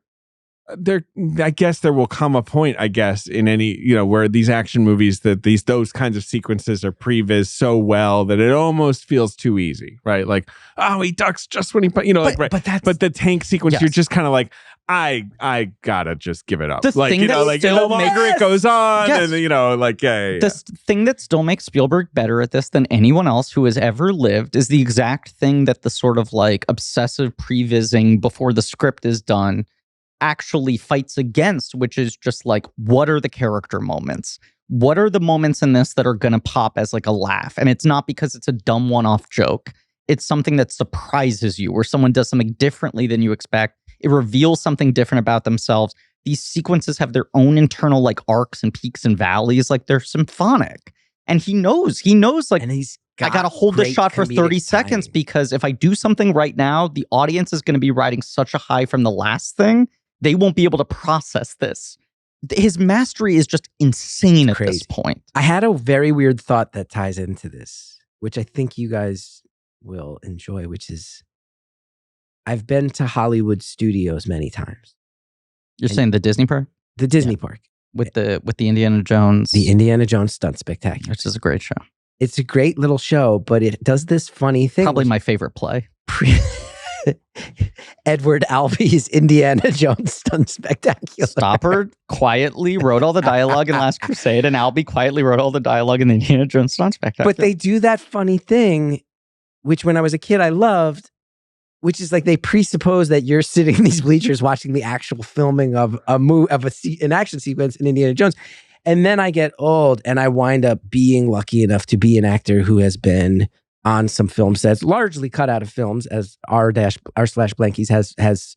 I guess there will come a point, I guess, in any, where these action movies that those kinds of sequences are previs so well that it almost feels too easy, right? Like, oh, he ducks just when he, but the tank sequence, you're just kind of like, I gotta just give it up. The thing that the longer it goes on, and The thing that still makes Spielberg better at this than anyone else who has ever lived is the exact thing that the sort of like obsessive prevising before the script is done actually fights against, which is just like, what are the character moments? What are the moments in this that are going to pop as like a laugh? And it's not because it's a dumb one-off joke. It's something that surprises you, where someone does something differently than you expect. It reveals something different about themselves. These sequences have their own internal like arcs and peaks and valleys. Like they're symphonic. And he knows like, and I got to hold the shot for 30 seconds because if I do something right now, the audience is going to be riding such a high from the last thing. They won't be able to process this. His mastery is just insane at this point. I had a very weird thought that ties into this, which I think you guys will enjoy, which is I've been to Hollywood studios many times. You're saying the Disney park? The Disney park. With the Indiana Jones. The Indiana Jones Stunt Spectacular. Which is a great show. It's a great little show, but it does this funny thing. Probably my favorite play. Edward Albee's Indiana Jones Stunt Spectacular. Stoppard quietly wrote all the dialogue in Last Crusade, and Albee quietly wrote all the dialogue in the Indiana Jones Stunt Spectacular. But they do that funny thing, which when I was a kid I loved, which is like they presuppose that you're sitting in these bleachers watching the actual filming of an action sequence in Indiana Jones. And then I get old and I wind up being lucky enough to be an actor who has been on some film sets, largely cut out of films, as r/blankies has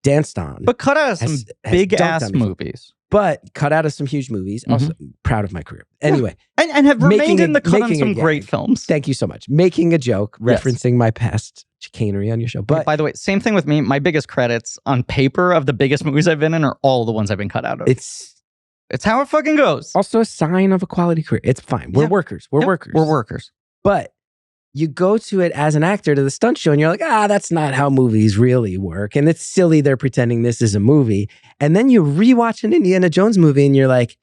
danced on. But cut out of some big-ass movies. But cut out of some huge movies. Mm-hmm. Also, proud of my career. Anyway. And have remained in the cut on some great films. Thank you so much. Making a joke, referencing my past chicanery on your show. But by the way, same thing with me. My biggest credits on paper of the biggest movies I've been in are all the ones I've been cut out of. It's how it fucking goes. Also a sign of a quality career. It's fine. We're workers. We're workers. But you go to it as an actor to the stunt show and you're like, that's not how movies really work. And it's silly they're pretending this is a movie. And then you rewatch an Indiana Jones movie and you're like,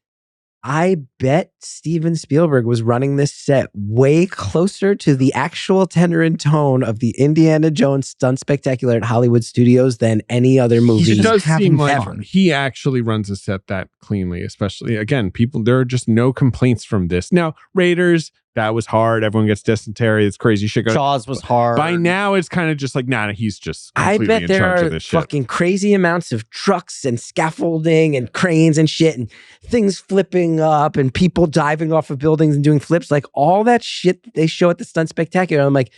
I bet Steven Spielberg was running this set way closer to the actual tenor and tone of the Indiana Jones Stunt Spectacular at Hollywood Studios than any other movie. It does seem like he actually runs a set that cleanly, especially, again, there are just no complaints from this. Now, Raiders, that was hard. Everyone gets dysentery. It's crazy shit. Jaws was hard. By now, it's kind of just like, he's just completely I bet there are fucking crazy amounts of trucks and scaffolding and cranes and shit and things flipping up and people diving off of buildings and doing flips. Like all that shit that they show at the Stunt Spectacular. I'm like,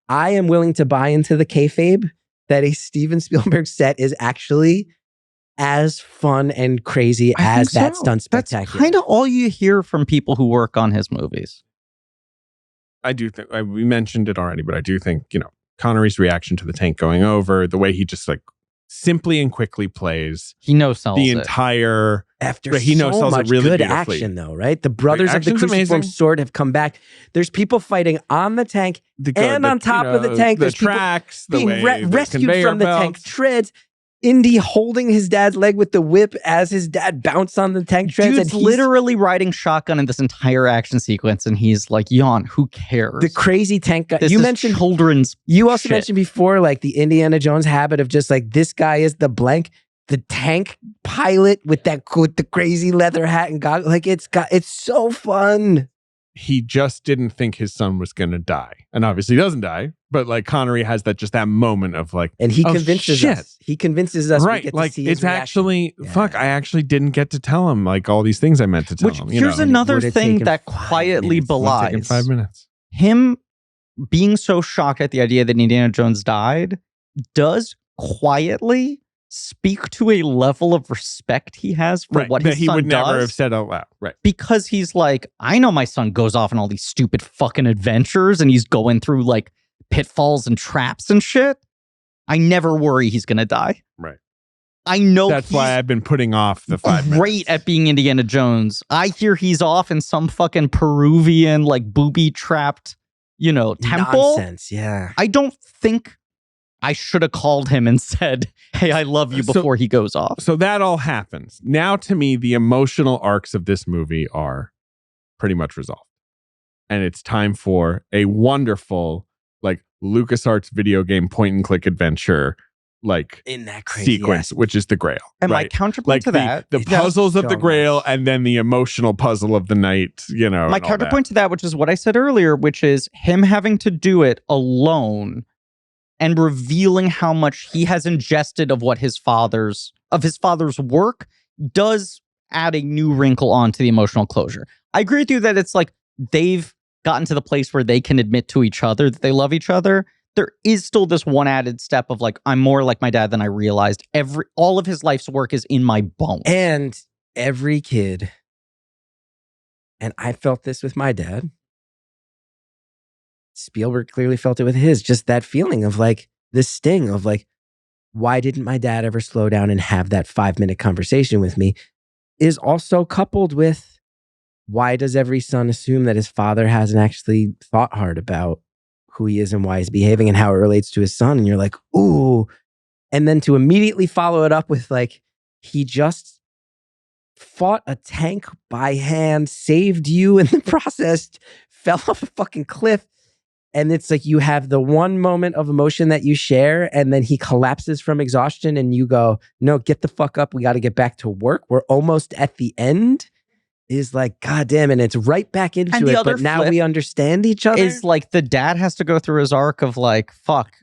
I am willing to buy into the kayfabe that a Steven Spielberg set is actually as fun and crazy as that stunt spectacular. That's kind of all you hear from people who work on his movies. I do think, we mentioned it already, but I do think, Connery's reaction to the tank going over, the way he just like simply and quickly plays. He no-sells the entire... After he so much really good action, though, right? The brothers of the Cruciform Sword have come back. There's people fighting on the tank and on top of the tank. There's tracks, being rescued from the tank treads. Indy holding his dad's leg with the whip as his dad bounced on the tank treads. Dude's literally riding shotgun in this entire action sequence, and he's like, yawn, who cares? The crazy tank guy. You mentioned children's You also mentioned before, like, the Indiana Jones habit of just like, this guy is the blank. The tank pilot with the crazy leather hat and goggles. Like, it's so fun. He just didn't think his son was going to die. And obviously he doesn't die, but like Connery has that moment of like, and he convinces us. He convinces us. Right. Like, it's actually, fuck, I actually didn't get to tell him like all these things I meant to tell him. Here's another thing that quietly belies 5 minutes. Him being so shocked at the idea that Indiana Jones died does quietly speak to a level of respect he has for what his son does. That he would never have said out loud. Right. Because he's like, I know my son goes off on all these stupid fucking adventures and he's going through like pitfalls and traps and shit. I never worry he's going to die. Right. I know that's why I've been putting off the 5 minutes. Great at being Indiana Jones. I hear he's off in some fucking Peruvian, like booby trapped, temple. Nonsense, yeah. I don't think I should have called him and said, hey, I love you before he goes off. So that all happens. Now, to me, the emotional arcs of this movie are pretty much resolved. And it's time for a wonderful, like, LucasArts video game point and click adventure, like, in that crazy sequence, which is the Grail. And my counterpoint to that, the puzzles of the Grail, and then the emotional puzzle of the night, My counterpoint to that, which is what I said earlier, which is him having to do it alone and revealing how much he has ingested of his father's work, does add a new wrinkle onto the emotional closure. I agree with you that it's like they've gotten to the place where they can admit to each other that they love each other. There is still this one added step of like, I'm more like my dad than I realized. All of his life's work is in my bones. And every kid, and I felt this with my dad, Spielberg clearly felt it with his, just that feeling of like, this sting of like, why didn't my dad ever slow down and have that 5-minute conversation with me, is also coupled with, why does every son assume that his father hasn't actually thought hard about who he is and why he's behaving and how it relates to his son? And you're like, ooh. And then to immediately follow it up with like, he just fought a tank by hand, saved you in the process, fell off a fucking cliff. And it's like, you have the one moment of emotion that you share, and then he collapses from exhaustion and you go, no, get the fuck up. We got to get back to work. We're almost at the end. Is like, God damn, and it's right back into it. But now we understand each other. Is like the dad has to go through his arc of like, fuck,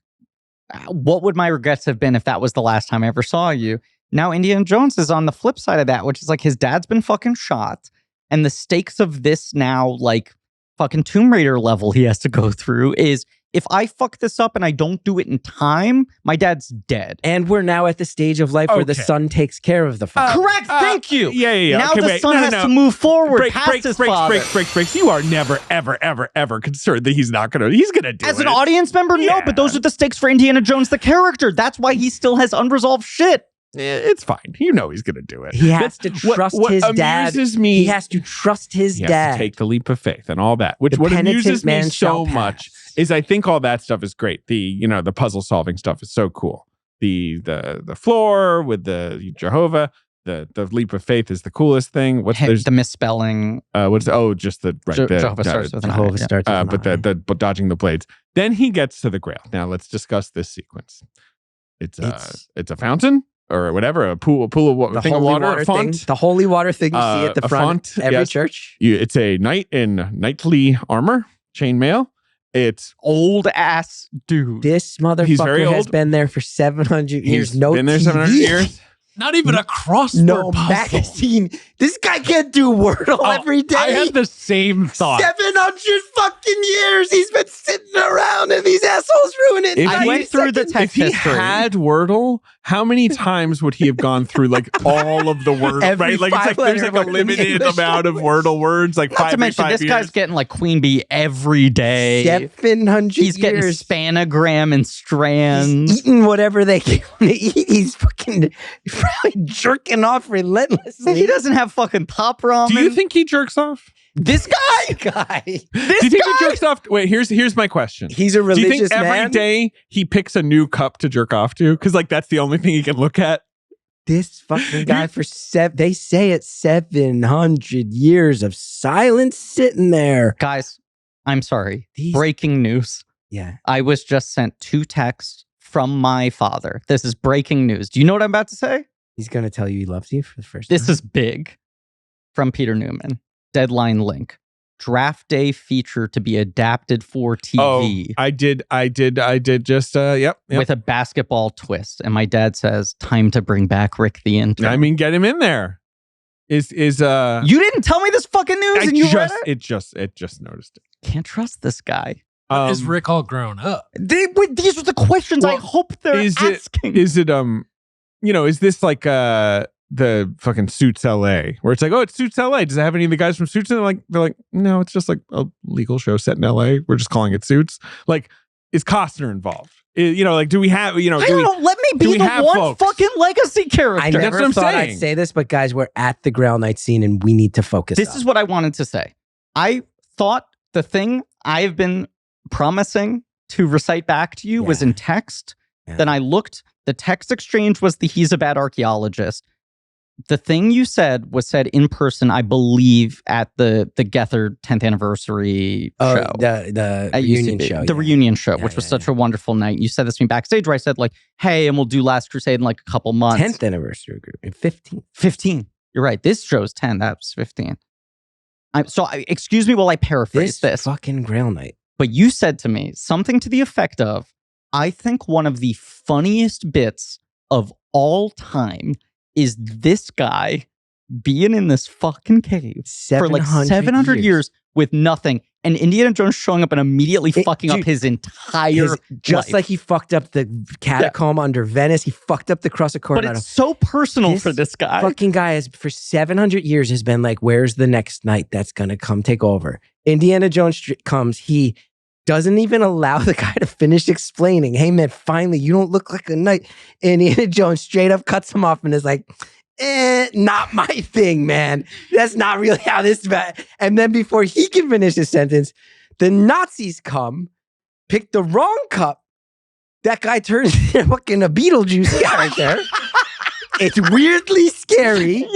what would my regrets have been if that was the last time I ever saw you? Now Indiana Jones is on the flip side of that, which is like his dad's been fucking shot. And the stakes of this now, like, fucking Tomb Raider level he has to go through is, if I fuck this up and I don't do it in time, my dad's dead. And we're now at the stage of life where the son takes care of the father. Correct. Thank you. Yeah. Now the son has to move forward past his father. Breaks. You are never, ever concerned that he's going to do it. As an audience member, no, but those are the stakes for Indiana Jones, the character. That's why he still has unresolved shit. It's fine. You know he's going to do it. He has to trust his dad. He has to trust his dad. He has to take the leap of faith and all that. What amuses me so much is I think all that stuff is great. The puzzle solving stuff is so cool. The floor with the Jehovah, the leap of faith is the coolest thing. There's the misspelling? Just the right. Jehovah starts with an Jehovah starts with an but the dodging the blades. Then he gets to the Grail. Now let's discuss this sequence. It's a fountain. Or whatever, a pool of thing of water, a font. The holy water thing you see at the front of every church. It's a knight in knightly armor, chainmail. It's old ass dude. This motherfucker has been there for 700 years. Been there 700 years. Not even a crossword no puzzle. magazine. This guy can't do Wordle every day. I had the same thought. 700 fucking years he's been sitting around and these assholes ruin it. I went through the text history. If history. he had Wordle, how many times would he have gone through like all of the Wordle? Right? Like it's like there's like a limited amount of Wordle words. Like not to mention this guy's getting like Queen Bee every day. 700 He's getting spanogram and strands. He's eating whatever they give him to eat. He's fucking probably jerking off relentlessly. He doesn't have fucking top ramen. Do you think he jerks off? This guy? Do you think he jerks off? Wait, here's my question. He's a religious man. Do you think every day he picks a new cup to jerk off to? Because like that's the only thing he can look at. This fucking guy they say it's 700 years of silence sitting there. Guys, I'm sorry. Breaking news. Yeah. I was just sent 2 texts from my father. This is breaking news. Do you know what I'm about to say? He's going to tell you he loves you for the first time. This is big. From Peter Newman. Deadline link. Draft day feature to be adapted for TV. Oh, I did just yep. With a basketball twist. And my dad says, time to bring back Rick the intern. I mean, get him in there. You didn't tell me this fucking news and you read it? It just noticed it. Can't trust this guy. Is Rick all grown up? These were the questions I hope they're asking. Is this like the fucking Suits LA, where it's like, oh, it's Suits LA. Does it have any of the guys from Suits? And they're like, no, it's just like a legal show set in LA. We're just calling it Suits. Like, is Costner involved? Do we have, I don't know, let me be the one fucking legacy character. I never thought I'd say this, but guys, we're at the Grail night scene and we need to focus. This is what I wanted to say. I thought the thing I've been promising to recite back to you was in text. Yeah. Then I looked, the text exchange was the he's a bad archaeologist. The thing you said was said in person, I believe, at the Gethard 10th anniversary show. The reunion show. The reunion show, which was such a wonderful night. You said this to me backstage where I said like, hey, and we'll do Last Crusade in like a couple months. 10th anniversary group. 15. 15. You're right. This show's 10. That was 15. Excuse me while I paraphrase this. Fucking Grail night. But you said to me something to the effect of, I think one of the funniest bits of all time is this guy being in this fucking cave for like 700 years with nothing, and Indiana Jones showing up and immediately fucking up his entire life. Like he fucked up the catacomb under Venice, he fucked up the Cross of Coronado. But it's so personal for this guy. Fucking guy has for 700 years has been like, where's the next knight that's gonna come take over? Indiana Jones comes, he doesn't even allow the guy to finish explaining. Hey man, finally, you don't look like a knight. And Indiana Jones straight up cuts him off and is like, not my thing, man. That's not really how this is. And then before he can finish his sentence, the Nazis come, pick the wrong cup. That guy turns into fucking a Beetlejuice right there. It's weirdly scary.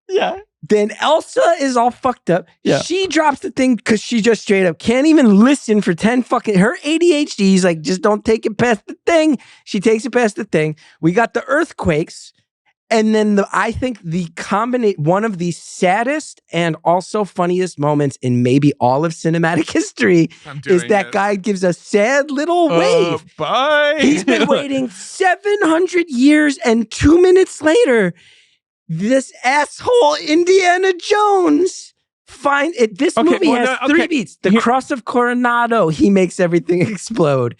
Yeah. Then Elsa is all fucked up. Yeah. She drops the thing because she just straight up can't even listen for 10 fucking... Her ADHD is like, just don't take it past the thing. She takes it past the thing. We got the earthquakes. And then I think one of the saddest and also funniest moments in maybe all of cinematic history is that guy gives a sad little wave. Bye. He's been waiting 700 years and 2 minutes later... This asshole Indiana Jones this movie has 3 beats. The Cross of Coronado, he makes everything explode.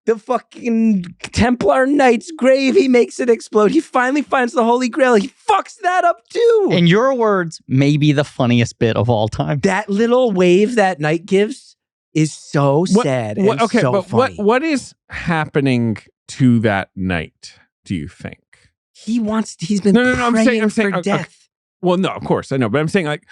The fucking Templar Knight's grave, he makes it explode. He finally finds the Holy Grail. He fucks that up too. In your words, maybe the funniest bit of all time. That little wave that Knight gives is so sad and so funny. What is happening to that knight, do you think? He's been praying for death. Okay. Well, no, of course I know, but I'm saying like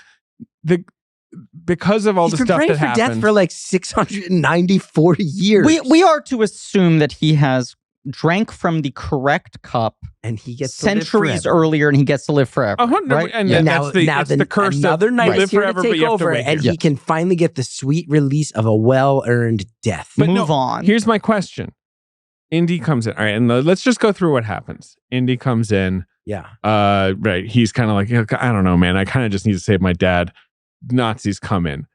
because of all the stuff that happened. He's been praying for death for like 694 years. We are to assume that he has drank from the correct cup and he gets centuries earlier and he gets to live forever. Right? And now that's the curse another night live forever, to take over and he can finally get the sweet release of a well-earned death. But Move on. Here's my question. Indy comes in. All right, and let's just go through what happens. Indy comes in. Yeah. Right. He's kind of like, I don't know, man. I kind of just need to save my dad. Nazis come in.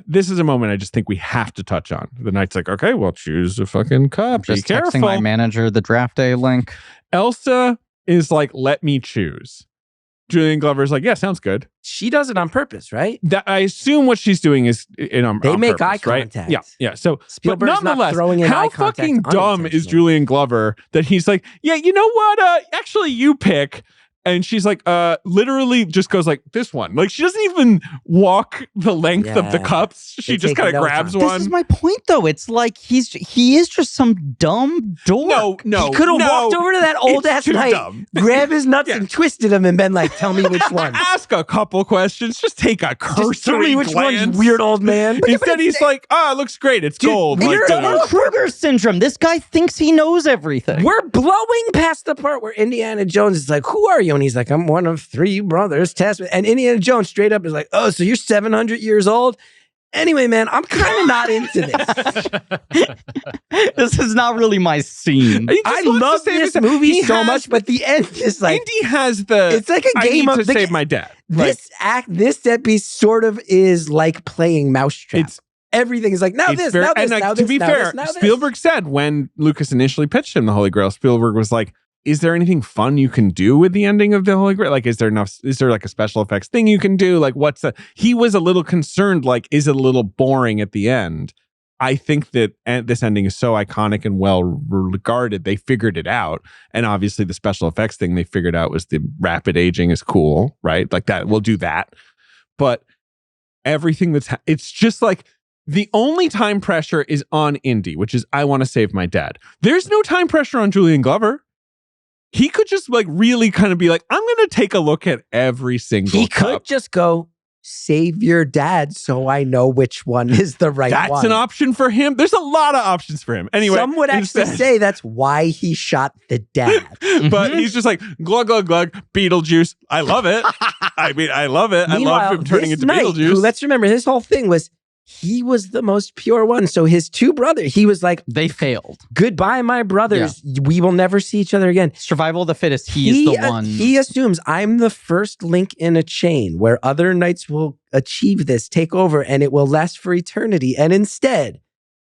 This is a moment I just think we have to touch on. The knight's like, okay, well, choose a fucking cup. Just be careful. Texting my manager the draft day link. Elsa is like, let me choose. Julian Glover's like, yeah, sounds good. She does it on purpose, right? That I assume what she's doing is they on make purpose, eye right? contact. Yeah. So Spielberg's nonetheless, not throwing in how eye contact fucking dumb is unintentionally. Julian Glover that he's like, yeah, you know what? Actually, you pick. And she's like, literally just goes like this one. Like she doesn't even walk the length of the cups. She just kind of grabs one. This is my point, though. It's like he is just some dumb dork. No. He could have walked over to that old ass knight, grab his nuts and twisted him, and been like, "Tell me which one." Ask a couple questions. Just take a cursory Just tell me which glance. one, you weird old man. Instead, he's like, "Ah, it looks great. It's gold." You're Kruger syndrome. This guy thinks he knows everything. We're blowing past the part where Indiana Jones is like, "Who are you?" And he's like, "I'm one of 3 brothers." And Indiana Jones straight up is like, "Oh, so you're 700 years old?" Anyway, man, I'm kind of not into this. This is not really my scene. I love this movie so much, but the end is like Indy has the. It's like a game I need of to save my dad. This set piece sort of is like playing Mousetrap. Everything is like now this, now this, now this. To be fair, Spielberg said when Lucas initially pitched him the Holy Grail, Spielberg was like, is there anything fun you can do with the ending of the Holy Grail? Like, is there like a special effects thing you can do? Like, he was a little concerned, like, is it a little boring at the end? I think that this ending is so iconic and well regarded. They figured it out. And obviously the special effects thing they figured out was the rapid aging is cool, right? Like that, we'll do that. But everything it's just like, the only time pressure is on Indy, which is, I want to save my dad. There's no time pressure on Julian Glover. He could just like really kind of be like, I'm going to take a look at every single He could just go, save your dad so I know which one is the right one. That's an option for him. There's a lot of options for him. Anyway, some would actually say that's why he shot the dad. But he's just like, glug, glug, glug, Beetlejuice. I love it. I mean, I love it. Meanwhile, I love him turning into Knight, Beetlejuice. Let's remember, his whole thing was he was the most pure one. So his 2 brothers, he was like, they failed. Goodbye, my brothers. Yeah. We will never see each other again. Survival of the fittest. He is the one. He assumes I'm the first link in a chain where other knights will achieve this, take over, and it will last for eternity. And instead,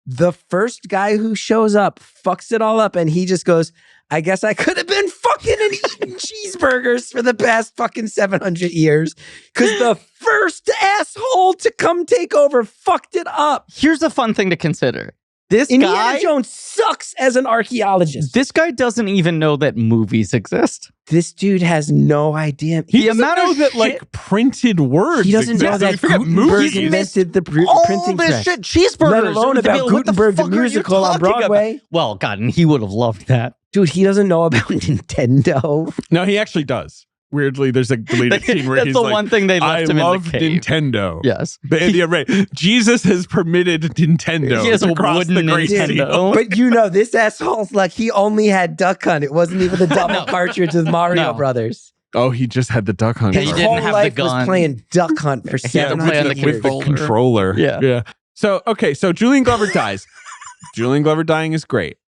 the first guy who shows up fucks it all up, and he just goes, I guess I could have been fucking and eating cheeseburgers for the past fucking 700 years because the first asshole to come take over fucked it up. Here's a fun thing to consider. Indiana Jones sucks as an archaeologist. This guy doesn't even know that movies exist. This dude has no idea. He doesn't know that like printed words. He doesn't know that Gutenberg invented the printing press. Shit, cheeseburgers. Let alone about Gutenberg the musical on Broadway. About? Well, God, and he would have loved that. Dude, he doesn't know about Nintendo. No, he actually does. Weirdly, there's a deleted scene where he's like, one thing they left him in the cave. Nintendo. Yes. Jesus has permitted Nintendo he has to cross the great Nintendo. But you know, this asshole's like, he only had Duck Hunt. It wasn't even the double cartridge with Mario Brothers. Oh, he just had the Duck Hunt. His whole life was playing Duck Hunt for 700 years. With the controller. Yeah. So, okay, so Julian Glover dies. Julian Glover dying is great.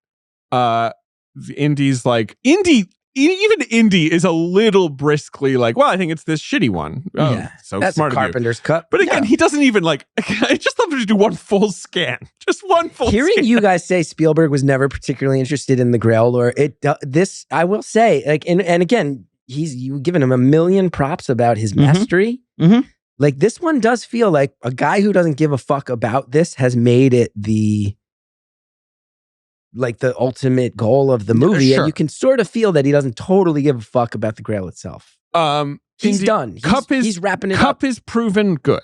Indy's like, even Indy is a little briskly like, well, I think it's this shitty one. Oh, yeah, so that's smart a carpenter's cut. But again, he doesn't even like, I just love him to do one full scan. Just one full Hearing scan. you guys say Spielberg was never particularly interested in the Grail lore, this, I will say, like, and again, you've given him a million props about his mastery. Mm-hmm. Like, this one does feel like a guy who doesn't give a fuck about this has made it the ultimate goal of the movie. Sure. And you can sort of feel that he doesn't totally give a fuck about the Grail itself. He's done. He's wrapping it up. Cup is proven good.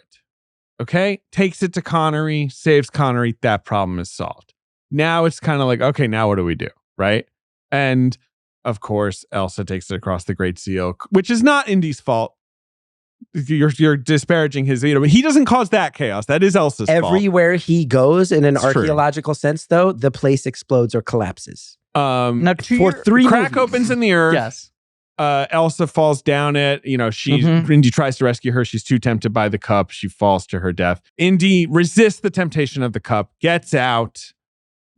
Okay? Takes it to Connery, saves Connery, that problem is solved. Now it's kind of like, okay, now what do we do? Right? And of course, Elsa takes it across the Great Seal, which is not Indy's fault. You're disparaging his, he doesn't cause that chaos. That is Elsa's fault. Everywhere he goes in an archaeological sense, though, the place explodes or collapses. Now, for 3 crack movies. opens in the earth. Yes. Elsa falls down it. Indy tries to rescue her. She's too tempted by the cup. She falls to her death. Indy resists the temptation of the cup, gets out,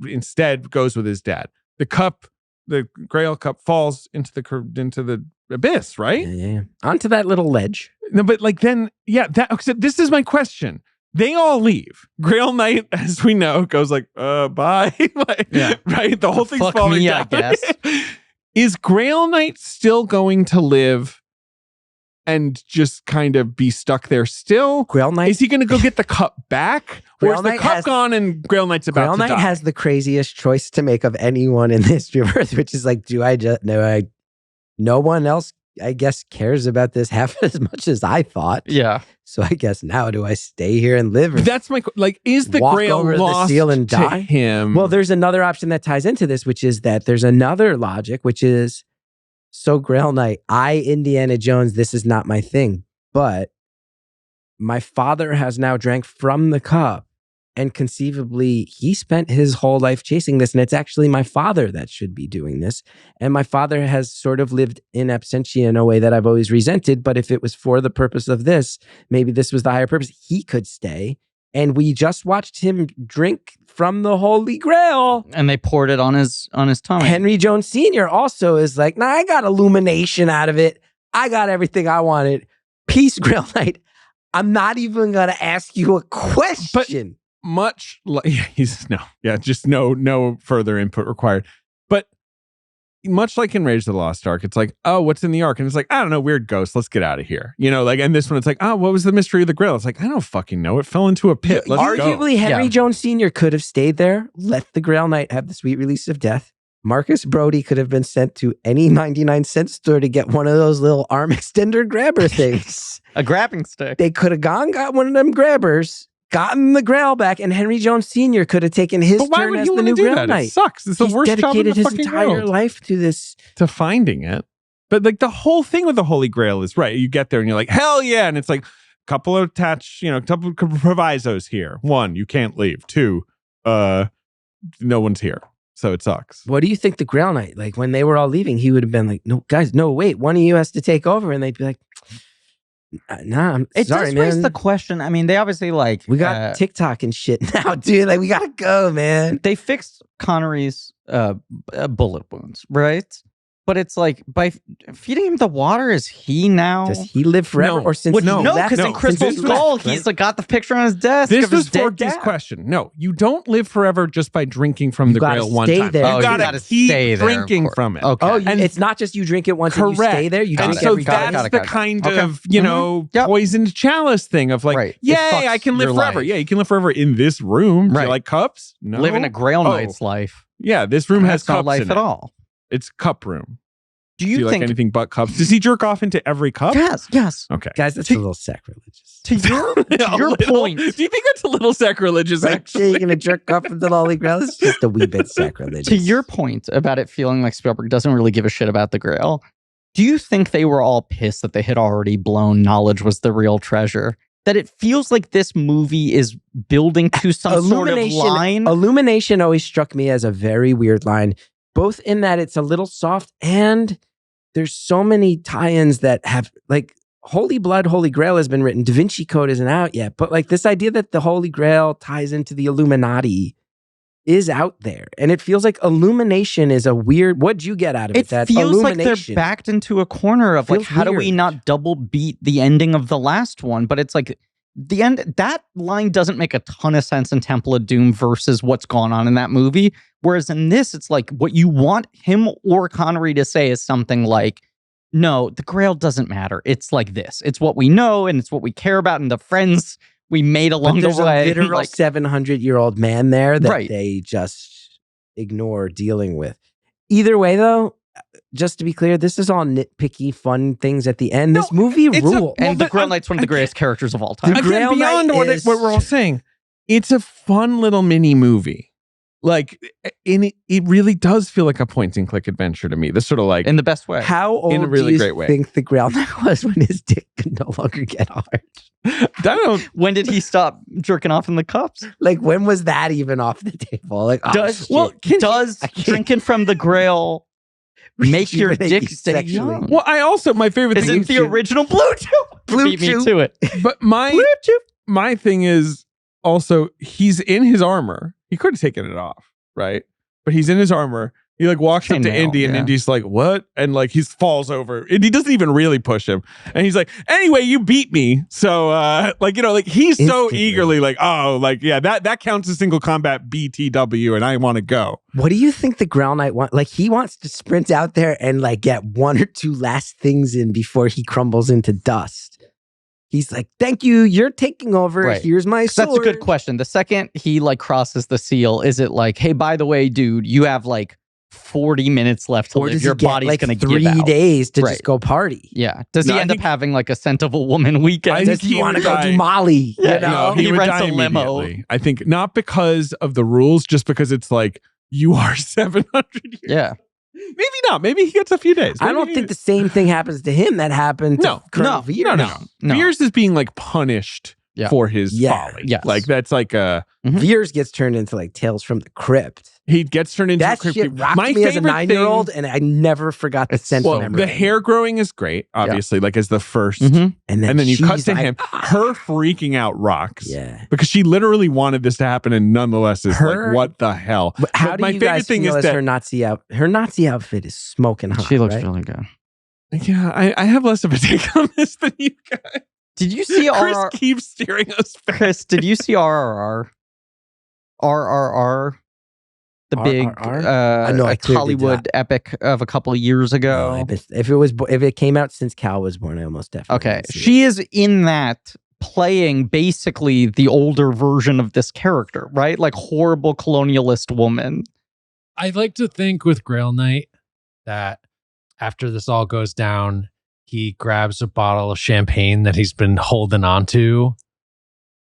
instead goes with his dad. The Grail cup falls into the abyss, right? Yeah. Onto that little ledge. No, but like then, except this is my question. They all leave. Grail Knight, as we know, goes like, bye. Right? The whole thing's falling down. I guess. Is Grail Knight still going to live and just kind of be stuck there still? Grail Knight, is he going to go get the cup back? Or is the cup gone and Grail Knight's about to die? Grail Knight has the craziest choice to make of anyone in the history of Earth, which is like, no one else, I guess, cares about this half as much as I thought. Yeah. So I guess now, do I stay here and live? Or that's my, like, is the Grail lost the seal and die? To him? Well, there's another option that ties into this, which is that there's another logic, which is, so Grail Knight, Indiana Jones, this is not my thing, but my father has now drank from the cup, and conceivably he spent his whole life chasing this, and it's actually my father that should be doing this. And my father has sort of lived in absentia in a way that I've always resented, but if it was for the purpose of this, maybe this was the higher purpose, he could stay. And we just watched him drink from the Holy Grail. And they poured it on his tummy. Henry Jones Sr. also is like, nah, I got illumination out of it. I got everything I wanted. Peace, Grail Knight. I'm not even going to ask you a question. But much like, just no further input required. But much like in Raiders of the Lost Ark, it's like, oh, what's in the Ark? And it's like, I don't know, weird ghost. Let's get out of here. And this one, it's like, oh, what was the mystery of the Grail? It's like, I don't fucking know. It fell into a pit. Let's Arguably, go. Henry Jones Sr. could have stayed there, let the Grail Knight have the sweet release of death. Marcus Brody could have been sent to any 99-cent store to get one of those little arm extender grabber things. A grabbing stick. They could have got one of them grabbers, gotten the Grail back, and Henry Jones Sr. could have taken his turn as the new Grail Knight. It sucks. It's the worst job in the fucking world. He's dedicated his entire life to this. To finding it. But like the whole thing with the Holy Grail is, right, you get there and you're like, hell yeah. And it's like, couple of couple of provisos here. 1, you can't leave. 2, no one's here. So it sucks. What do you think the Grail Knight, like when they were all leaving, he would have been like, no, guys, no, wait, one of you has to take over. And they'd be like, nah, I'm sorry, man. It does raise the question. I mean, they obviously we got TikTok and shit now, dude. Like, we gotta go, man. They fixed Connery's bullet wounds, right? But it's like, by feeding him the water, is he now? Does he live forever? Or since no, because in Crystal Skull, he's like got the picture on his desk. This was Forky's question. No, you don't live forever just by drinking from the Grail one time. There. You gotta keep drinking from it. Okay. Oh, and it's not just you drink it once and you stay there. You drink every time. That's the kind of, poisoned chalice thing of like, yay, I can live forever. Yeah, you can live forever in this room. Do you like cups? No. Living a Grail Knight's life. Yeah, this room has cups life in at all. It's cup room. Do you think like anything but cups? Does he jerk off into every cup? Yes. Okay. Guys, that's a little sacrilegious. To your point. Do you think that's a little sacrilegious? Actually, you're going to jerk off into the Holy Grail? It's just a wee bit sacrilegious. To your point about it feeling like Spielberg doesn't really give a shit about the Grail, do you think they were all pissed that they had already blown knowledge was the real treasure? That it feels like this movie is building to some sort of line? Illumination always struck me as a very weird line, both in that it's a little soft and there's so many tie-ins that have, like, Holy Blood, Holy Grail has been written. Da Vinci Code isn't out yet. But like this idea that the Holy Grail ties into the Illuminati is out there. And it feels like Illumination is a weird, what'd you get out of it? It feels like they're backed into a corner of like, how do we not double beat the ending of the last one? But it's like, the end, that line doesn't make a ton of sense in Temple of Doom versus what's going on in that movie. Whereas in this, it's like what you want him or Connery to say is something like, no, the Grail doesn't matter. It's like this. It's what we know and it's what we care about and the friends we made along the way. There's a literal 700-year-old man there that they just ignore dealing with. Either way, though, just to be clear, this is all nitpicky, fun things at the end. This movie rules. And the Grail Knight's one of the greatest characters of all time. Again, beyond what we're all saying, it's a fun little mini movie. Like, it really does feel like a point-and-click adventure to me. This sort of like... In the best way. How old in a really do you great way. think the Grail Knight was when his dick could no longer get hard? When did he stop jerking off in the cups? Like, when was that even off the table? Like, does drinking from the Grail make your dick stay young? Well, my favorite thing is the original Bluetooth. Beat me to it. But my thing is also, he's in his armor. He could have taken it off, right? But he's in his armor. He like walks up to Indy and Indy's like, what? And like he falls over. And he doesn't even really push him. And he's like, anyway, you beat me. So like, you know, like he's so eagerly like, oh, like, yeah, that counts as single combat BTW and I want to go. What do you think the Grail Knight wants? Like he wants to sprint out there and like get one or two last things in before he crumbles into dust. He's like, thank you, you're taking over. Right. Here's my sword. That's a good question. The second he like crosses the seal, is it like, hey, by the way, dude, you have like 40 minutes left to live. Your body's like going to give out. 3 days to just go party. Yeah. Does he end up having like a scent of a woman weekend? Does he want to go do Molly? Yeah. You know? No, he rents a limo. I think not because of the rules, just because it's like, you are 700 years. Yeah. Maybe not. Maybe he gets a few days. Maybe I don't think the same thing happens to him that happened to Colonel Veers. No. Veers is being like punished for his folly. Yes. Like that's like a... Veers gets turned into like Tales from the Crypt. He gets turned into that shit rocked me as a 9-year-old, and I never forgot the sense of memory. The hair growing is great, obviously, like as the first. And then you cut to him. Her freaking out rocks. Yeah. Because she literally wanted this to happen, and nonetheless is like, what the hell? How do you guys feel as her Nazi outfit is smoking hot? She looks really good. Yeah, I have less of a take on this than you guys. Did you see Chris keeps steering us back. Chris, did you see RRR? RRR? The big Hollywood epic of a couple of years ago. No, if it came out since Cal was born, I almost definitely. Okay, she is in that playing basically the older version of this character, right? Like horrible colonialist woman. I like to think with Grail Knight that after this all goes down, he grabs a bottle of champagne that he's been holding on to.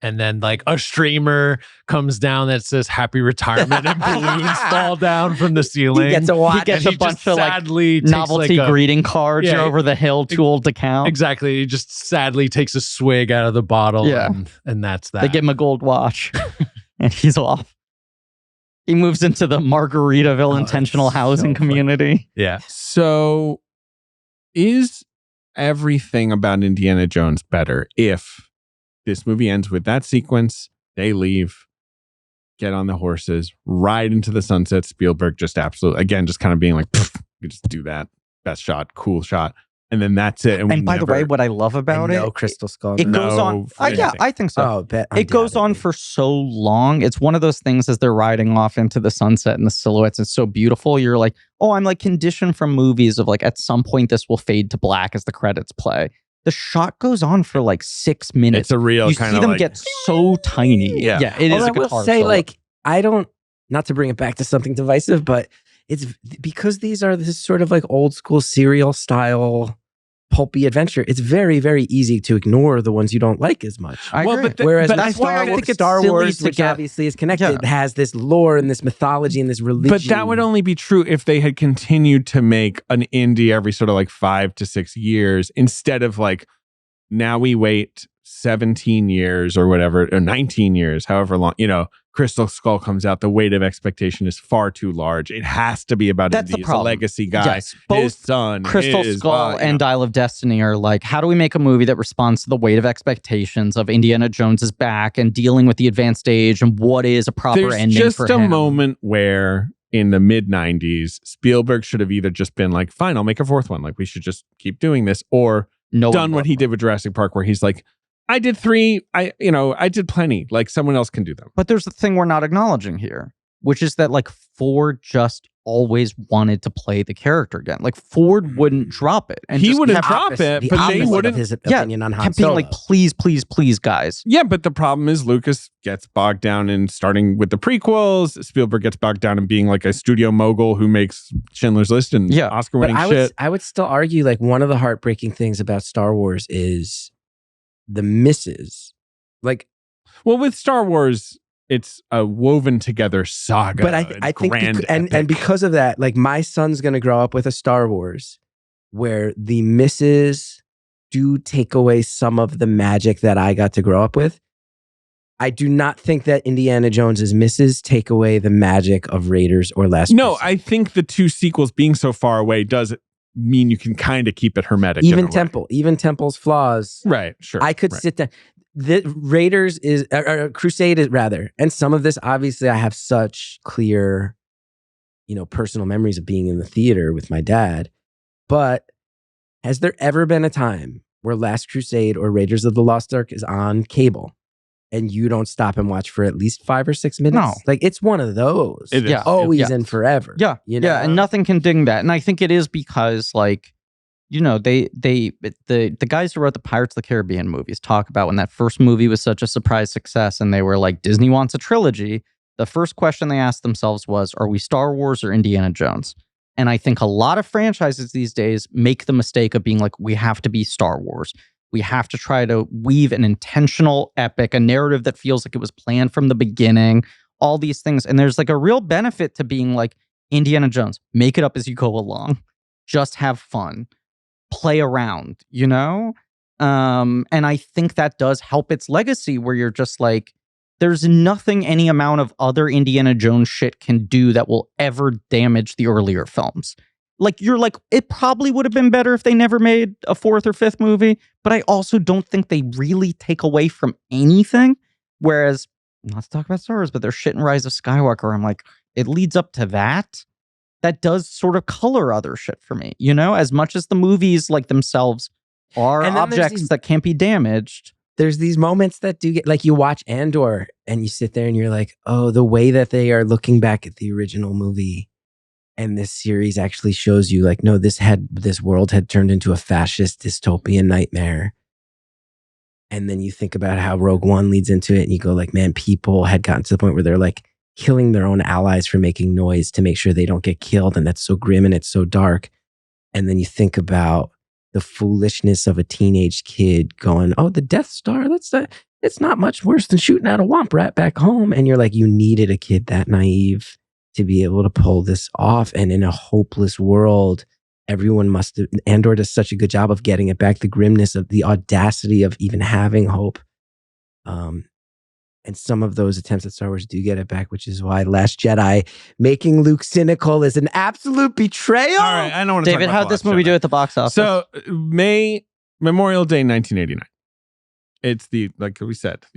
And then like a streamer comes down that says happy retirement and balloons fall down from the ceiling. He gets a watch. He gets a bunch of like novelty greeting cards. You're over the hill, too old to count. Exactly. He just sadly takes a swig out of the bottle. Yeah. And that's that. They give him a gold watch and he's off. He moves into the Margaritaville intentional housing community. Yeah. So is everything about Indiana Jones better if this movie ends with that sequence, they leave, get on the horses, ride into the sunset, Spielberg just absolutely, again, just kind of being like, you just do that. Best shot, cool shot. And then that's it. And by the way, what I love about it, Crystal Skull. It goes on. Yeah, I think so. It goes on for so long. It's one of those things as they're riding off into the sunset and the silhouettes. It's so beautiful. You're like, oh, I'm like conditioned from movies of like at some point this will fade to black as the credits play. The shot goes on for like 6 minutes. It's a real you kind see of them like, get so tiny. Yeah, it is a guitar I will say, solo. like, I don't, not to bring it back to something divisive, but it's because these are this sort of like old school serial style pulpy adventure. It's very, very easy to ignore the ones you don't like as much. I agree. Whereas that's why I think it's Star silly Wars, to which get, obviously is connected, has this lore and this mythology and this religion. But that would only be true if they had continued to make an indie every sort of like 5 to 6 years instead of like, now we wait 17 years or whatever, or 19 years, however long, you know, Crystal Skull comes out. The weight of expectation is far too large. It has to be about That's Indy. It's a legacy guy. Yes, both his son, Crystal Skull and Dial of Destiny are like, how do we make a movie that responds to the weight of expectations of Indiana Jones is back and dealing with the advanced age and what is a proper ending just for a him? moment where in the mid 90s, Spielberg should have either just been like, fine, I'll make a fourth one. Like we should just keep doing this, or done what he did with Jurassic Park, where he's like, I did 3, I did plenty. Like someone else can do them. But there's the thing we're not acknowledging here, which is that like Ford just always wanted to play the character again. Like Ford wouldn't drop it, and he wouldn't drop it, but they wouldn't. His opinion on Han kept being Solo. like, please, please, please, guys. Yeah, but the problem is Lucas gets bogged down in starting with the prequels. Spielberg gets bogged down in being like a studio mogul who makes Schindler's List and Oscar-winning shit. I would still argue like one of the heartbreaking things about Star Wars is the misses. Like, well, with Star Wars, it's a woven together saga. But I think and because of that, like my son's gonna grow up with a Star Wars where the misses do take away some of the magic that I got to grow up with. I do not think that Indiana Jones's misses take away the magic of Raiders or Last Crusade. I think the 2 sequels being so far away does mean you can kind of keep it hermetic. Even Temple's flaws. Right, sure. I could sit down. The Raiders is, or Crusade is rather, and some of this, obviously, I have such clear personal memories of being in the theater with my dad. But has there ever been a time where Last Crusade or Raiders of the Lost Ark is on cable and you don't stop and watch for at least 5 or 6 minutes? No. Like, it's one of those. It is. Yeah. Always and forever. Yeah. Yeah. And nothing can ding that. And I think it is because, like, the guys who wrote the Pirates of the Caribbean movies talk about when that first movie was such a surprise success and they were like, Disney wants a trilogy. The first question they asked themselves was, are we Star Wars or Indiana Jones? And I think a lot of franchises these days make the mistake of being like, we have to be Star Wars. We have to try to weave an intentional epic, a narrative that feels like it was planned from the beginning, all these things. And there's like a real benefit to being like Indiana Jones. Make it up as you go along. Just have fun. Play around, And I think that does help its legacy where you're just like, there's nothing any amount of other Indiana Jones shit can do that will ever damage the earlier films. Like, you're like, it probably would have been better if they never made a 4th or 5th movie, but I also don't think they really take away from anything. Whereas, not to talk about Star Wars, but there's shit in Rise of Skywalker. I'm like, it leads up to that. That does sort of color other shit for me, as much as the movies like themselves are objects that can't be damaged. There's these moments that do get, like, you watch Andor and you sit there and you're like, oh, the way that they are looking back at the original movie and this series actually shows you like, no, this world had turned into a fascist dystopian nightmare. And then you think about how Rogue One leads into it and you go like, man, people had gotten to the point where they're like killing their own allies for making noise to make sure they don't get killed. And that's so grim and it's so dark. And then you think about the foolishness of a teenage kid going, oh, the Death Star, it's not much worse than shooting at a womp rat back home. And you're like, you needed a kid that naive to be able to pull this off. And in a hopeless world, everyone must have, Andor does such a good job of getting it back, the grimness of the audacity of even having hope. And some of those attempts at Star Wars do get it back, which is why Last Jedi making Luke cynical is an absolute betrayal. All right, I don't want to David, how'd this movie do at the box office? So Memorial Day 1989. It's like we said, to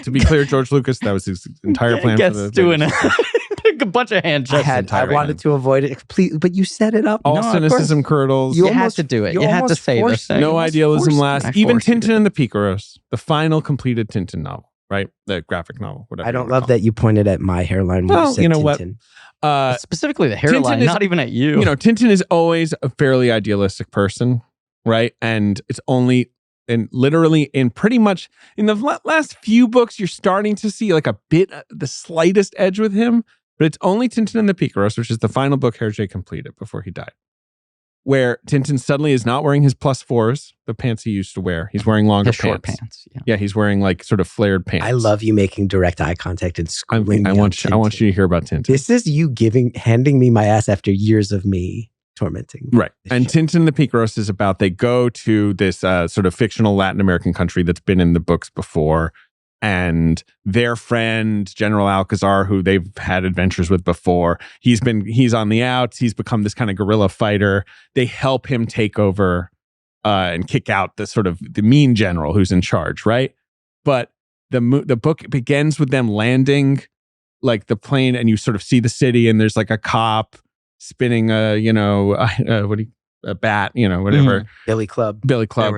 be clear, George Lucas, that was his entire plan for the doing a bunch of hand gestures. I wanted to avoid it completely, but you set it up. All cynicism curdles. You had to do it. You had to say this thing. No idealism lasts. Even Tintin and the Picaros, the final completed Tintin novel, right? The graphic novel, whatever. I don't love that you pointed at my hairline when you said Tintin. What? Specifically the hairline, not even at you. Tintin is always a fairly idealistic person, right? And it's only... And literally in pretty much in the last few books, you're starting to see like a bit, the slightest edge with him, but it's only Tintin and the Picaros, which is the final book Hergé completed before he died, where Tintin suddenly is not wearing his +4s, the pants he used to wear. He's wearing longer short pants. Yeah, he's wearing like sort of flared pants. I love you making direct eye contact and schooling I want you to hear about Tintin. This is you handing me my ass after years of me tormenting. Right. And Tintin and the Picaros is about, they go to this sort of fictional Latin American country that's been in the books before. And their friend, General Alcazar, who they've had adventures with before, he's on the outs. He's become this kind of guerrilla fighter. They help him take over and kick out the sort of the mean general who's in charge, right? But the book begins with them landing like the plane, and you sort of see the city, and there's like a cop spinning a bat, whatever. Billy Club,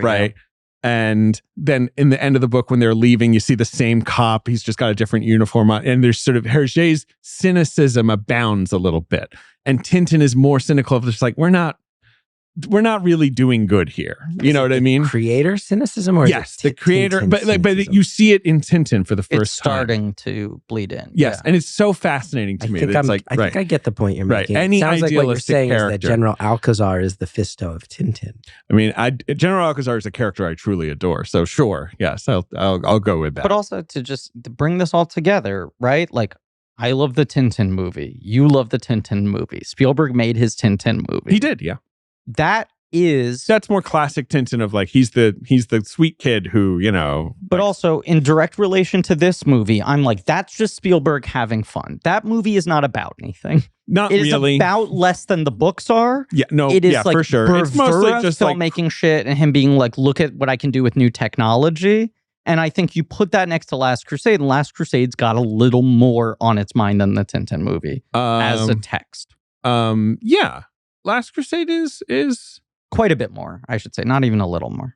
right? Go. And then in the end of the book, when they're leaving, you see the same cop. He's just got a different uniform on. And there's sort of Hergé's cynicism abounds a little bit. And Tintin is more cynical of just like, we're not really doing good here. You know what I mean? Creator cynicism, or yes, the creator, but you see it in Tintin for the first time. Starting to bleed in. Yes, and it's so fascinating to me. I think I get the point you're making. Any it sounds like what you're saying character is that General Alcazar is the Fisto of Tintin. I mean, General Alcazar is a character I truly adore. So sure, yes, I'll go with that. But also to bring this all together, right? Like, I love the Tintin movie. You love the Tintin movie. Spielberg made his Tintin movie. He did, yeah. That's more classic Tintin of like, he's the sweet kid who, But also in direct relation to this movie, I'm like, that's just Spielberg having fun. That movie is not about anything. Not really. It is about less than the books are. Yeah, no, it is yeah, like for sure. It's mostly just filmmaking shit and him being like, look at what I can do with new technology. And I think you put that next to Last Crusade, and Last Crusade's got a little more on its mind than the Tintin movie as a text. Yeah. Last Crusade is quite a bit more, I should say. Not even a little more.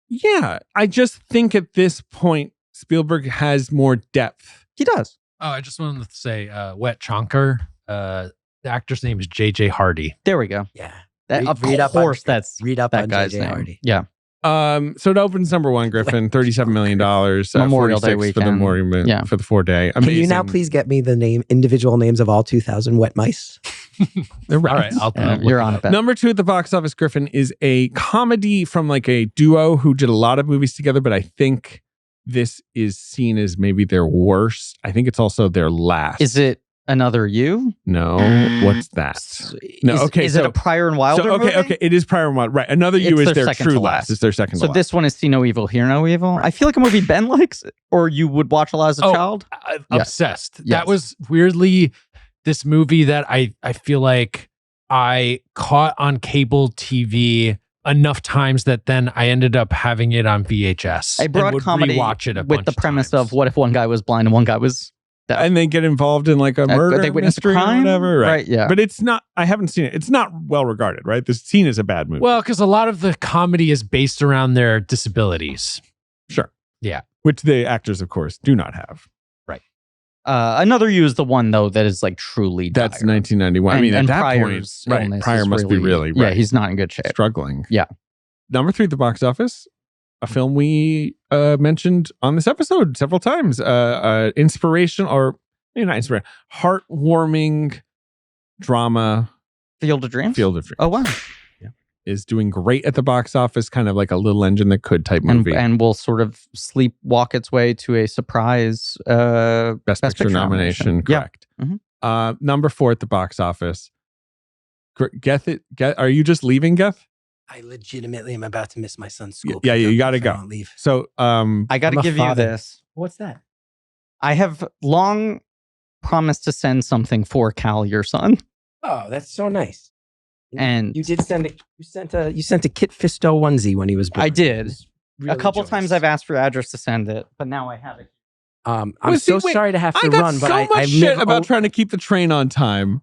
Yeah. I just think at this point, Spielberg has more depth. He does. Oh, I just wanted to say Wet Chonker. The actor's name is J.J. Hardy. There we go. Yeah. Read up on that guy's name. Hardy. Yeah. So it opens number one, Griffin, $37 million. Memorial Day weekend. For the 4-day. Amazing. Can you now please get me the individual names of all 2,000 wet mice? They're right. All right, you're on it. Number 2 at the box office, Griffin, is a comedy from like a duo who did a lot of movies together, but I think this is seen as maybe their worst. I think it's also their last. Is it Another You? No. What's that? No. Is it a Pryor and Wilder movie? Okay. It is Pryor and Wilder. Right. Another You is their true last. It's their second to last. So this one is See No Evil, Hear No Evil. I feel like a movie Ben likes, or you would watch a lot as a child. Obsessed. Yes. That was weirdly this movie that I feel like I caught on cable TV enough times that then I ended up having it on VHS. A broad comedy watch it with the premise of what if one guy was blind and one guy was deaf. And they get involved in like a murder mystery or whatever. Right. Yeah. But it's not, I haven't seen it. It's not well regarded, right? This scene is a bad movie. Well, because a lot of the comedy is based around their disabilities. Sure. Yeah. Which the actors, of course, do not have. Right. Another You is the one, though, that is like truly dire. That's 1991. I mean, at that point, right, Pryor must be really, yeah, he's not in good shape. Struggling. Yeah. Number 3 at the box office, a film we mentioned on this episode several times. Inspiration, or maybe not inspiration, heartwarming drama. Field of Dreams? Field of Dreams. Oh, wow. Is doing great at the box office, kind of like a Little Engine That Could type movie. And will sort of sleepwalk its way to a surprise Best Picture nomination. Correct. Yeah. Mm-hmm. Number 4 at the box office. Are you just leaving, Geth? I legitimately am about to miss my son's school. Yeah, you got to go. Leave. So I got to give you this. What's that? I have long promised to send something for Cal, your son. Oh, that's so nice. And you did send you sent a Kit Fisto onesie when he was born. I did. Really a couple times I've asked for address to send it, but now I have it. I'm sorry to have to run, but I got so much shit about trying to keep the train on time,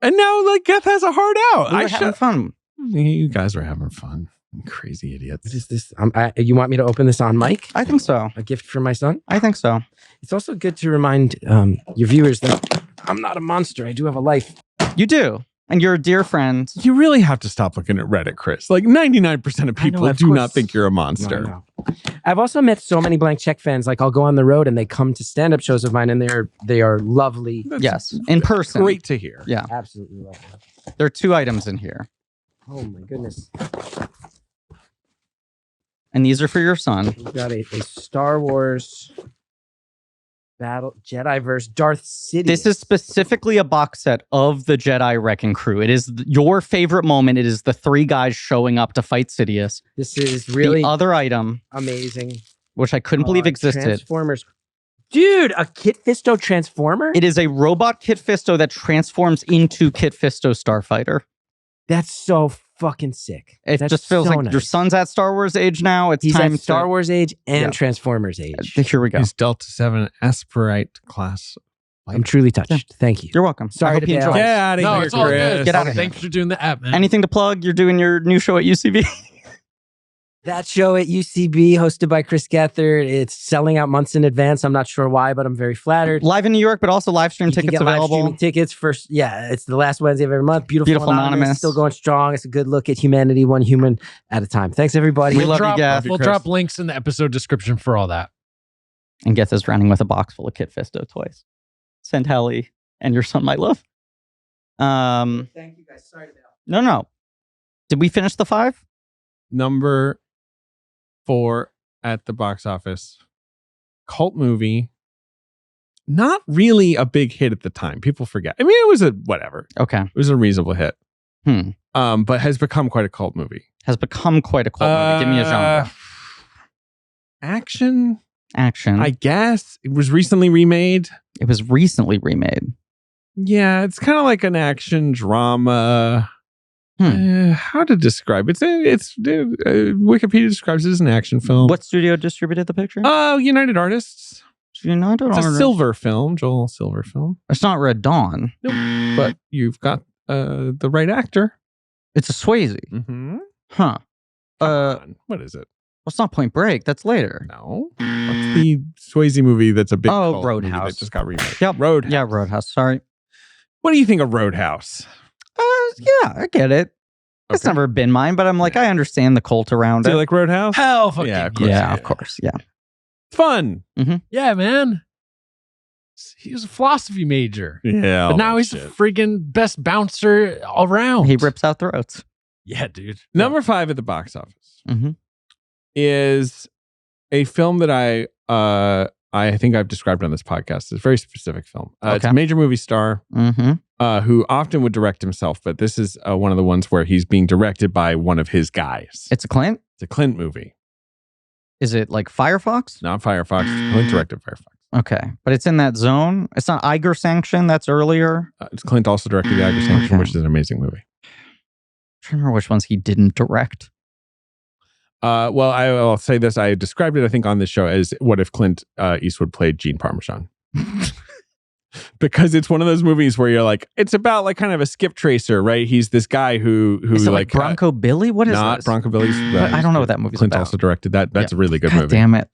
and now like Geth has a hard out. We were having fun. You guys were having fun. Crazy idiots. What is this? You want me to open this on mic? I think so. A gift for my son? I think so. It's also good to remind your viewers that I'm not a monster. I do have a life. You do. And you're a dear friend. You really have to stop looking at Reddit, Chris. Like 99% of people do not think you're a monster. No. I've also met so many Blank Check fans. Like I'll go on the road and they come to stand-up shows of mine and they are lovely. Yes, in person. Great to hear. Yeah. Absolutely lovely. There are 2 items in here. Oh my goodness. And these are for your son. We've got a Star Wars Battle Jediverse Darth Sidious. This is specifically a box set of the Jedi Wrecking Crew. It is your favorite moment. It is the 3 guys showing up to fight Sidious. This is really the other item. Amazing. Which I couldn't believe existed. Transformers. Dude, a Kit Fisto Transformer? It is a robot Kit Fisto that transforms into Kit Fisto Starfighter. That's so fucking sick. It just feels like your son's at Star Wars age now. He's time at Star Wars age and Transformers age. Here we go. He's Delta 7 Esperite class. I'm truly touched. Yeah. Thank you. You're welcome. Sorry to you enjoy. Get out of here, it's all good. Get out of here. Thanks for doing the app, man. Anything to plug? You're doing your new show at UCB. That show at UCB, hosted by Chris Gethard. It's selling out months in advance. I'm not sure why, but I'm very flattered. Live in New York, but also live stream tickets available. Live streaming tickets for, it's the last Wednesday of every month. Beautiful Anonymous. Still going strong. It's a good look at humanity, one human at a time. Thanks, everybody. We love you, Geth. We'll drop links in the episode description for all that. And Geth is running with a box full of Kit Fisto toys. Send Helly and your son my love. Thank you, guys. Sorry to be out. No. Did we finish the 5? Number 4 at the box office. Cult movie. Not really a big hit at the time. People forget. I mean, it was a whatever. Okay. It was a reasonable hit. But has become quite a cult movie. Has become quite a cult movie. Give me a genre. Action. I guess. It was recently remade. Yeah, it's kind of like an action drama. How to describe it? Wikipedia describes it as an action film. What studio distributed the picture? United Artists. United Artists. It's a Silver film, Joel Silver film. It's not Red Dawn. Nope. But you've got the right actor. It's a Swayze. Mm-hmm. Huh. What is it? Well, it's not Point Break. That's later. No. What's the Swayze movie that's a big Roadhouse. That just got remade? Yep. Roadhouse. Yeah, Roadhouse. Sorry. What do you think of Roadhouse? Yeah, I get it. It's never been mine, but I'm like, I understand the cult around it. Do you like Roadhouse? Hell fucking yeah. Of course. Yeah. Fun. Mm-hmm. Yeah, man. He was a philosophy major. Yeah. But now he's a freaking best bouncer all around. He rips out throats. Yeah, dude. Number 5 at the box office is a film that I think I've described on this podcast. It's a very specific film. It's a major movie star who often would direct himself, but this is one of the ones where he's being directed by one of his guys. It's a Clint? It's a Clint movie. Is it like Firefox? Not Firefox. Clint directed Firefox. Okay. But it's in that zone? It's not Iger Sanction? That's earlier? It's Clint also directed the Iger Sanction, which is an amazing movie. I'm trying to remember which ones he didn't direct. Well, I'll say this. I described it, I think, on this show as what if Clint Eastwood played Gene Parmesan. Because it's one of those movies where you're like, it's about like kind of a skip tracer, right? He's this guy who is it like Bronco Billy? What is not this? Bronco Billy's? I don't know what that movie's Clint about. also directed that. That's a really good movie. Damn it.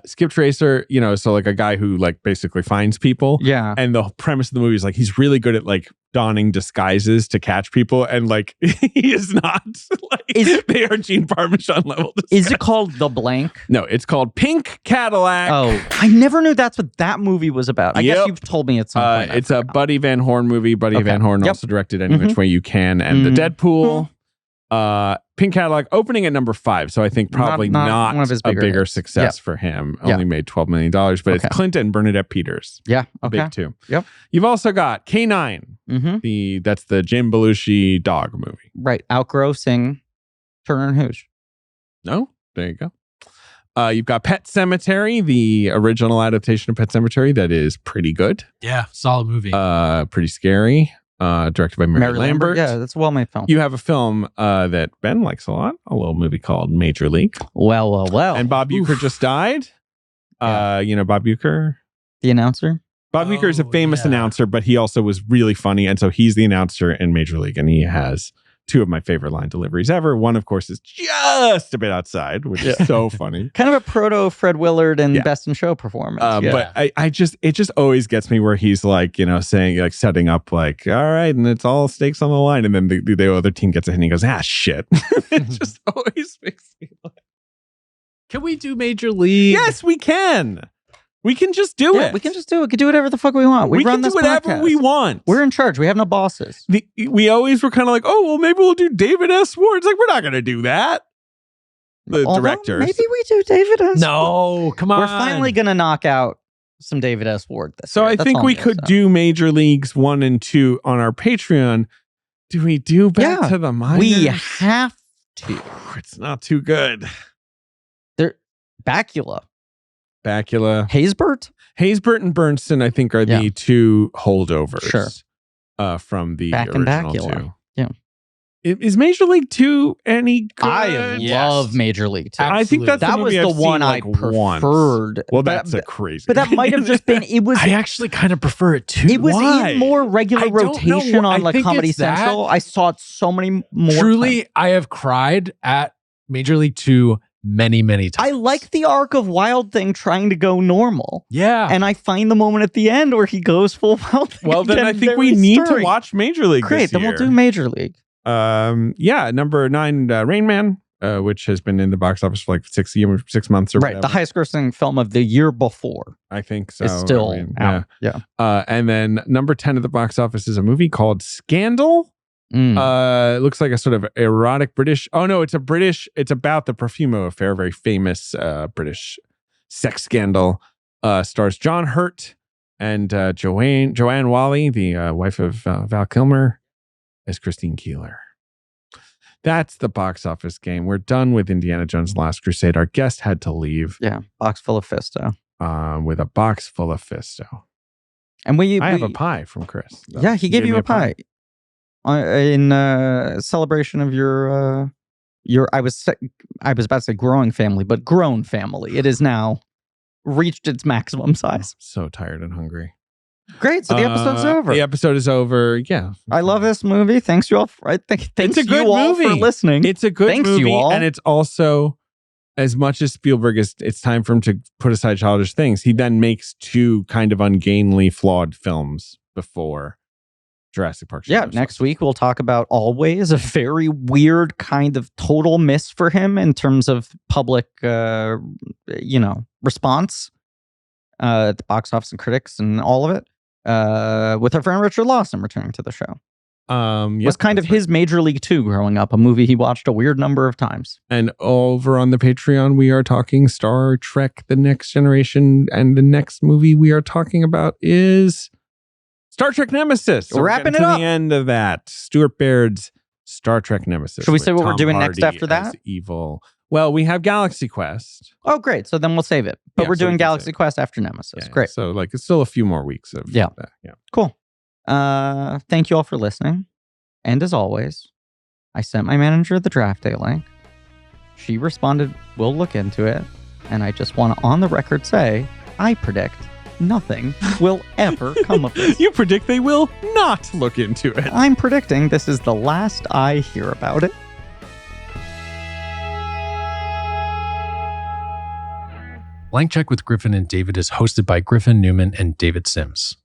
Skip tracer, so like a guy who like basically finds people. Yeah. And the premise of the movie is like he's really good at like donning disguises to catch people, and like he is not like they are Gene Parmesan level disguises. Is it called The Blank? No, it's called Pink Cadillac. Oh, I never knew that's what that movie was about. I guess you've told me at some point. It's a Buddy Van Horn movie. Buddy Van Horn also directed Any Which Way You Can and The Deadpool. Pink Cadillac opening at number 5, so I think probably not one of his a bigger success for him. Only made $12 million, but it's Clint and Bernadette Peters. Yeah, okay. Big 2. Yep. You've also got K9. That's the Jim Belushi dog movie. Right, outgrossing Turner and Hooch. No, there you go. You've got Pet Sematary, the original adaptation of Pet Sematary that is pretty good. Yeah, solid movie. Pretty scary. Directed by Mary Lambert. Yeah, that's a well-made film. You have a film that Ben likes a lot, a little movie called Major League. Well. And Bob Uecker just died. Bob Uecker? The announcer? Bob Uecker is a famous announcer, but he also was really funny. And so he's the announcer in Major League. And he has 2 of my favorite line deliveries ever. One, of course, is just a bit outside, which is so funny. Kind of a proto Fred Willard and Best in Show performance. But it just always gets me where he's like, saying, like setting up like, all right, and it's all stakes on the line. And then the other team gets a hit and he goes, shit. It just always makes me laugh. Can we do Major League? Yes, we can. We can just do it. We can just do it. We can do whatever the fuck we want. We run can this do whatever podcast. we want. We're in charge. We have no bosses. We always were kind of like, oh, well, maybe we'll do David S. Ward. It's like, we're not going to do that. The directors. Maybe we do David S. No, come on. We're finally going to knock out some David S. Ward this year. I think we could do Major Leagues 1 and 2 on our Patreon. Do we do Back to the Minors? We have to. It's not too good. Bacula. Haysbert and Bernstein, I think, are the 2 holdovers from the original 2. Yeah. Is Major League 2 any good? I love Major League 2. I think that's that was the one I preferred. Well, that's a crazy. But that might have just been. It was. I actually kind of prefer it too. It was in more regular rotation on like Comedy Central. I saw it so many more. Truly, I have cried at Major League 2 many times. I like the arc of Wild Thing trying to go normal. Yeah. And I find the moment at the end where he goes full Wild Thing. Well, then I think we need to watch Major League. Great, then we'll do Major League. Number 9, Rain Man, which has been in the box office for like 6 months or whatever. The highest grossing film of the year before. I think so. It's still out. Yeah. And then number 10 at the box office is a movie called Scandal. It looks like a sort of erotic British. Oh no, it's about the Profumo affair, very famous British sex scandal. Stars John Hurt and Joanne Whalley, the wife of Val Kilmer, as Christine Keeler. That's the box office game. We're done with Indiana Jones: Last Crusade. Our guest had to leave. Yeah, box full of Fisto. With a box full of Fisto. And I have a pie from Chris. Yeah, he gave you a pie. in celebration of your I was about to say growing family, but grown family. It is now reached its maximum size. So tired and hungry. Great. So the episode's over. The episode is over. Yeah. I love this movie. Thanks you all. Thanks you all for listening. It's a good movie. You all. And it's also, as much as Spielberg is, it's time for him to put aside childish things. He then makes 2 kind of ungainly, flawed films before Jurassic Park. Yeah, next week we'll talk about Always, a very weird kind of total miss for him in terms of public, response at the box office and critics and all of it. With our friend Richard Lawson returning to the show. Was kind of his Major League 2 growing up, a movie he watched a weird number of times. And over on the Patreon, we are talking Star Trek The Next Generation, and the next movie we are talking about is Star Trek Nemesis. So we're wrapping it up. The end of that. Stuart Baird's Star Trek Nemesis. Should we say what we're doing next after that? Evil. Well, we have Galaxy Quest. Oh, great. So then we'll save it. But we're doing Galaxy Quest after Nemesis. Yeah, great. So it's still a few more weeks of that. Yeah. Cool. Thank you all for listening. And as always, I sent my manager the draft day link. She responded, we'll look into it. And I just want to on the record say, I predict nothing will ever come of this. You predict they will not look into it. I'm predicting this is the last I hear about it. Blank Check with Griffin and David is hosted by Griffin Newman and David Sims.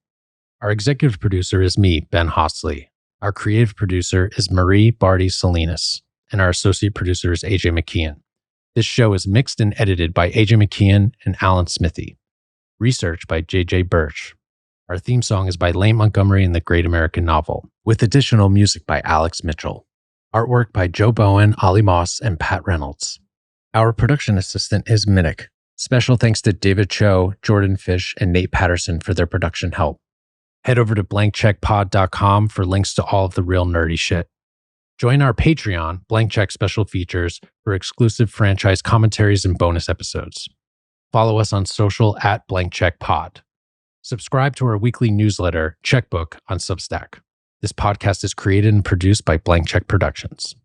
Our executive producer is me, Ben Hostley. Our creative producer is Marie Barty Salinas, and our associate producer is AJ McKeon. This show is mixed and edited by AJ McKeon and Alan Smithy. Research by JJ Birch. Our theme song is by Lane Montgomery and the Great American Novel, with additional music by Alex Mitchell. Artwork by Joe Bowen, Ollie Moss, and Pat Reynolds. Our production assistant is Minnick. Special thanks to David Cho, Jordan Fish, and Nate Patterson for their production help. Head over to blankcheckpod.com for links to all of the real nerdy shit. Join our Patreon, Blank Check Special Features, for exclusive franchise commentaries and bonus episodes. Follow us on social at blankcheckpod. Subscribe to our weekly newsletter, Checkbook, on Substack. This podcast is created and produced by Blank Check Productions.